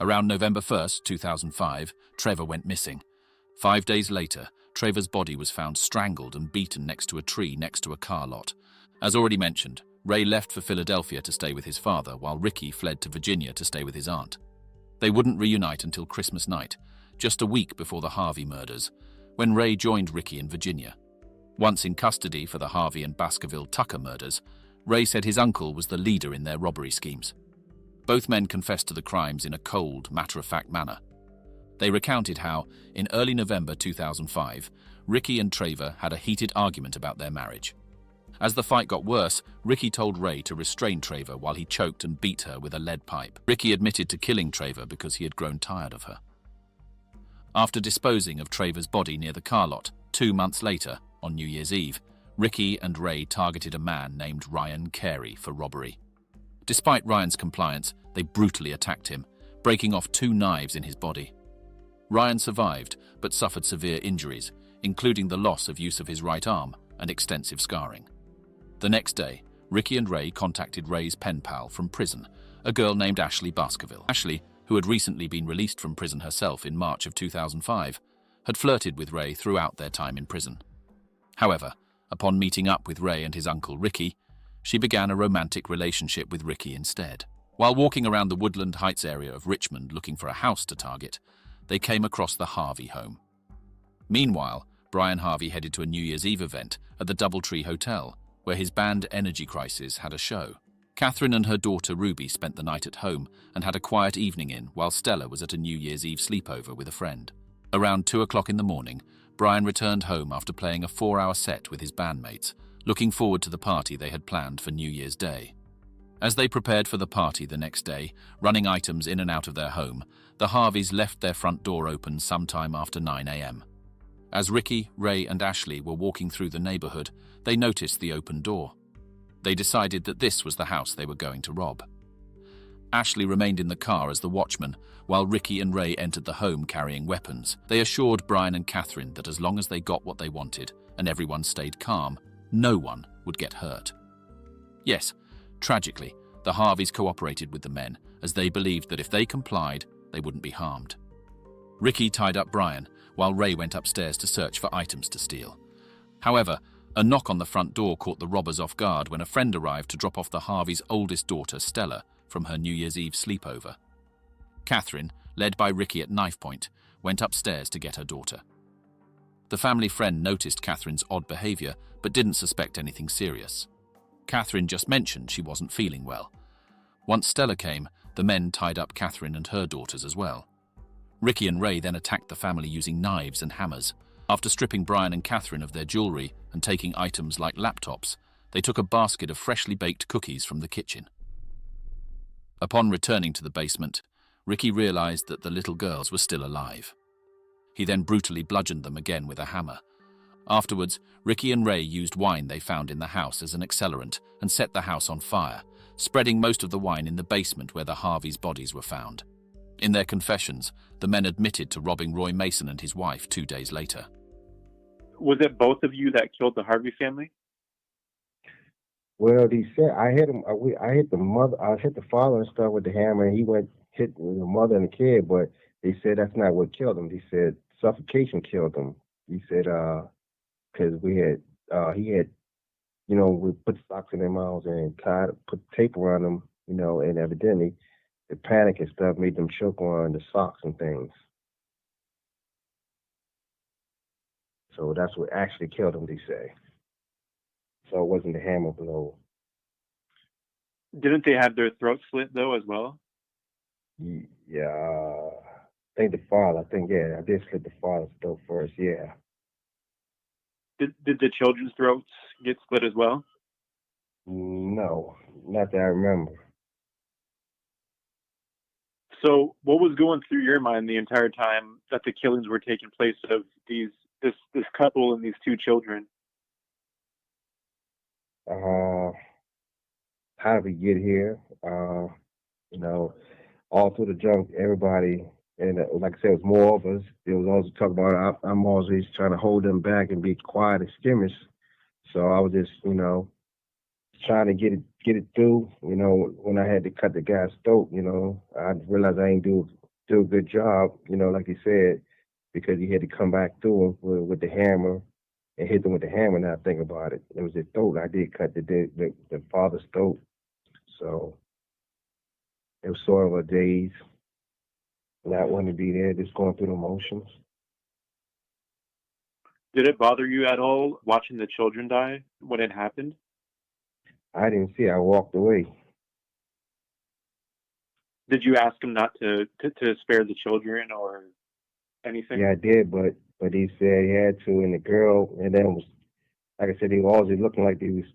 Around November 1st, 2005, Trevor went missing. 5 days later, Trevor's body was found strangled and beaten next to a tree next to a car lot. As already mentioned, Ray left for Philadelphia to stay with his father, while Ricky fled to Virginia to stay with his aunt. They wouldn't reunite until Christmas night, just a week before the Harvey murders, when Ray joined Ricky in Virginia. Once in custody for the Harvey and Baskerville Tucker murders, Ray said his uncle was the leader in their robbery schemes. Both men confessed to the crimes in a cold, matter-of-fact manner. They recounted how, in early November 2005, Ricky and Trevor had a heated argument about their marriage. As the fight got worse, Ricky told Ray to restrain Trevor while he choked and beat her with a lead pipe. Ricky admitted to killing Trevor because he had grown tired of her. After disposing of Trevor's body near the car lot, 2 months later, on New Year's Eve, Ricky and Ray targeted a man named Ryan Carey for robbery. Despite Ryan's compliance, they brutally attacked him, breaking off 2 knives in his body. Ryan survived, but suffered severe injuries, including the loss of use of his right arm and extensive scarring. The next day, Ricky and Ray contacted Ray's pen pal from prison, a girl named Ashley Baskerville. Ashley, who had recently been released from prison herself in March of 2005, had flirted with Ray throughout their time in prison. However, upon meeting up with Ray and his uncle Ricky, she began a romantic relationship with Ricky instead. While walking around the Woodland Heights area of Richmond looking for a house to target, they came across the Harvey home. Meanwhile, Brian Harvey headed to a New Year's Eve event at the Doubletree Hotel, where his band Energy Crisis had a show. Catherine and her daughter Ruby spent the night at home and had a quiet evening in, while Stella was at a New Year's Eve sleepover with a friend. Around 2 o'clock in the morning, Brian returned home after playing a 4-hour set with his bandmates, looking forward to the party they had planned for New Year's Day. As they prepared for the party the next day, running items in and out of their home, the Harveys left their front door open sometime after 9 a.m. As Ricky, Ray, and Ashley were walking through the neighborhood, they noticed the open door. They decided that this was the house they were going to rob. Ashley remained in the car as the watchman, while Ricky and Ray entered the home carrying weapons. They assured Brian and Catherine that as long as they got what they wanted and everyone stayed calm, no one would get hurt. Yes, tragically, the Harveys cooperated with the men, as they believed that if they complied, they wouldn't be harmed. Ricky tied up Brian, while Ray went upstairs to search for items to steal. However, a knock on the front door caught the robbers off guard when a friend arrived to drop off the Harveys' oldest daughter, Stella, from her New Year's Eve sleepover. Catherine, led by Ricky at knife point, went upstairs to get her daughter. The family friend noticed Catherine's odd behavior, but didn't suspect anything serious. Catherine just mentioned she wasn't feeling well. Once Stella came, the men tied up Catherine and her daughters as well. Ricky and Ray then attacked the family using knives and hammers. After stripping Brian and Catherine of their jewelry and taking items like laptops, they took a basket of freshly baked cookies from the kitchen. Upon returning to the basement, Ricky realized that the little girls were still alive. He then brutally bludgeoned them again with a hammer. Afterwards, Ricky and Ray used wine they found in the house as an accelerant and set the house on fire, spreading most of the wine in the basement where the Harveys' bodies were found. In their confessions, the men admitted to robbing Roy Mason and his wife 2 days later. Was it both of you that killed the Harvey family? Well, he said I hit him. I hit the mother. I hit the father and stuff with the hammer, and he went hit the mother and the kid. But they said that's not what killed him. They said suffocation killed him. He said because he had, we put socks in their mouths and put tape around them, and evidently the panic and stuff made them choke on the socks and things. So that's what actually killed him, they say. So it wasn't the hammer blow. Didn't they have their throats slit, though, as well? Yeah. I think the father. I think, yeah, I did slit the father's throat first. Yeah. Did the children's throats get slit as well? No, not that I remember. So, what was going through your mind the entire time that the killings were taking place of this couple and these two children? How did we get here? You know, all through the junk, everybody, and like I said, it was more of us. It was also talking about I'm always trying to hold them back and be quiet and skimmish. So I was just, trying to get it through. When I had to cut the guy's throat, I realized I ain't do a good job. Like he said, because he had to come back through him with the hammer and hit them with the hammer. Now I think about it, it was the throat. I did cut the father's throat. So it was sort of a daze, not wanting to be there, just going through the motions. Did it bother you at all watching the children die when it happened? I didn't see it. I walked away. Did you ask him not to spare the children or anything? Yeah, I did, but he said he had to, and the girl, and then was, like I said, he was always looking like he was,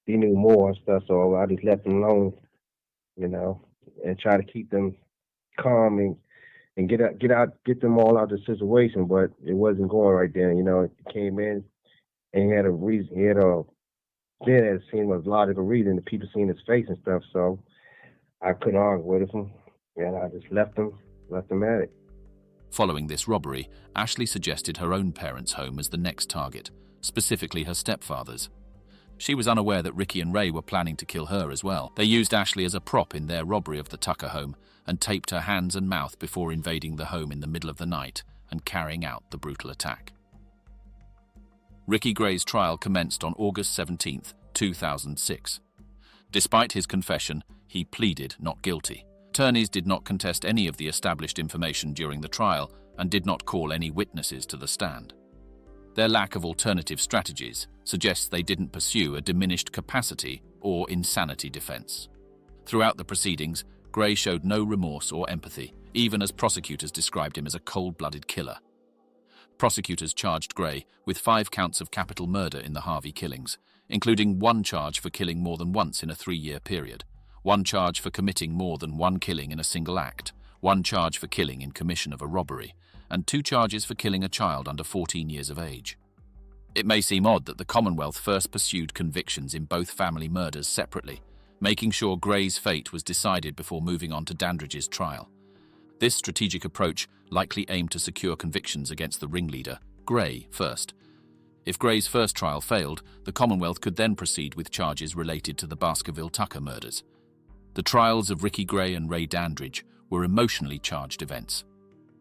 he knew more and stuff, so I just left him alone, and try to keep them calm and get them all out of the situation, but it wasn't going right then. He came in and he had a reason. Then it seemed a logical reason. The people seen his face and stuff, so I couldn't argue with him, and I just left him at it. Following this robbery, Ashley suggested her own parents' home as the next target, specifically her stepfather's. She was unaware that Ricky and Ray were planning to kill her as well. They used Ashley as a prop in their robbery of the Tucker home and taped her hands and mouth before invading the home in the middle of the night and carrying out the brutal attack. Ricky Gray's trial commenced on August 17, 2006. Despite his confession, he pleaded not guilty. Attorneys did not contest any of the established information during the trial and did not call any witnesses to the stand. Their lack of alternative strategies suggests they didn't pursue a diminished capacity or insanity defense. Throughout the proceedings, Gray showed no remorse or empathy, even as prosecutors described him as a cold-blooded killer. Prosecutors charged Gray with 5 counts of capital murder in the Harvey killings, including 1 charge for killing more than once in a 3-year period, 1 charge for committing more than 1 killing in a single act, 1 charge for killing in commission of a robbery, and 2 charges for killing a child under 14 years of age. It may seem odd that the Commonwealth first pursued convictions in both family murders separately, making sure Gray's fate was decided before moving on to Dandridge's trial. This strategic approach likely aimed to secure convictions against the ringleader, Gray, first. If Gray's first trial failed, the Commonwealth could then proceed with charges related to the Baskerville Tucker murders. The trials of Ricky Gray and Ray Dandridge were emotionally charged events.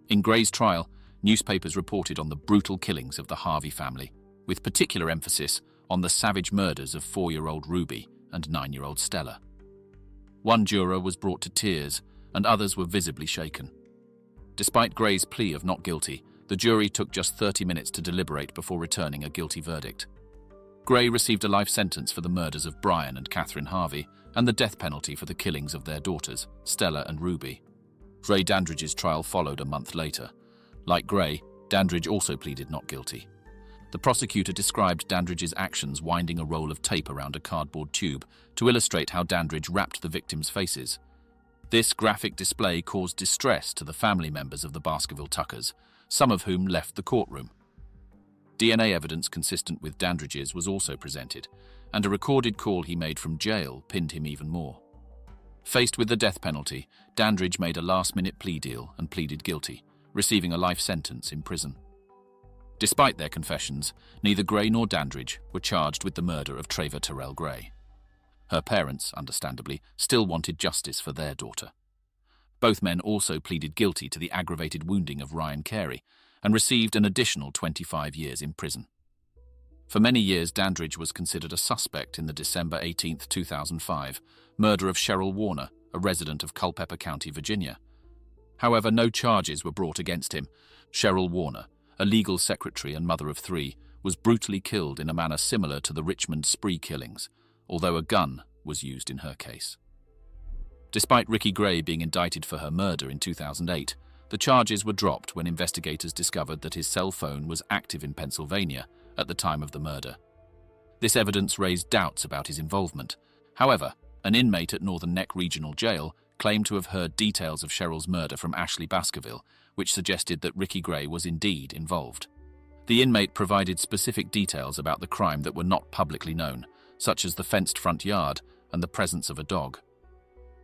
In Gray's trial, newspapers reported on the brutal killings of the Harvey family, with particular emphasis on the savage murders of 4-year-old Ruby and 9-year-old Stella. One juror was brought to tears, and others were visibly shaken. Despite Gray's plea of not guilty, the jury took just 30 minutes to deliberate before returning a guilty verdict. Gray received a life sentence for the murders of Brian and Catherine Harvey and the death penalty for the killings of their daughters, Stella and Ruby. Ray Dandridge's trial followed a month later. Like Gray, Dandridge also pleaded not guilty. The prosecutor described Dandridge's actions winding a roll of tape around a cardboard tube to illustrate how Dandridge wrapped the victims' faces. This graphic display caused distress to the family members of the Baskerville Tuckers, some of whom left the courtroom. DNA evidence consistent with Dandridge's was also presented, and a recorded call he made from jail pinned him even more. Faced with the death penalty, Dandridge made a last-minute plea deal and pleaded guilty, receiving a life sentence in prison. Despite their confessions, neither Gray nor Dandridge were charged with the murder of Treva Terrell Gray. Her parents, understandably, still wanted justice for their daughter. Both men also pleaded guilty to the aggravated wounding of Ryan Carey and received an additional 25 years in prison. For many years, Dandridge was considered a suspect in the December 18, 2005, murder of Cheryl Warner, a resident of Culpeper County, Virginia. However, no charges were brought against him. Cheryl Warner, a legal secretary and mother of 3, was brutally killed in a manner similar to the Richmond spree killings, although a gun was used in her case. Despite Ricky Gray being indicted for her murder in 2008, The charges were dropped when investigators discovered that his cell phone was active in Pennsylvania at the time of the murder. This evidence raised doubts about his involvement. However, an inmate at Northern Neck Regional Jail claimed to have heard details of Cheryl's murder from Ashley Baskerville, which suggested that Ricky Gray was indeed involved. The inmate provided specific details about the crime that were not publicly known, such as the fenced front yard and the presence of a dog.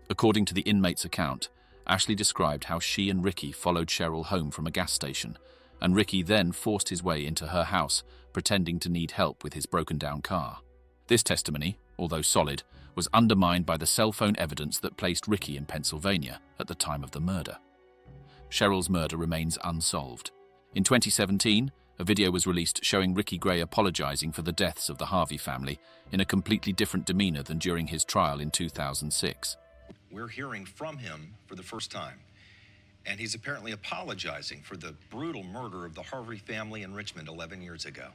According to the inmate's account, Ashley described how she and Ricky followed Cheryl home from a gas station, and Ricky then forced his way into her house, pretending to need help with his broken-down car. This testimony, although solid, was undermined by the cell phone evidence that placed Ricky in Pennsylvania at the time of the murder. Cheryl's murder remains unsolved. In 2017, a video was released showing Ricky Gray apologizing for the deaths of the Harvey family in a completely different demeanor than during his trial in 2006. We're hearing from him for the first time, and he's apparently apologizing for the brutal murder of the Harvey family in Richmond 11 years ago.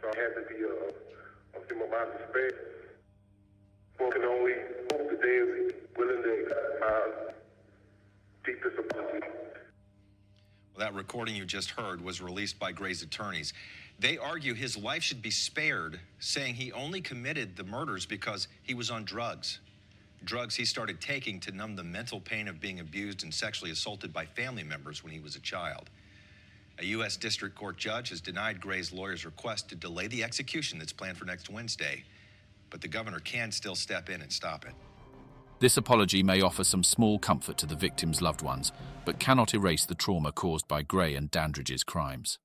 So I had to be a few more months of space. One can only hope that they are willing to accept my deepest apology. Well, that recording you just heard was released by Gray's attorneys. They argue his life should be spared, saying he only committed the murders because he was on drugs. Drugs he started taking to numb the mental pain of being abused and sexually assaulted by family members when he was a child. A U.S. District Court judge has denied Gray's lawyer's request to delay the execution that's planned for next Wednesday, but the governor can still step in and stop it. This apology may offer some small comfort to the victims' loved ones, but cannot erase the trauma caused by Gray and Dandridge's crimes.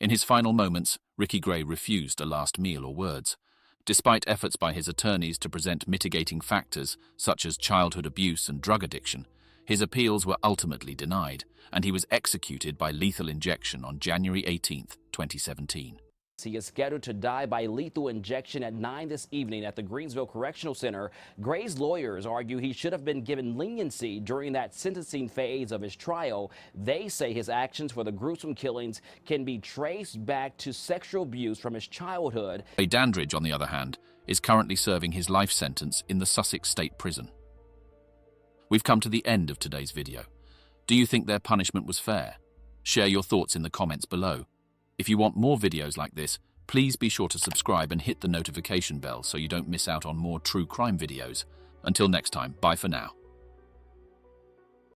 In his final moments, Ricky Gray refused a last meal or words. Despite efforts by his attorneys to present mitigating factors such as childhood abuse and drug addiction, his appeals were ultimately denied, and he was executed by lethal injection on January 18, 2017. He is scheduled to die by lethal injection at 9 this evening at the Greensville Correctional Center. Gray's lawyers argue he should have been given leniency during that sentencing phase of his trial. They say his actions for the gruesome killings can be traced back to sexual abuse from his childhood. Dandridge, on the other hand, is currently serving his life sentence in the Sussex State Prison. We've come to the end of today's video. Do you think their punishment was fair? Share your thoughts in the comments below. If you want more videos like this, please be sure to subscribe and hit the notification bell so you don't miss out on more true crime videos. Until next time, bye for now.